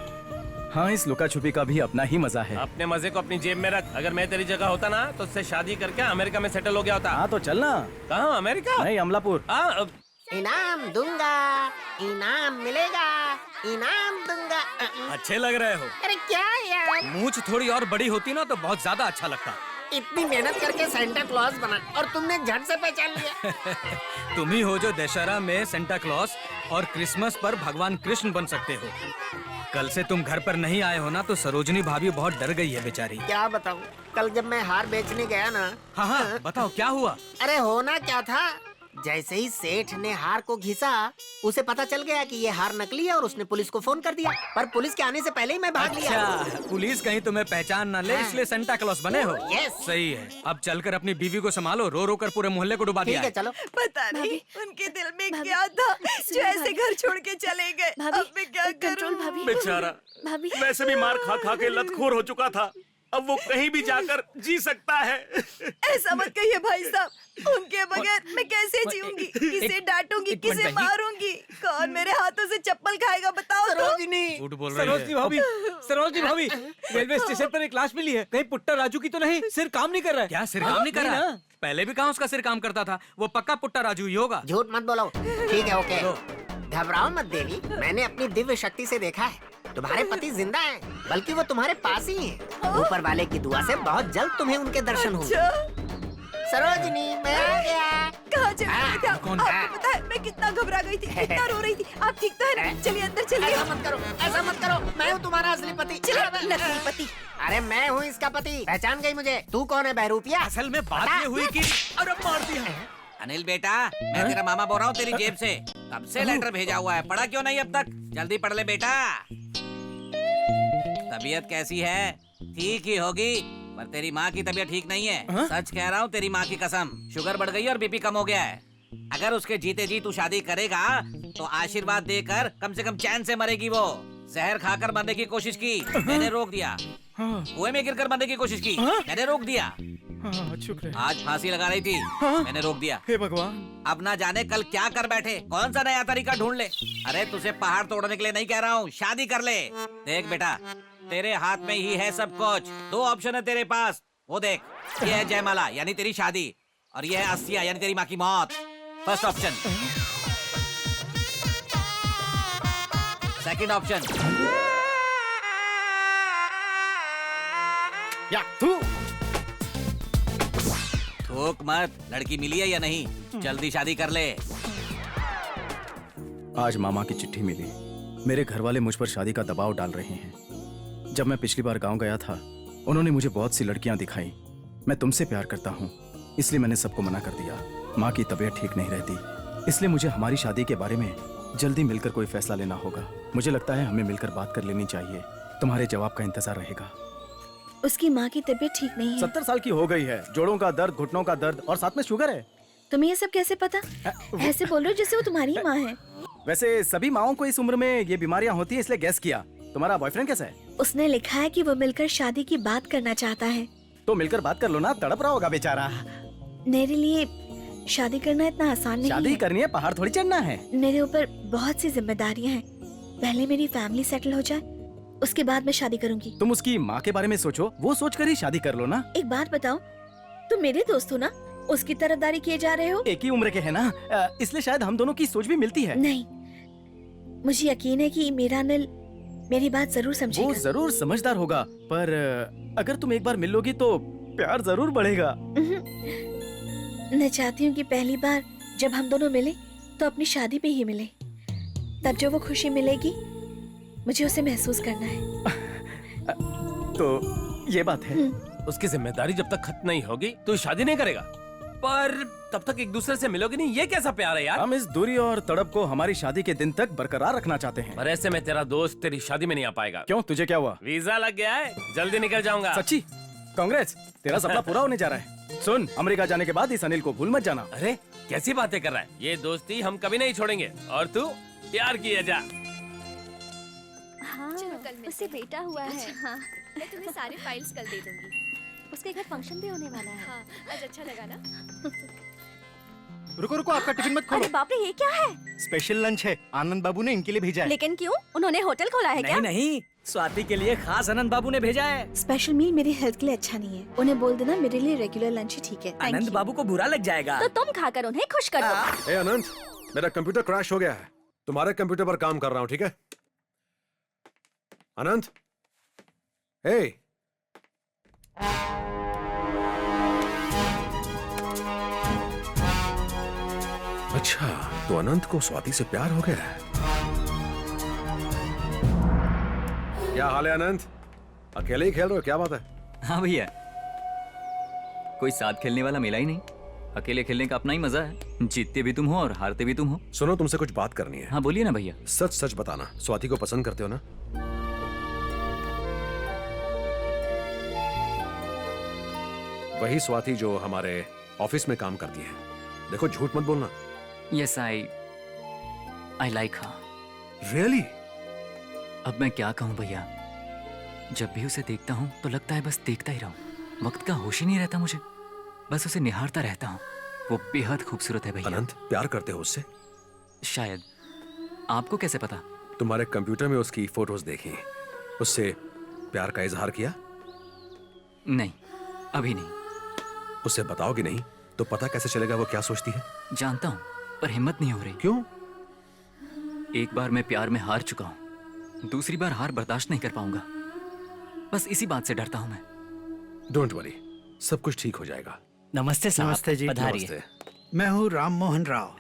हाँ, इस लुका छुपी का भी अपना ही मजा है। अपने मजे को अपनी जेब में रख। अगर मैं तेरी जगह होता ना तो उससे शादी करके अमेरिका में सेटल हो गया होता। हाँ तो चलना। कहाँ? अमेरिका? नहीं, अमलापुर। इनाम दूंगा, इनाम मिलेगा, इनाम दूंगा। अच्छे लग रहे हो। अरे क्या यार, मूंछ थोड़ी और बड़ी होती ना तो बहुत ज्यादा अच्छा लगता। इतनी मेहनत करके सेंटा क्लॉज बना और तुमने झट से पहचान लिया। तुम ही हो जो दशहरा में सेंटा क्लॉज और क्रिसमस पर भगवान कृष्ण बन सकते हो। कल से तुम घर पर नहीं आए हो ना तो सरोजनी भाभी बहुत डर गई है बेचारी। क्या बताऊं, कल जब मैं हार बेचने गया ना। हाँ, बताओ क्या हुआ? अरे होना क्या था, जैसे ही सेठ ने हार को घिसा उसे पता चल गया कि ये हार नकली है और उसने पुलिस को फोन कर दिया। पर पुलिस के आने से पहले ही मैं भाग लिया। अच्छा, पुलिस कहीं तुम्हें पहचान न ले इसलिए सेंटा क्लॉज बने हो। यस। सही है, अब चलकर अपनी बीवी को संभालो, रो रो कर पूरे मोहल्ले को डुबा दिया। ठीक है, चलो। पता नहीं उनके दिल में क्या था जो ऐसे घर छोड़ के चले गए। अब मैं क्या करूं? भाभी। बेचारा भाभी। वैसे भी मार खा खा के लतखोर हो चुका था, अब वो कहीं भी जाकर जी सकता है। ऐसा मत कहिए भाई साहब, उनके बगैर मैं कैसे जीऊंगी? किसे डांटूंगी, किसे मारूंगी? कौन मेरे हाथों से चप्पल खाएगा बताओ तो? झूठ बोल रही सरोजनी है। भाभी, सरोजनी भाभी, रेलवे स्टेशन पर एक लाश मिली है। कहीं पुट्टा राजू की तो नहीं? सिर काम नहीं कर रहा है। क्या सिर काम नहीं कर रहा? पहले भी कहाँ उसका सिर काम करता था, वो पक्का पुट्टा राजू ही होगा। झूठ मत बोलो। ठीक है, ओके, घबराओ मत देवी, मैंने अपनी दिव्य शक्ति से देखा है तुम्हारे पति जिंदा हैं, बल्कि वो तुम्हारे पास ही हैं। ऊपर वाले की दुआ से बहुत जल्द तुम्हें उनके दर्शन होंगे। सरोजनी, मैं आ गया। कहाँ चले गए थे आप? आपको पता है मैं कितना घबरा गई थी, कितना रो रही थी। आप ठीक तो है ना? चलिए अंदर चलिए। ऐसा मत करो, ऐसा मत करो, मैं हूँ तुम्हारा असली पति। चलिए, नकली पति। अरे मैं हूँ इसका पति, पहचान गई मुझे? तू कौन है बहरूपिया? असल में बात ये हुई कि अरे मार दिया। अनिल बेटा, मैं तेरा मामा बोल रहा हूँ तेरी जेब से। कब से लेटर भेजा हुआ है, पढ़ा क्यों नहीं अब तक? जल्दी पढ़ ले बेटा। तबीयत कैसी है? ठीक ही होगी, पर तेरी माँ की तबीयत ठीक नहीं है। सच कह रहा हूँ, तेरी माँ की कसम। शुगर बढ़ गई है और बीपी कम हो गया है। अगर उसके जीते जी तू शादी करेगा तो आशीर्वाद देकर कम से कम चैन से मरेगी वो। जहर खाकर मरने की कोशिश की, मैंने रोक दिया। कुएं में गिरकर मरने की कोशिश की, मैंने रोक दिया। आज फांसी लगा रही थी, मैंने रोक दिया। हे भगवान, अब ना जाने कल क्या कर बैठे, कौन सा नया तरीका ढूंढ ले। अरे तुझे पहाड़ तोड़ने के लिए नहीं कह रहा हूँ, शादी कर ले। देख बेटा, तेरे हाथ में ही है सब कुछ। दो ऑप्शन है तेरे पास, वो देख। ये है जयमाला यानी तेरी शादी, और ये है अस्सिया यानी तेरी माँ की मौत। First option. Second option. या तू थूक मत, लड़की मिली है या नहीं? जल्दी शादी कर ले। आज मामा की चिट्ठी मिली। मेरे घर वाले मुझ पर शादी का दबाव डाल रहे हैं। जब मैं पिछली बार गांव गया था, उन्होंने मुझे बहुत सी लड़कियां दिखाई। मैं तुमसे प्यार करता हूँ, इसलिए मैंने सबको मना कर दिया। माँ की तबीयत ठीक नहीं रहती, इसलिए मुझे हमारी शादी के बारे में जल्दी मिलकर कोई फैसला लेना होगा। मुझे लगता है हमें मिलकर बात कर लेनी चाहिए। तुम्हारे जवाब का इंतजार रहेगा। उसकी माँ की तबीयत ठीक नहीं है। 70 साल की हो गई है, जोड़ों का दर्द, घुटनों का दर्द और साथ में शुगर है। तुम्हें ये सब कैसे पता? ऐसे बोल रहे हो जैसे वो तुम्हारी ही माँ है। वैसे सभी माओं को इस उम्र में ये बीमारियां होती हैं, इसलिए गैस किया। तुम्हारा बॉयफ्रेंड कैसा है? उसने लिखा है कि वो मिलकर शादी की बात करना चाहता है। तो मिलकर बात कर लो ना, तड़प रहा होगा बेचारा। मेरे लिए शादी करना इतना आसान नहीं शादी है। करनी है, पहाड़ थोड़ी चढ़ना है। मेरे ऊपर बहुत सी जिम्मेदारियां हैं। पहले मेरी फैमिली सेटल हो जाए, उसके बाद मैं शादी करूंगी। तुम उसकी माँ के बारे में सोचो, वो सोचकर ही शादी कर लो ना। एक बात बताओ, तुम मेरे दोस्त हो ना, उसकी तरफदारी किए जा रहे हो? एक ही उम्र के है ना, इसलिए शायद हम दोनों की सोच भी मिलती है। नहीं, मुझे यकीन है कि मेरा अनिल मेरी बात जरूर समझेगा। वो जरूर समझदार होगा, पर अगर तुम एक बार मिल लोगी तो प्यार जरूर बढ़ेगा। मैं चाहती हूँ कि पहली बार जब हम दोनों मिले तो अपनी शादी पे ही मिले। तब जो वो खुशी मिलेगी मुझे उसे महसूस करना है। तो ये बात है। उसकी जिम्मेदारी जब तक खत्म नहीं होगी तो शादी नहीं करेगा, पर तब तक एक दूसरे से मिलोगे नहीं। ये कैसा प्यार है यार? हम इस दूरी और तड़प को हमारी शादी के दिन तक बरकरार रखना चाहते हैं। पर ऐसे में तेरा दोस्त तेरी शादी में नहीं आ पाएगा। क्यों, तुझे क्या हुआ? वीजा लग गया है, जल्दी निकल जाऊंगा। सच्ची? कांग्रेस, तेरा सपना पूरा होने जा रहा है। सुन, अमेरिका जाने के बाद इस अनिल को भूल मत जाना। अरे कैसी बातें कर रहा है? ये दोस्ती हम कभी नहीं छोड़ेंगे। और तू प्यार किए जा। हाँ, उससे बेटा हुआ है। हाँ, मैं तुम्हें सारे फाइल्स कल दे दूंगी। उसके घर फंक्शन भी होने वाला है। हाँ, आज अच्छा लगा ना? रुको रुको, आपका टिफिन मत खोलो। अरे बाप रे, ये क्या है? स्पेशल लंच है, आनंद बाबू ने इनके लिए भेजा है। लेकिन क्यों? उन्होंने होटल खोला है क्या? नहीं, स्वाति के लिए खास आनंद बाबू ने भेजा है। स्पेशल मील मेरी हेल्थ के लिए अच्छा नहीं है। उन्हें बोल देना मेरे लिए रेगुलर लंच ही ठीक है। आनंद बाबू को बुरा लग जाएगा। तो तुम खाकर उन्हें खुश कर दो। ए अनंत, मेरा कंप्यूटर क्रैश हो गया है, तुम्हारे कंप्यूटर पर काम कर रहा हूँ, ठीक है? अनंत, हे। अच्छा, तो अनंत को स्वाति से प्यार हो गया है। क्या हाल है अनंत? अकेले ही खेल रहे हो, क्या बात है? हाँ भैया, कोई साथ खेलने वाला मिला ही नहीं। अकेले खेलने का अपना ही मजा है, जीतते भी तुम हो और हारते भी तुम हो। सुनो, तुमसे कुछ बात करनी है। हाँ बोलिए ना भैया। सच सच बताना, स्वाति को पसंद करते हो ना? वही स्वाति जो हमारे ऑफिस में काम करती है। देखो, झूठ मत बोलना। Yes, I like her. Really? अब मैं क्या कहूँ भैया, जब भी उसे देखता हूँ तो लगता है बस देखता ही रहूं। वक्त का होश ही नहीं रहता मुझे, बस उसे निहारता रहता हूँ। वो बेहद खूबसूरत है भैया। अनंत, प्यार करते हो उससे? शायद। आपको कैसे पता? तुम्हारे कंप्यूटर में उसकी फोटोज देखी, उससे प्यार का इजहार किया? नहीं, अभी नहीं। उससे बताओगे नहीं तो पता कैसे चलेगा वो क्या सोचती है? जानता हूँ, पर हिम्मत नहीं हो रही। क्यों? एक बार मैं प्यार में हार चुका हूँ, दूसरी बार हार बर्दाश्त नहीं कर पाऊंगा। बस इसी बात से डरता हूँ मैं। डोंट वरी, सब कुछ ठीक हो जाएगा। नमस्ते साहब। नमस्ते जी। पधारिए। मैं हूँ राम मोहन राव,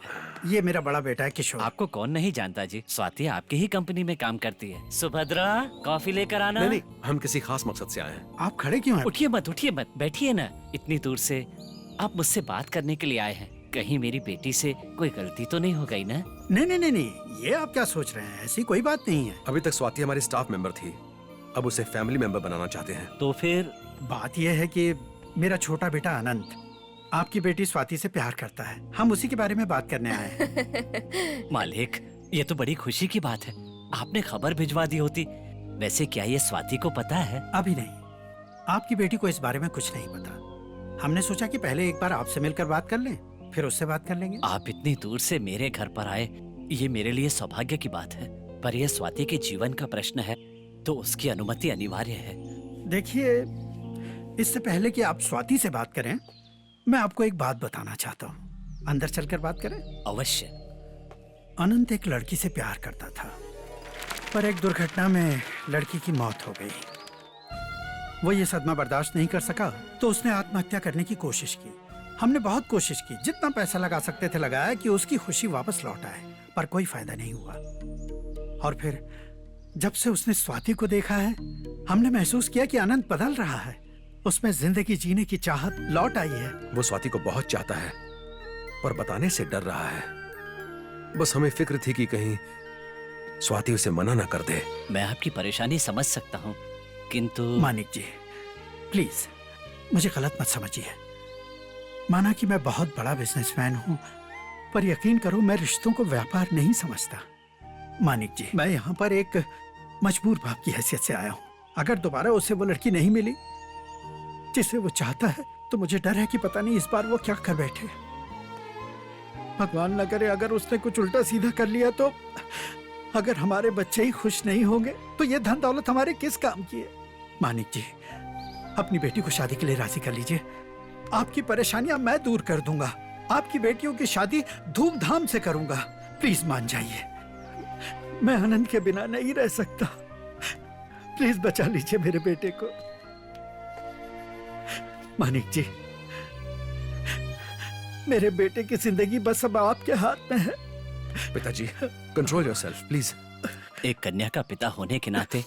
ये मेरा बड़ा बेटा है किशोर। आपको कौन नहीं जानता जी, स्वाति आपकी ही कंपनी में काम करती है। सुभद्रा, कॉफी लेकर आना। नहीं, हम किसी खास मकसद से आए हैं। आप खड़े क्यों हैं? उठिए मत, बैठिए ना। इतनी दूर से आप मुझसे बात करने के लिए आए हैं। कहीं मेरी बेटी से कोई गलती तो नहीं हो गई ना? नहीं, ये आप क्या सोच रहे हैं? ऐसी कोई बात नहीं है। अभी तक स्वाति हमारी स्टाफ मेंबर थी, अब उसे फैमिली मेंबर बनाना चाहते हैं। तो फिर? बात यह है कि मेरा छोटा बेटा अनंत आपकी बेटी स्वाति से प्यार करता है। हम उसी के बारे में बात करने आए हैं। मालिक, ये तो बड़ी खुशी की बात है। आपने खबर भिजवा दी होती। वैसे क्या ये स्वाति को पता है? अभी नहीं, आपकी बेटी को इस बारे में कुछ नहीं पता। हमने सोचा कि पहले एक बार आपसे मिलकर बात कर लें, फिर उससे बात कर लेंगे। आप इतनी दूर से मेरे घर पर आए, ये मेरे लिए सौभाग्य की बात है। पर यह स्वाति के जीवन का प्रश्न है, तो उसकी अनुमति अनिवार्य है। देखिए, इससे पहले कि आप स्वाति से बात करें, मैं आपको एक बात बताना चाहता हूँ। अंदर चलकर बात करें? अवश्य। अनंत एक लड़की से प्यार करता था, पर एक दुर्घटना में लड़की की मौत हो गई। वो ये सदमा बर्दाश्त नहीं कर सका, तो उसने आत्महत्या करने की कोशिश की। हमने बहुत कोशिश की, जितना पैसा लगा सकते थे लगाया कि उसकी खुशी वापस लौट आए, पर कोई फायदा नहीं हुआ। और फिर जब से उसने स्वाति को देखा है, हमने महसूस किया कि अनंत बदल रहा है। उसमें जिंदगी जीने की चाहत लौट आई है। वो स्वाति को बहुत चाहता है, पर बताने से डर रहा है। बस हमें फिक्र थी कि कहीं स्वाति उसे मना ना कर दे। मैं आपकी परेशानी समझ सकता हूँ, किंतु मानिक जी, प्लीज मुझे गलत मत समझिए। माना कि मैं बहुत बड़ा बिजनेसमैन हूँ, पर यकीन करो मैं रिश्तों को व्यापार नहीं समझता। मानिक जी, मैं यहाँ पर एक मजबूर बाप की हैसियत से आया हूँ। अगर दोबारा उसे वो लड़की नहीं मिली जिसे वो चाहता है, तो मुझे डर है कि पता नहीं इस बार वो क्या कर बैठे। भगवान न करे अगर उसने कुछ उल्टा सीधा कर लिया तो। अगर हमारे बच्चे ही खुश नहीं होंगे तो ये धन दौलत हमारे किस काम की है? मानिक जी, अपनी बेटी को शादी के लिए राजी कर लीजिए। आपकी परेशानियां मैं दूर कर दूंगा। आपकी बेटियों की शादी धूमधाम से करूंगा। प्लीज मान जाइए, मैं आनंद के बिना नहीं रह सकता। प्लीज बचा लीजिए मेरे बेटे को। मानिक जी, मेरे बेटे की जिंदगी बस अब आपके हाथ में है। पिताजी, कंट्रोल योरसेल्फ प्लीज। एक कन्या का पिता होने के नाते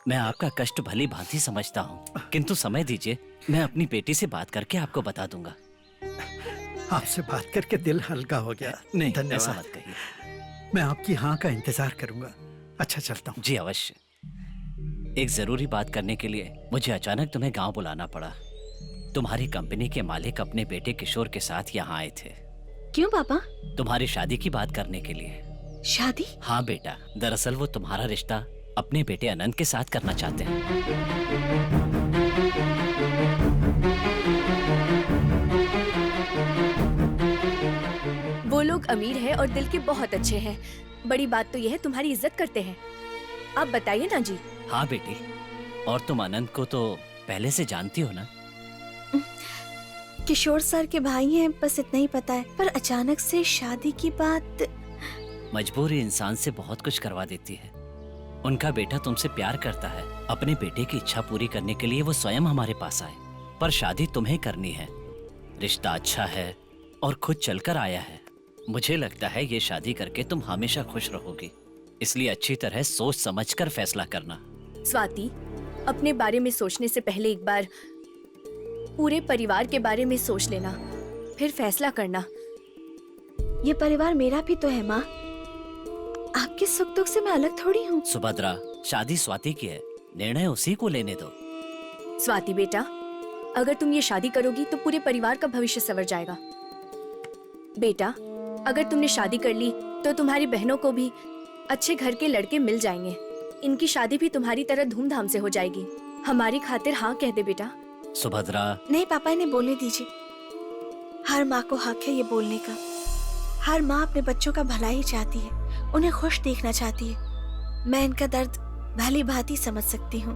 मैं आपका कष्ट भली भांति समझता हूँ, किंतु समय दीजिए, मैं अपनी बेटी से बात करके आपको बता दूंगा। आपसे बात करके दिल हल्का हो गया। नहीं, धन्यवाद। ऐसा मत कहिए। मैं आपकी हाँ का इंतजार करूंगा। अच्छा, चलता हूँ। जी अवश्य। एक जरूरी बात करने के लिए मुझे अचानक तुम्हें गांव बुलाना पड़ा। तुम्हारी कंपनी के मालिक अपने बेटे किशोर के साथ यहाँ आए थे। क्यों पापा? तुम्हारी शादी की बात करने के लिए। शादी? हाँ बेटा, दरअसल वो तुम्हारा रिश्ता अपने बेटे अनंत के साथ करना चाहते हैं। वो लोग अमीर हैं और दिल के बहुत अच्छे हैं। बड़ी बात तो यह है तुम्हारी इज्जत करते हैं। आप बताइए ना जी। हाँ बेटी, और तुम अनंत को तो पहले से जानती हो ना? किशोर सर के भाई हैं, बस इतना ही पता है। पर अचानक से शादी की बात। मजबूरी इंसान से बहुत कुछ करवा देती है। उनका बेटा तुमसे प्यार करता है। अपने बेटे की इच्छा पूरी करने के लिए वो स्वयं हमारे पास आए। पर शादी तुम्हें करनी है। रिश्ता अच्छा है और खुद चलकर आया है। मुझे लगता है ये शादी करके तुम हमेशा खुश रहोगी। इसलिए अच्छी तरह सोच समझकर फैसला करना। स्वाति, अपने बारे में सोचने से पहले एक बार पूरे परिवार के बारे में सोच लेना, फिर फैसला करना। ये परिवार मेरा भी तो है माँ। आपके सुख दुख से मैं अलग थोड़ी हूँ। सुभद्रा, शादी स्वाति की है, निर्णय उसी को लेने दो। स्वाति बेटा, अगर तुम ये शादी करोगी तो पूरे परिवार का भविष्य संवर जाएगा। बेटा, अगर तुमने शादी कर ली तो तुम्हारी बहनों को भी अच्छे घर के लड़के मिल जाएंगे। इनकी शादी भी तुम्हारी तरह धूमधाम से हो जाएगी। हमारी खातिर हाँ कह दे बेटा। सुभद्रा। नहीं पापा, इन्हें बोलने दीजिए। हर माँ को हक है ये बोलने का। हर माँ अपने बच्चों का भला ही चाहती है, उन्हें खुश देखना चाहती है। मैं इनका दर्द भली भांति समझ सकती हूँ,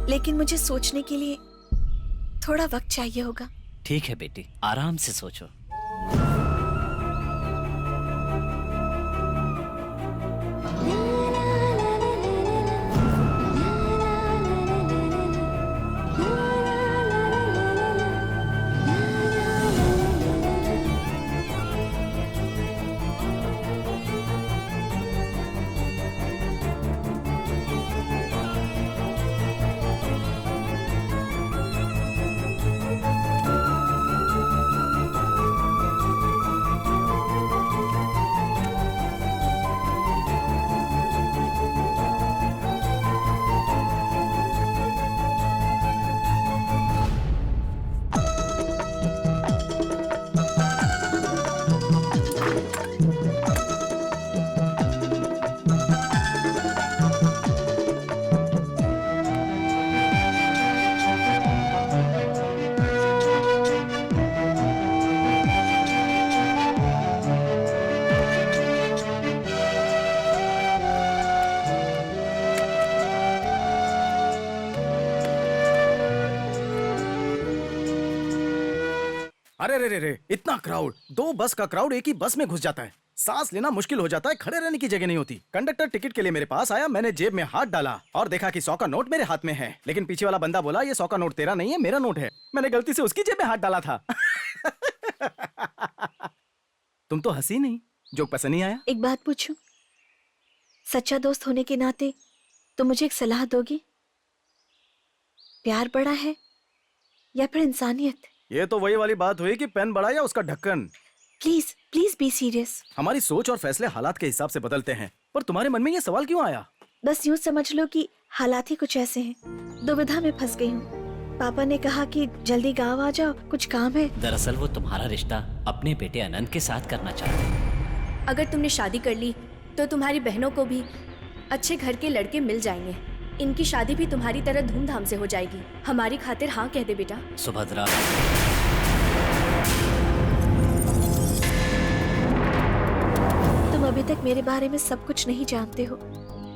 लेकिन मुझे सोचने के लिए थोड़ा वक्त चाहिए होगा। ठीक है बेटी, आराम से सोचो। अरे रे रे रे, इतना क्राउड, 2 बस का क्राउड एक ही बस में घुस जाता है। सांस लेना मुश्किल हो जाता है, खड़े रहने की जगह नहीं होती। कंडक्टर टिकट के लिए मेरे पास आया, मैंने जेब में हाथ डाला और देखा कि 100 का नोट मेरे हाथ में है। लेकिन पीछे वाला बंदा बोला, ये 100 का नोट तेरा नहीं है, मेरा नोट है। मैंने गलती से उसकी जेब में हाथ डाला था। तुम तो हंसी नहीं, जोक पसंद नहीं आया? एक बात पूछूं? सच्चा दोस्त होने के नाते तो मुझे एक सलाह दोगी? प्यार बड़ा है या फिर इंसानियत? ये तो वही वाली बात हुई कि पेन बड़ा या उसका ढक्कन। Please please be serious. हमारी सोच और फैसले हालात के हिसाब से बदलते हैं, पर तुम्हारे मन में ये सवाल क्यों आया? बस यूं समझ लो कि हालात ही कुछ ऐसे हैं। दुविधा में फंस गई हूँ। पापा ने कहा कि जल्दी गांव आ जाओ, कुछ काम है। दरअसल वो तुम्हारा रिश्ता अपने बेटे अनंत के साथ करना चाहते हैं। अगर तुमने शादी कर ली तो तुम्हारी बहनों को भी अच्छे घर के लड़के मिल जाएंगे। इनकी शादी भी तुम्हारी तरह धूमधाम से हो जाएगी। हमारी खातिर हाँ कह दे बेटा। सुभद्रा। तुम अभी तक मेरे बारे में सब कुछ नहीं जानते हो।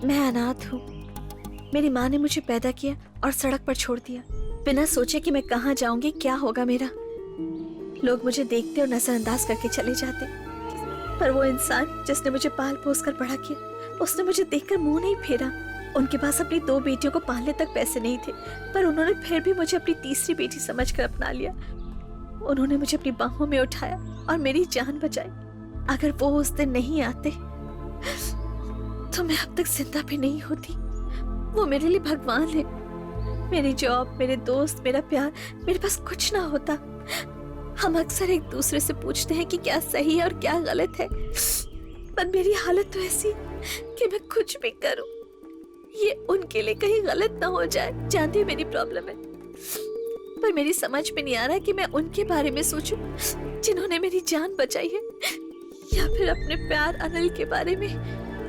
मैं अनाथ हूँ। मेरी माँ ने मुझे पैदा किया और सड़क पर छोड़ दिया, बिना सोचे कि मैं कहाँ जाऊंगी, क्या होगा मेरा। लोग मुझे देखते और नजरअंदाज करके चले जाते, पर वो इंसान जिसने मुझे पाल पोस कर बड़ा किया, उसने मुझे देखकर मुंह नहीं फेरा। उनके पास अपनी 2 बेटियों को पालने तक पैसे नहीं थे, पर उन्होंने फिर भी मुझे अपनी तीसरी बेटी समझकर अपना लिया। उन्होंने मुझे अपनी बाहों में उठाया और मेरी जान बचाई। अगर वो उस दिन नहीं आते तो मैं अब तक जिंदा भी नहीं होती। वो मेरे लिए भगवान है। मेरी जॉब, मेरे दोस्त, मेरा प्यार, मेरे पास कुछ ना होता। हम अक्सर एक दूसरे से पूछते हैं कि क्या सही है और क्या गलत है, पर मेरी हालत तो ऐसी कि मैं कुछ भी करूं ये उनके लिए कहीं गलत ना हो जाए। जानती हो मेरी प्रॉब्लम है, पर मेरी समझ में नहीं आ रहा कि मैं उनके बारे में सोचूं जिन्होंने मेरी जान बचाई है, या फिर अपने प्यार अनिल के बारे में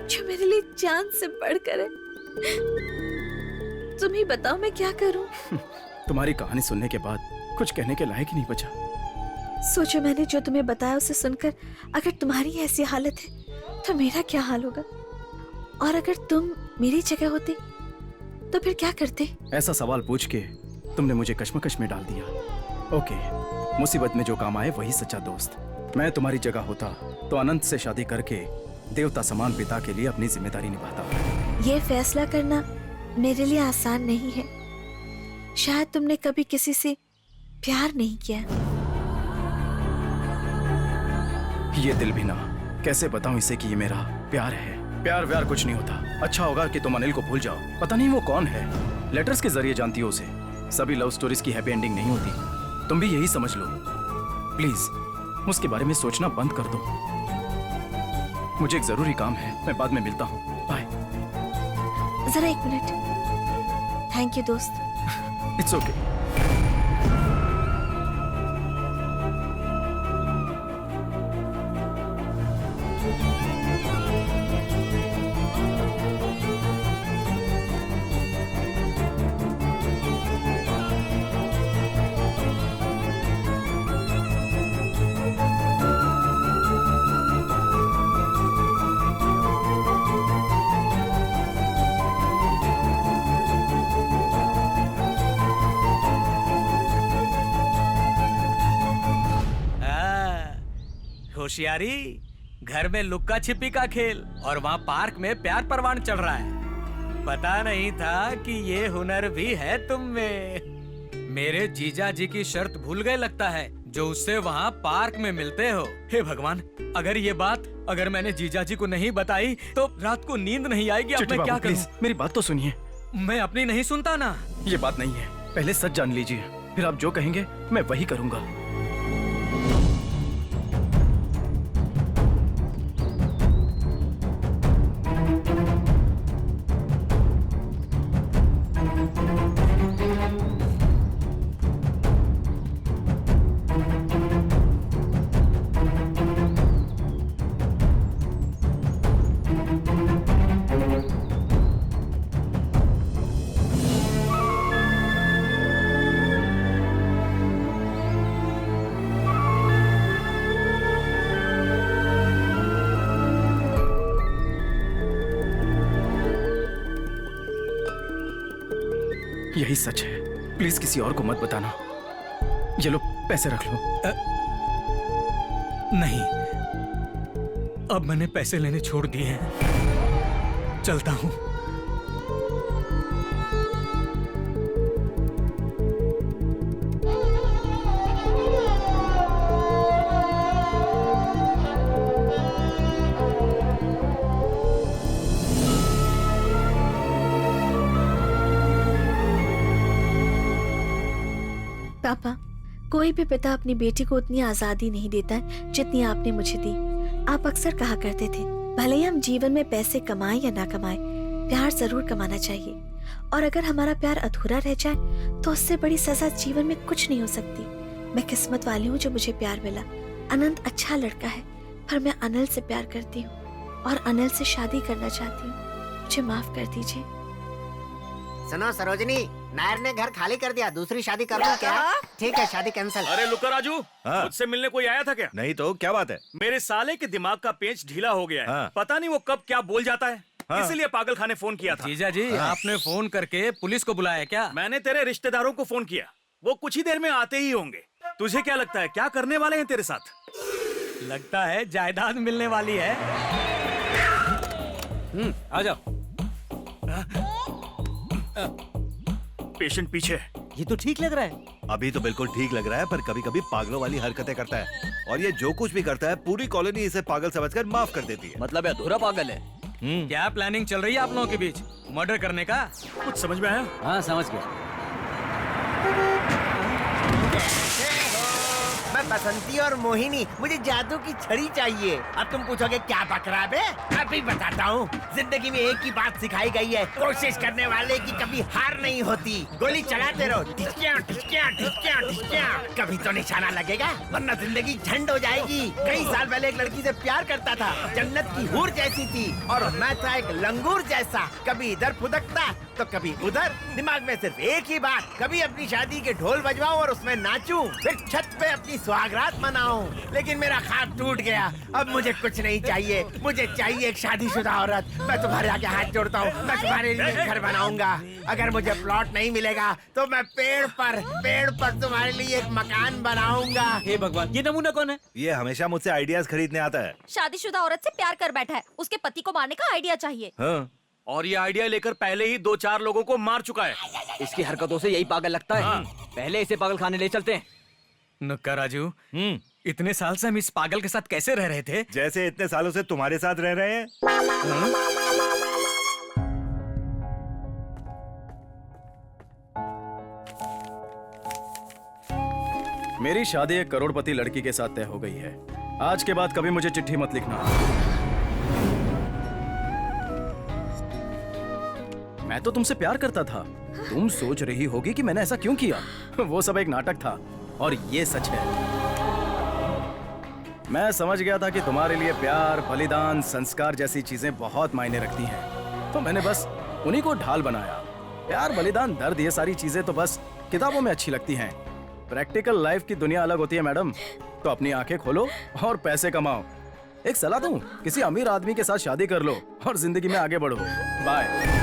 जो मेरे लिए जान से बढ़कर है। तुम ही बताओ मैं क्या करूं? तुम्हारी कहानी सुनने के बाद कुछ कहने के लायक ही नहीं बचा। सोचो, मैंने जो तुम्हें बताया उसे सुनकर अगर तुम्हारी ऐसी हालत है तो मेरा क्या हाल होगा, और अगर तुम मेरी जगह होते तो फिर क्या करते? ऐसा सवाल पूछ के तुमने मुझे कश्मकश में डाल दिया। ओके, मुसीबत में जो काम आए वही सच्चा दोस्त। मैं तुम्हारी जगह होता तो अनंत से शादी करके देवता समान पिता के लिए अपनी जिम्मेदारी निभाता। ये फैसला करना मेरे लिए आसान नहीं है। शायद तुमने कभी किसी से प्यार नहीं किया। ये दिल भी ना, कैसे बताऊं इसे कि ये मेरा प्यार है। प्यार व्यार कुछ नहीं होता। अच्छा होगा कि तुम अनिल को भूल जाओ। पता नहीं वो कौन है, लेटर्स के जरिए जानती हो उसे। सभी लव स्टोरीज की हैप्पी एंडिंग नहीं होती, तुम भी यही समझ लो। प्लीज उसके बारे में सोचना बंद कर दो। मुझे एक जरूरी काम है, मैं बाद में मिलता हूँ। बाय। जरा एक मिनट। थैंक यू दोस्त। It's okay. होशियारी, घर में लुक्का छिपी का खेल और वहाँ पार्क में प्यार परवान चल रहा है। पता नहीं था कि ये हुनर भी है तुम में। मेरे जीजा जी की शर्त भूल गए लगता है, जो उससे वहाँ पार्क में मिलते हो। हे भगवान, अगर ये बात अगर मैंने जीजा जी को नहीं बताई तो रात को नींद नहीं आएगी। अब मैं क्या करूं? मेरी बात तो सुनिए। मैं अपनी नहीं सुनता ना। ये बात नहीं है, पहले सच जान लीजिए, फिर आप जो कहेंगे मैं वही करूंगा। यही सच है, प्लीज किसी और को मत बताना। ये लो, पैसे रख लो। नहीं, अब मैंने पैसे लेने छोड़ दिए हैं। चलता हूँ। पापा, कोई भी पिता अपनी बेटी को उतनी आजादी नहीं देता है जितनी आपने मुझे दी। आप अक्सर कहा करते थे, भले ही हम जीवन में पैसे कमाएं या ना कमाएं, प्यार जरूर कमाना चाहिए। और अगर हमारा प्यार अधूरा रह जाए तो उससे बड़ी सजा जीवन में कुछ नहीं हो सकती। मैं किस्मत वाली हूँ जो मुझे प्यार मिला। अनंत अच्छा लड़का है, पर मैं अनिल से प्यार करती हूँ और अनिल से शादी करना चाहती हूँ। मुझे माफ कर दीजिए। सुनो सरोजनी, नायर ने घर खाली कर दिया, दूसरी शादी कर लूं क्या? ठीक है, शादी कैंसिल। अरे लुक्का राजू, मुझसे मिलने कोई आया था क्या? नहीं तो क्या बात है? मेरे साले के दिमाग का पेंच ढीला हो गया है। हाँ। पता नहीं वो कब क्या बोल जाता है। हाँ। इसीलिए पागल खाने फोन किया था। जीजा जी, आपने फोन करके पुलिस को बुलाया क्या? मैंने तेरे रिश्तेदारों को फोन किया, वो कुछ ही देर में आते ही होंगे। तुझे क्या लगता है क्या करने वाले हैं तेरे साथ? लगता है जायदाद मिलने वाली है। आ जाओ। पेशेंट पीछे। ये तो ठीक लग रहा है। अभी तो बिल्कुल ठीक लग रहा है, पर कभी कभी पागलों वाली हरकतें करता है, और ये जो कुछ भी करता है पूरी कॉलोनी इसे पागल समझकर माफ कर देती है। मतलब अधूरा पागल है। क्या प्लानिंग चल रही है आप लोगों के बीच? मर्डर करने का? कुछ समझ में आया? हाँ समझ गया। मैं बसंती और मोहिनी, मुझे जादू की छड़ी चाहिए। अब तुम पूछोगे क्या बकरा बे? अभी बताता हूँ। जिंदगी में एक ही बात सिखाई गई है, कोशिश करने वाले की कभी हार नहीं होती। गोली चलाते रहो, ढिचकियां ढिचकियां ढिचकियां ढिचकियां, कभी तो निशाना लगेगा, वरना जिंदगी झंड हो जाएगी। कई साल पहले एक लड़की से प्यार करता था, जन्नत की हूर जैसी थी, और मैं था एक लंगूर जैसा, कभी इधर फुदकता तो कभी उधर। दिमाग में सिर्फ एक ही बात, कभी अपनी शादी के ढोल बजवाऊं और उसमें नाचूं, फिर छत पे अपनी स्वागरात मनाऊं। लेकिन मेरा ख्वाब टूट गया। अब मुझे कुछ नहीं चाहिए, मुझे चाहिए एक शादीशुदा औरत। मैं तुम्हारे आगे हाथ जोड़ता हूँ, मैं तुम्हारे लिए घर बनाऊंगा। अगर मुझे प्लॉट नहीं मिलेगा तो मैं पेड़ पर तुम्हारे लिए एक मकान बनाऊंगा। हे भगवान, ये नमूना कौन है? ये हमेशा मुझसे आइडियाज खरीदने आता है। शादीशुदा औरत से प्यार कर बैठा है, उसके पति को मारने का आइडिया चाहिए। हाँ। और ये आइडिया लेकर पहले ही 2-4 लोगों को मार चुका है। इसकी हरकतों से यही पागल लगता है। हाँ। पहले इसे पागल खाने ले चलते हैं। नुक्का राजू, इतने साल से हम इस पागल के साथ कैसे रह रहे थे? जैसे इतने सालों से तुम्हारे साथ रह रहे हैं। मेरी शादी एक करोड़पति लड़की के साथ तय हो गई है। आज के बाद कभी मुझे चिट्ठी मत लिखना। मैं तो तुमसे प्यार करता था। तुम सोच रही होगी कि मैंने ऐसा क्यों किया। वो सब एक नाटक था और ये सच है। मैं समझ गया था कि तुम्हारे लिए प्यार, बलिदान, संस्कार जैसी चीजें बहुत मायने रखती हैं। तो मैंने बस उन्हीं को ढाल बनाया। प्यार, बलिदान, दर्द, ये सारी चीजें तो बस किताबों में अच्छी लगती हैं। प्रैक्टिकल लाइफ की दुनिया अलग होती है मैडम। तो अपनी आंखें खोलो और पैसे कमाओ। एक सलाह दूं, किसी अमीर आदमी के साथ शादी कर लो और जिंदगी में आगे बढ़ो। बाय।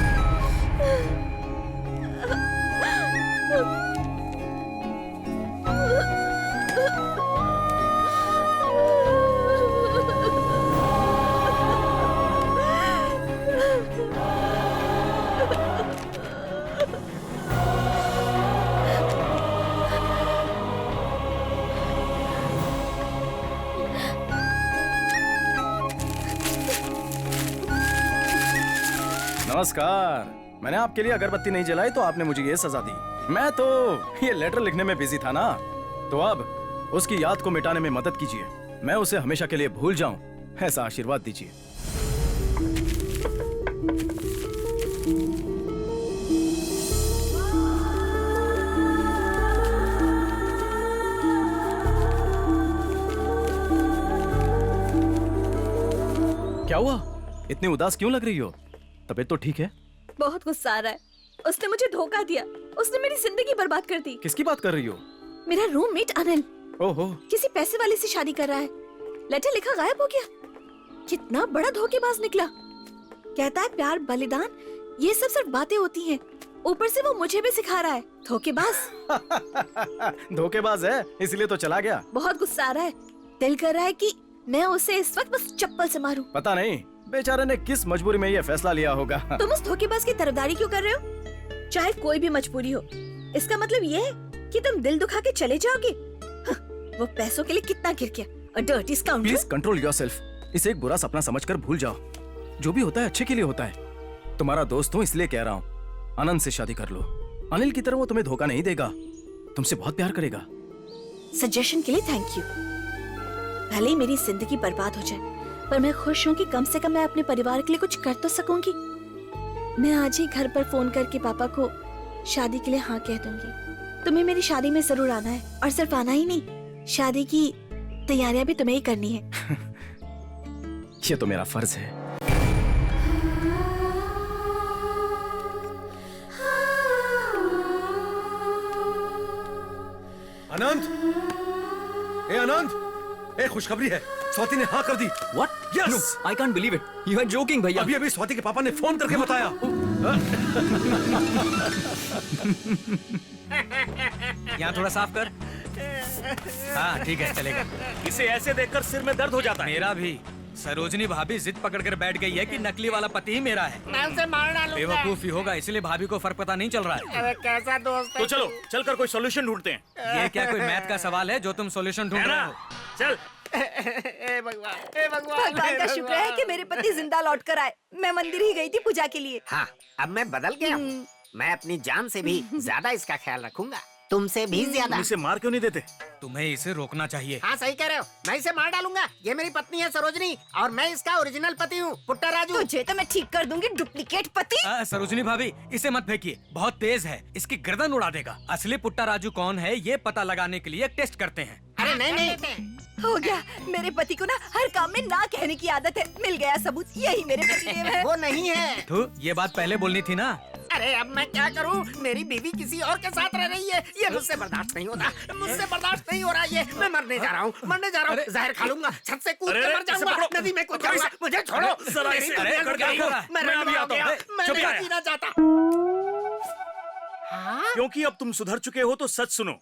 नमस्कार। मैंने आपके लिए अगरबत्ती नहीं जलाई तो आपने मुझे ये सजा दी। मैं तो ये लेटर लिखने में बिजी था ना, तो अब उसकी याद को मिटाने में मदद कीजिए। मैं उसे हमेशा के लिए भूल जाऊं, ऐसा आशीर्वाद दीजिए। क्या हुआ? इतनी उदास क्यों लग रही हो? तबीयत तो ठीक है? बहुत गुस्सा आ रहा है। उसने मुझे धोखा दिया। उसने मेरी जिंदगी बर्बाद कर दी। किसकी बात कर रही हो? मेरा रूममेट अनिल ओहो, किसी पैसे वाले से शादी कर रहा है। लेटर लिखा गायब हो गया। कितना बड़ा धोखेबाज निकला। कहता है प्यार, बलिदान, ये सब सिर्फ बातें होती हैं। ऊपर से वो मुझे भी सिखा रहा है। धोखेबाज। धोखेबाज है इसलिए तो चला गया। बहुत गुस्सा आ रहा है। दिल कर रहा है कि मैं उसे इस वक्त बस चप्पल से मारूं। पता नहीं बेचारे ने किस मजबूरी में ये फैसला लिया होगा। तुम उस धोखेबाज की तरफदारी क्यों कर रहे हो? चाहे कोई भी मजबूरी हो, इसका मतलब ये है कि तुम दिल दुखा के चले जाओगे। वो पैसों के लिए कितना गिर गया। A dirty scoundrel. Please control yourself. इसे एक बुरा सपना समझकर भूल जाओ। जो भी होता है अच्छे के लिए होता है। तुम्हारा दोस्त हूँ इसलिए कह रहा हूँ, आनंद से शादी कर लो। अनिल की तरह वो तुम्हें धोखा नहीं देगा, तुमसे बहुत प्यार करेगा। सजेशन के लिए थैंक यू। भले ही मेरी जिंदगी बर्बाद हो जाए, पर मैं खुश हूँ कि कम से कम मैं अपने परिवार के लिए कुछ कर तो सकूंगी। मैं आज ही घर पर फोन करके पापा को शादी के लिए हाँ कह दूंगी। तुम्हें मेरी शादी में जरूर आना है, और सिर्फ आना ही नहीं, शादी की तैयारियां भी तुम्हें ही करनी है। ये तो मेरा फर्ज है। आनंद, ए आनंद, ए खुशखबरी है, स्वाति ने हाँ कर दी। What? Yes! No, I can't believe it. You are joking, भैया। अभी स्वाति के पापा ने फोन करके बताया। यहाँ थोड़ा साफ कर। हाँ ठीक है, चलेगा। इसे ऐसे देखकर सिर में दर्द हो जाता है। मेरा भी। सरोजनी भाभी जिद पकड़ कर बैठ गई है कि नकली वाला पति ही मेरा है। मैं उसे मार डालूंगा। बेवकूफी होगा, इसलिए भाभी को फर्क पता नहीं चल रहा है। अरे कैसा दोस्त है? तो चलो चलकर कोई सॉल्यूशन ढूंढते हैं। ये क्या कोई मैथ का सवाल है जो तुम सॉल्यूशन ढूंढ रहे हो? चल। हे भगवान का शुक्र है कि मेरे पति जिंदा लौट कर आए। मैं मंदिर ही गई थी पूजा के लिए। हाँ, अब मैं बदल गया हूँ। मैं अपनी जान से भी ज्यादा इसका ख्याल रखूंगा, तुमसे भी ज्यादा। इसे मार क्यों नहीं देते? तुम्हें इसे रोकना चाहिए। हाँ सही कह रहे हो, मैं इसे मार डालूंगा। ये मेरी पत्नी है सरोजनी और मैं इसका ओरिजिनल पति हूँ, पुट्टा राजू। तुझे तो मैं ठीक कर दूंगी डुप्लीकेट पति। सरोजनी भाभी इसे मत फेंकिए, बहुत तेज है, इसकी गर्दन उड़ा देगा। असली पुट्टा राजू कौन है ये पता लगाने के लिए टेस्ट करते हैं। अरे नहीं, हो गया। मेरे पति को ना हर काम में ना कहने की आदत है। मिल गया सबूत, यही मेरे पति देव है। वो नहीं है। तो ये बात पहले बोलनी थी ना। अरे अब मैं क्या करूं? मेरी बीवी किसी और के साथ रह रही है। ये मुझसे बर्दाश्त नहीं होता, मुझसे बर्दाश्त नहीं हो रहा। ये मैं मरने जा रहा हूँ, जहर खा लूंगा, छत से कूद के मर जाऊंगा, नदी में कूद जाऊंगा। मुझे छोड़ो, मैं नहीं जीना चाहता। क्योंकि अब तुम सुधर चुके हो तो सच सुनो।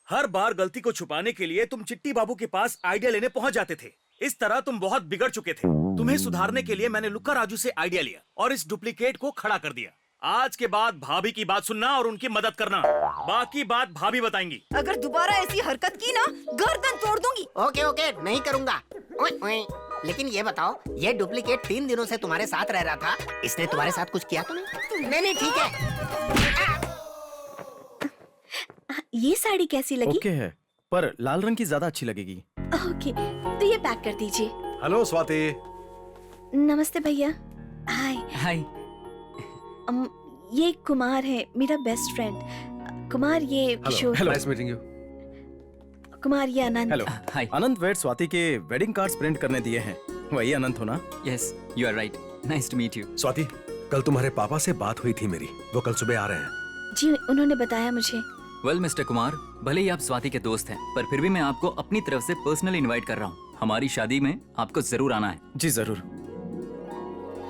हर बार गलती को छुपाने के लिए तुम चिट्टी बाबू के पास आइडिया लेने पहुंच जाते थे। इस तरह तुम बहुत बिगड़ चुके थे। तुम्हें सुधारने के लिए मैंने लुक्का राजू से आइडिया लिया और इस डुप्लीकेट को खड़ा कर दिया। आज के बाद भाभी की बात सुनना और उनकी मदद करना, बाकी बात भाभी बताएंगी। अगर दोबारा ऐसी हरकत की ना, गर्दन तोड़ दूंगी। ओके नहीं करूंगा। लेकिन ये बताओ, ये डुप्लीकेट 3 दिनों से तुम्हारे साथ रह रहा था, इसने तुम्हारे साथ कुछ किया तो नहीं? ठीक है। ये साड़ी कैसी लगी? ओके है, पर लाल रंग की ज्यादा अच्छी लगेगी। ओके, तो ये पैक कर दीजिए। हेलो स्वाति। नमस्ते भैया। हाय। ये कुमार है, मेरा बेस्ट फ्रेंड। कुमार ये Kishore. Nice meeting you. Kumar ये Anant. Hello. Hi. Anant wait Swati के वेडिंग कार्ड्स प्रिंट करने दिए हैं। वही अनंत हो ना? Yes, you are right. Nice to meet you. Swati, कल तुम्हारे पापा से बात हुई थी मेरी, वो कल सुबह आ रहे हैं। जी, उन्होंने बताया मुझे। वेल मिस्टर कुमार, भले ही आप स्वाति के दोस्त हैं, पर फिर भी मैं आपको अपनी तरफ से पर्सनली इनवाइट कर रहा हूँ। हमारी शादी में आपको जरूर आना है। जी जरूर,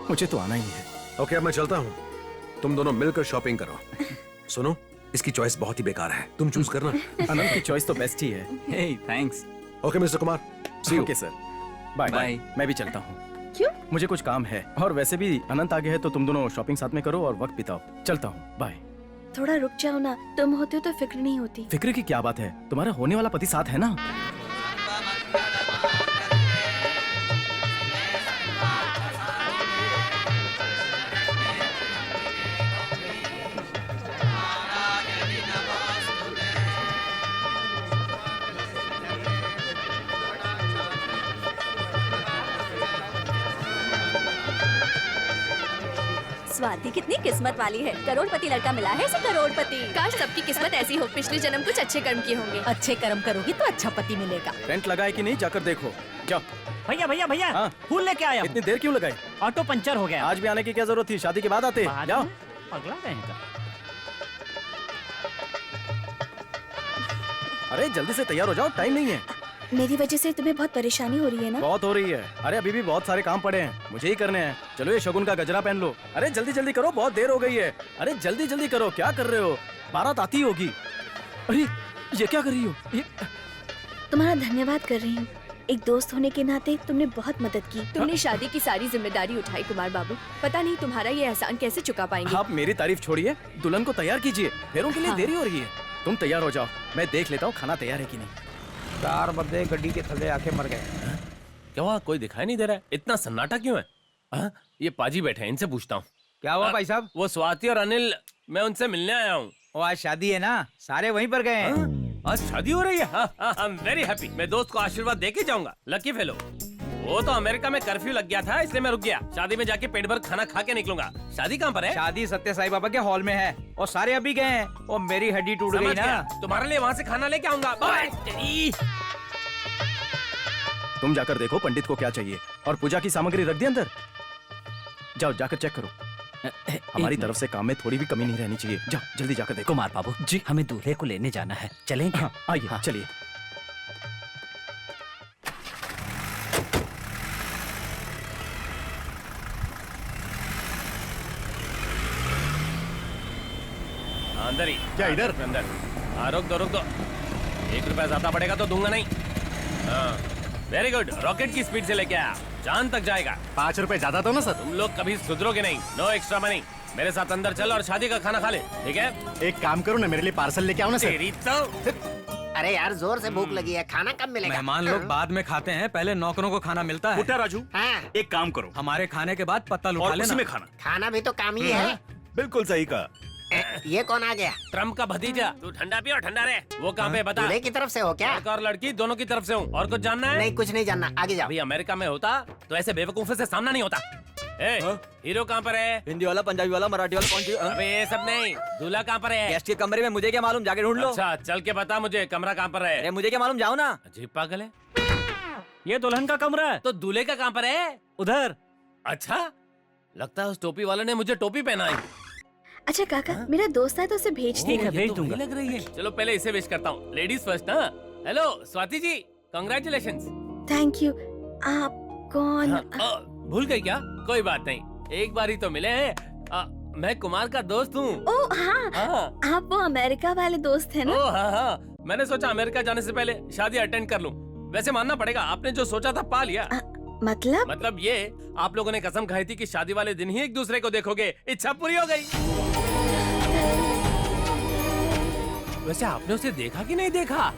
मुझे तो आना ही है। ओके, अब मैं चलता हूँ, तुम दोनों मिलकर शॉपिंग करो। सुनो, इसकी चॉइस बहुत ही बेकार है, तुम चूज करना। अनंत की चॉइस तो बेस्ट ही है। Hey thanks. Okay Mister Kumar, see you. Okay sir, bye bye. मैं भी चलता हूँ। क्यों? मुझे कुछ काम है, और वैसे भी अनंत आगे है तो तुम दोनों शॉपिंग साथ में करो और वक्त बिताओ। चलता हूँ, बाय। थोड़ा रुक जाओ ना, तुम होते हो तो फिक्र नहीं होती। फिक्र की क्या बात है, तुम्हारा होने वाला पति साथ है ना। स्वाति कितनी किस्मत वाली है, करोड़पति लड़का मिला है इसे। करोड़पति। काश सबकी किस्मत ऐसी हो, पिछले जन्म कुछ अच्छे कर्म किए होंगे। अच्छे कर्म करोगी तो अच्छा पति मिलेगा। टेंट लगाए कि नहीं, जाकर देखो। जाओ। भैया फूल लेके आया। इतनी देर क्यों लगाई? ऑटो पंचर हो गया। आज भी आने की क्या जरूरत थी, शादी के बाद आते। जाओ। अगला रहेगा। अरे जल्दी से तैयार हो जाओ, टाइम नहीं है। मेरी वजह से तुम्हें बहुत परेशानी हो रही है ना? बहुत हो रही है। अरे अभी भी बहुत सारे काम पड़े हैं, मुझे ही करने हैं। चलो ये शगुन का गजरा पहन लो। अरे जल्दी जल्दी करो, बहुत देर हो गई है। अरे जल्दी जल्दी करो, क्या कर रहे हो? बारात आती होगी। अरे ये क्या कर रही हो? तुम्हारा धन्यवाद कर रही हूँ। एक दोस्त होने के नाते तुमने बहुत मदद की। तुमने शादी की सारी जिम्मेदारी उठाई कुमार बाबू, पता नहीं तुम्हारा ये एहसान कैसे चुका पाएंगे। आप मेरी तारीफ छोड़िए, दुल्हन को तैयार कीजिए, फेरों के लिए देरी हो रही है। तुम तैयार हो जाओ, मैं देख लेता हूँ खाना तैयार है कि नहीं। 4 बंदे गड्डी के थल्ले आके मर गए। क्या वहाँ कोई दिखाई नहीं दे रहा है? इतना सन्नाटा क्यों है? ये पाजी बैठे हैं, इनसे पूछता हूँ। क्या हुआ भाई साहब? वो स्वाति और अनिल, मैं उनसे मिलने आया हूँ। आज शादी है ना, सारे वहीं पर गए हैं। आज शादी हो रही है? I am very happy. मैं दोस्त को आशीर्वाद देके जाऊंगा। Lucky fellow. वो तो अमेरिका में कर्फ्यू लग गया था, इसलिए मैं रुक गया। शादी में जाके पेट भर खाना खा के निकलूंगा। शादी कहाँ पर है? शादी सत्य साई बाबा के हॉल में है और सारे अभी गए हैं। और मेरी हड्डी टूट गई ना। तुम्हारे लिए वहाँ से खाना लेके आऊंगा। बाय। तुम जाकर देखो पंडित को क्या चाहिए और पूजा की सामग्री रख दी अंदर। जाओ जाकर चेक करो। हमारी तरफ से काम में थोड़ी भी कमी नहीं रहनी चाहिए। जाओ जल्दी जाकर देखो। कुमार बाबू जी, हमें दूल्हे को लेने जाना है, चलेंगे? हाँ, आइए चलिए। अंदर ही। क्या इधर? अंदर। हाँ रुक दो 1 रुपया ज्यादा पड़ेगा तो दूंगा नहीं। हाँ वेरी गुड, रॉकेट की स्पीड से लेके आया। जान तक जाएगा। 5 रुपए ज्यादा तो ना सर? तुम लोग कभी सुधरोगे नहीं। No extra money. मेरे साथ अंदर चल और शादी का खाना खा ले, ठीक है? एक काम करो ना, मेरे लिए पार्सल लेके आओ ना सर। तेरी तो अरे यार जोर से भूख लगी है, खाना कब मिलेगा? मेहमान लोग बाद में खाते हैं, पहले नौकरों को खाना मिलता है। बुट्टा राजू, हाँ। एक काम करो, हमारे खाने के बाद पत्तल उठा और लेना। उसी में खाना। खाना भी तो काम ही है। बिल्कुल सही कहा। ये कौन आ गया? ट्रम्प का भतीजा। तू ठंडा पियो, ठंडा रहे। वो कहाँ पे बता? दूल्हे की तरफ से हो क्या? लड़का और लड़की दोनों की तरफ से हूँ। और कुछ जानना है? नहीं, कुछ नहीं जानना, आगे जाओ। अभी अमेरिका में होता तो ऐसे बेवकूफों से सामना नहीं होता। हीरो कहाँ पर है? हिंदी वाला, पंजाबी वाला, मराठी वाला, कौन सी? अबे ये सब नहीं, दूल्हा कहाँ पर है? गेस्ट के कमरे में, मुझे क्या मालूम, जाके ढूंढ लो। अच्छा चल के बता मुझे, कमरा कहाँ पर है? अरे मुझे क्या मालूम, जाओ ना। अजीब पागल है। ये दुल्हन का कमरा है। तो दूल्हे का कहाँ पर है? उधर। अच्छा, लगता है उस टोपी वाले ने मुझे टोपी पहनाई। अच्छा काका, मेरा दोस्त है तो उसे भेज ठीक है, दे। भेज दूंगा। लग रही है। चलो पहले इसे विश करता हूँ। Ladies first. हाँ, hello Swati ji, congratulations. Thank you. आप कौन? भूल गई क्या? कोई बात नहीं, एक बार ही तो मिले हैं। मैं कुमार का दोस्त हूँ। ओह हाँ, आप वो अमेरिका वाले दोस्त हैं ना? ओह हाँ, मैंने सोचा अमेरिका जाने से पहले शादी अटेंड कर लूँ। वैसे मानना पड़ेगा, आपने जो सोचा था पा लिया। मतलब ये आप लोगों ने कसम खाई थी कि शादी वाले दिन ही एक दूसरे को देखोगे। इच्छा पूरी हो गई। वैसे आपने उसे देखा कि नहीं देखा?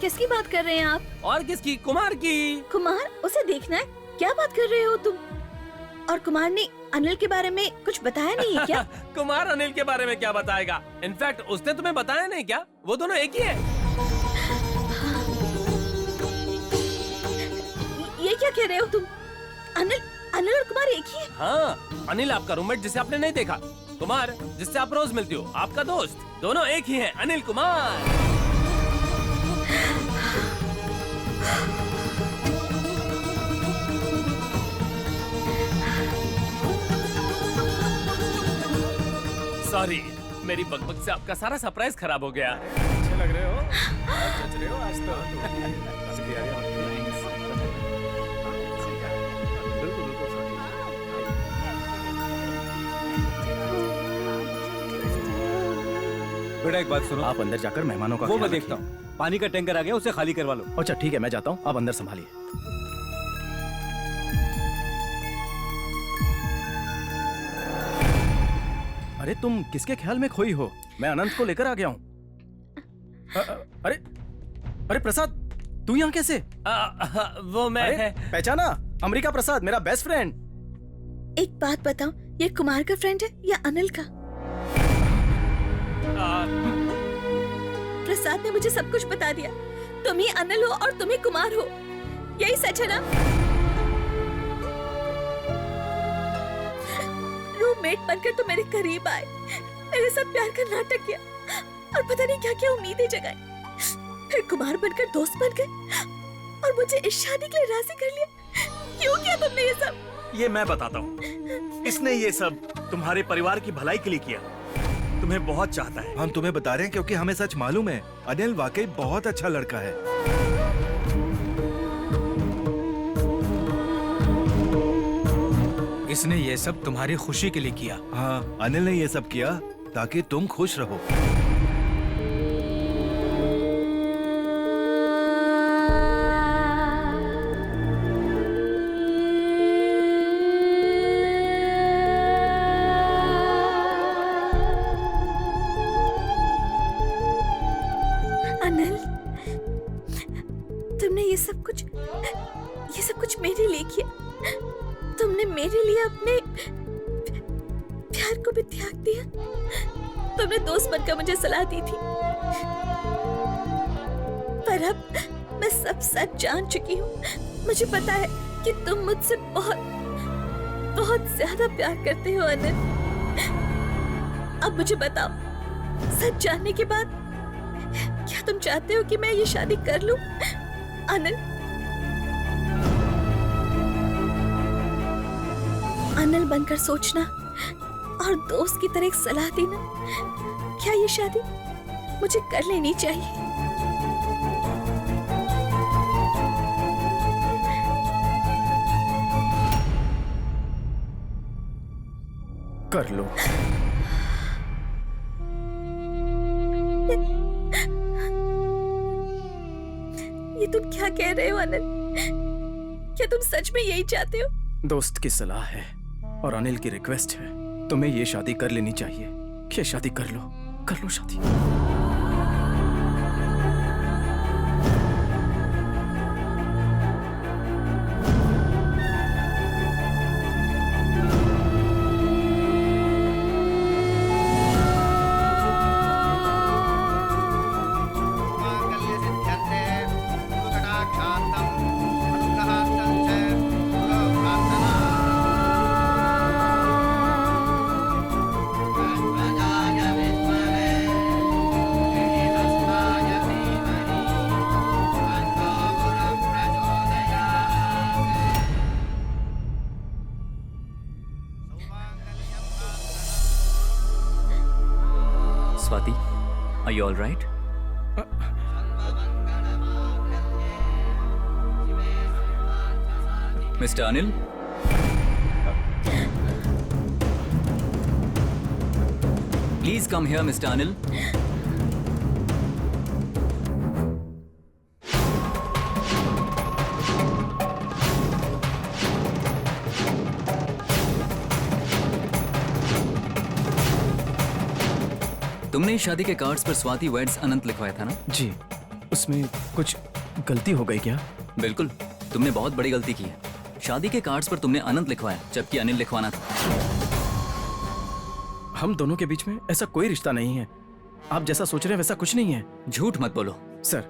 किसकी बात कर रहे हैं आप? और किसकी? कुमार की। कुमार? उसे देखना है? क्या बात कर रहे हो तुम? और कुमार ने अनिल के बारे में कुछ बताया नहीं है क्या? कुमार अनिल के बारे में क्या बताएगा? इनफैक्ट उसने तुम्हें बताया नहीं क्या? वो दोनों एक ही है। ये क्या कह रहे हो तुम? अनिल और कुमार एक ही है? हाँ, अनिल आपका रूममेट जिसे आपने नहीं देखा, कुमार जिससे आप रोज मिलती हो, आपका दोस्त, दोनों एक ही हैं। अनिल कुमार। सॉरी, मेरी बकबक से आपका सारा सरप्राइज खराब हो गया। अच्छे लग रहे हो, जच रहे हो आज तो। बेटा एक बात सुनो, आप अंदर जाकर मेहमानों का वो मैं ख्याल देखता हूँ। पानी का टैंकर आ गया, उसे खाली करवा लो। अच्छा ठीक है, मैं जाता हूँ, आप अंदर संभालिए। अरे तुम किसके ख्याल में खोई हो? मैं अनंत को लेकर आ गया हूँ। अरे अरे प्रसाद, तू यहाँ कैसे? वो मैं अरे, पहचाना? अमेरिका प्रसाद, मेरा बेस्ट फ्रेंड। एक बात बताओ, ये कुमार का फ्रेंड है या अनिल का? प्रसाद ने मुझे सब कुछ बता दिया। तुम ही अनिल हो और तुम ही कुमार हो, यही सच है ना? रूममेट बनकर तुम मेरे करीब आए, मेरे साथ प्यार का नाटक किया और पता नहीं क्या क्या उम्मीदें जगाई। फिर कुमार बनकर दोस्त बन गए और मुझे इस शादी के लिए राजी कर लिया। क्यों किया तुमने ये सब? ये मैं बताता हूँ। इसने ये सब तुम्हारे परिवार की भलाई के लिए किया। तुम्हें बहुत चाहता है। हम तुम्हें बता रहे हैं क्योंकि हमें सच मालूम है। अनिल वाकई बहुत अच्छा लड़का है। इसने ये सब तुम्हारी खुशी के लिए किया। हाँ, अनिल ने ये सब किया ताकि तुम खुश रहो। अनिल, तुमने ये सब कुछ मेरे लिए किया। तुमने मेरे लिए अपने प्यार को भी त्याग दिया। तुमने दोस्त बनकर मुझे सलाह दी थी, पर अब मैं सब सच जान चुकी हूँ। मुझे पता है कि तुम मुझसे बहुत ज्यादा प्यार करते हो अनिल। अब मुझे बताओ, सच जानने के बाद क्या तुम चाहते हो कि मैं ये शादी कर लूं? अनिल, अनिल बनकर सोचना और दोस्त की तरह एक सलाह देना, क्या ये शादी मुझे कर लेनी चाहिए? कर लो। ये तुम क्या कह रहे हो अनिल? क्या तुम सच में यही चाहते हो? दोस्त की सलाह है और अनिल की रिक्वेस्ट है, तुम्हें ये शादी कर लेनी चाहिए। ये शादी कर लो शादी। Swati, are you all right? Mr. Anil? Please come here, Mr. Anil. तुमने इस शादी के कार्ड्स पर स्वाति वेड्स अनंत लिखवाया था ना? जी, उसमें कुछ गलती हो गई क्या? बिल्कुल, तुमने बहुत बड़ी गलती की है। शादी के कार्ड्स पर तुमने अनंत लिखवाया जबकि अनिल लिखवाना था। हम दोनों के बीच में ऐसा कोई रिश्ता नहीं है। आप जैसा सोच रहे हैं वैसा कुछ नहीं है। झूठ मत बोलो। सर,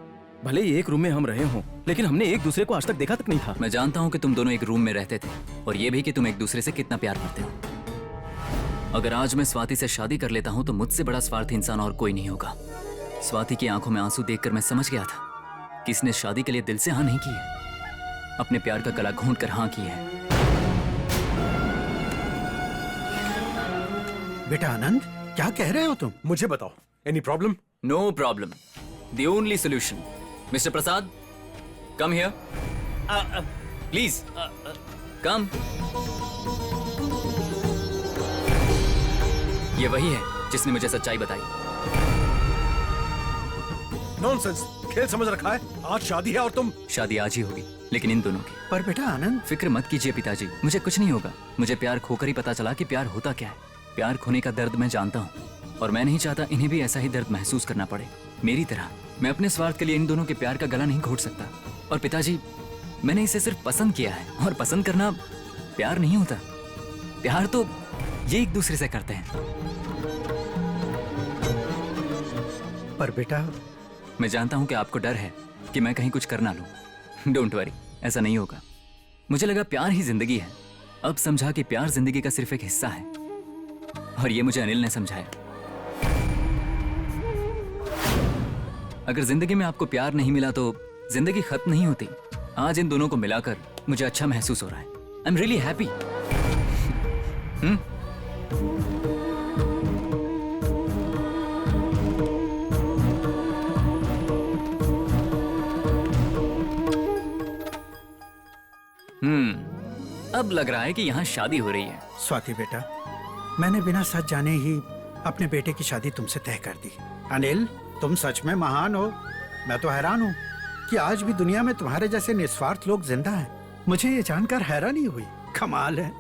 भले ही एक रूम में हम रहे हों, लेकिन हमने एक दूसरे को आज तक देखा तक नहीं था। मैं जानता हूँ कि तुम दोनों एक रूम में रहते थे और ये भी कि तुम एक दूसरे से कितना प्यार करते हो। अगर आज मैं स्वाति से शादी कर लेता हूँ तो मुझसे बड़ा स्वार्थी इंसान और कोई नहीं होगा। स्वाति की आंखों में आंसू देखकर मैं समझ गया था कि इसने शादी के लिए दिल से हाँ नहीं की है, अपने प्यार का गला घोंट कर हाँ की है। बेटा आनंद, क्या कह रहे हो तुम? मुझे बताओ, any problem? No problem, the only solution. Mister Prasad, come here please, come. ये वही है जिसने मुझे सच्चाई बताई। नॉनसेंस, खेल समझ रखा है। आज शादी है और तुम। शादी आज ही होगी, लेकिन इन दोनों की। पर बेटा आनंद, फिक्र मत कीजिए पिताजी, मुझे कुछ नहीं होगा। मुझे प्यार खोकर ही पता चला कि प्यार होता क्या है। प्यार खोने का दर्द मैं जानता हूँ और मैं नहीं चाहता इन्हें भी ऐसा ही दर्द महसूस करना पड़े मेरी तरह। मैं अपने स्वार्थ के लिए इन दोनों के प्यार का गला नहीं घोट सकता। और पिताजी, मैंने इसे सिर्फ पसंद किया है और पसंद करना प्यार नहीं होता। प्यार तो ये एक दूसरे से करते हैं। पर बेटा, मैं जानता हूं कि आपको डर है कि मैं कहीं कुछ कर ना लूं। डोंट वरी, ऐसा नहीं होगा। मुझे लगा प्यार ही जिंदगी है, अब समझा कि प्यार जिंदगी का सिर्फ एक हिस्सा है और ये मुझे अनिल ने समझाया। अगर जिंदगी में आपको प्यार नहीं मिला तो जिंदगी खत्म नहीं होती। आज इन दोनों को मिलाकर मुझे अच्छा महसूस हो रहा है। I am really happy. अब लग रहा है कि यहाँ शादी हो रही है। स्वाति बेटा, मैंने बिना सच जाने ही अपने बेटे की शादी तुमसे तय कर दी। अनिल, तुम सच में महान हो। मैं तो हैरान हूँ कि आज भी दुनिया में तुम्हारे जैसे निस्वार्थ लोग जिंदा हैं। मुझे ये जानकर हैरानी हुई। कमाल है।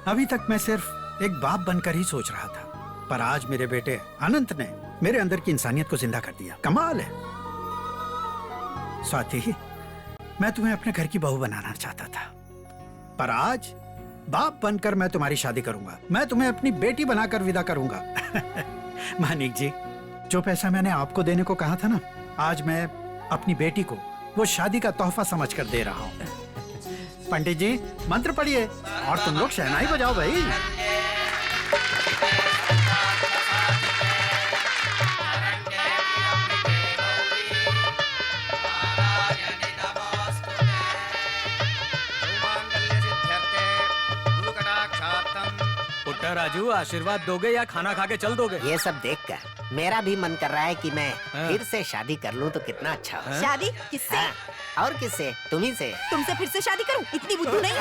अभी तक मैं सिर्फ एक बाप बनकर ही सोच रहा था, पर आज मेरे बेटे अनंत ने मेरे अंदर की इंसानियत को जिंदा कर दिया। कमाल है। स्वाति, मैं तुम्हें अपने घर की बहू बनाना चाहता था, पर आज बाप बनकर मैं तुम्हारी शादी करूंगा। मैं तुम्हें अपनी बेटी बनाकर विदा करूंगा। मानिक जी, जो पैसा मैंने आपको देने को कहा था ना, आज मैं अपनी बेटी को वो शादी का तोहफा समझकर दे रहा हूँ। पंडित जी, मंत्र पढ़िए और तुम लोग शहनाई बजाओ भाई। राजू, आशीर्वाद दोगे या खाना खा के चल दोगे? ये सब देखकर मेरा भी मन कर रहा है कि मैं फिर से शादी कर लूं तो कितना अच्छा हो। शादी किससे? और किससे? तुम्ही से। तुमसे फिर से शादी करूं? इतनी बुद्धू नहीं।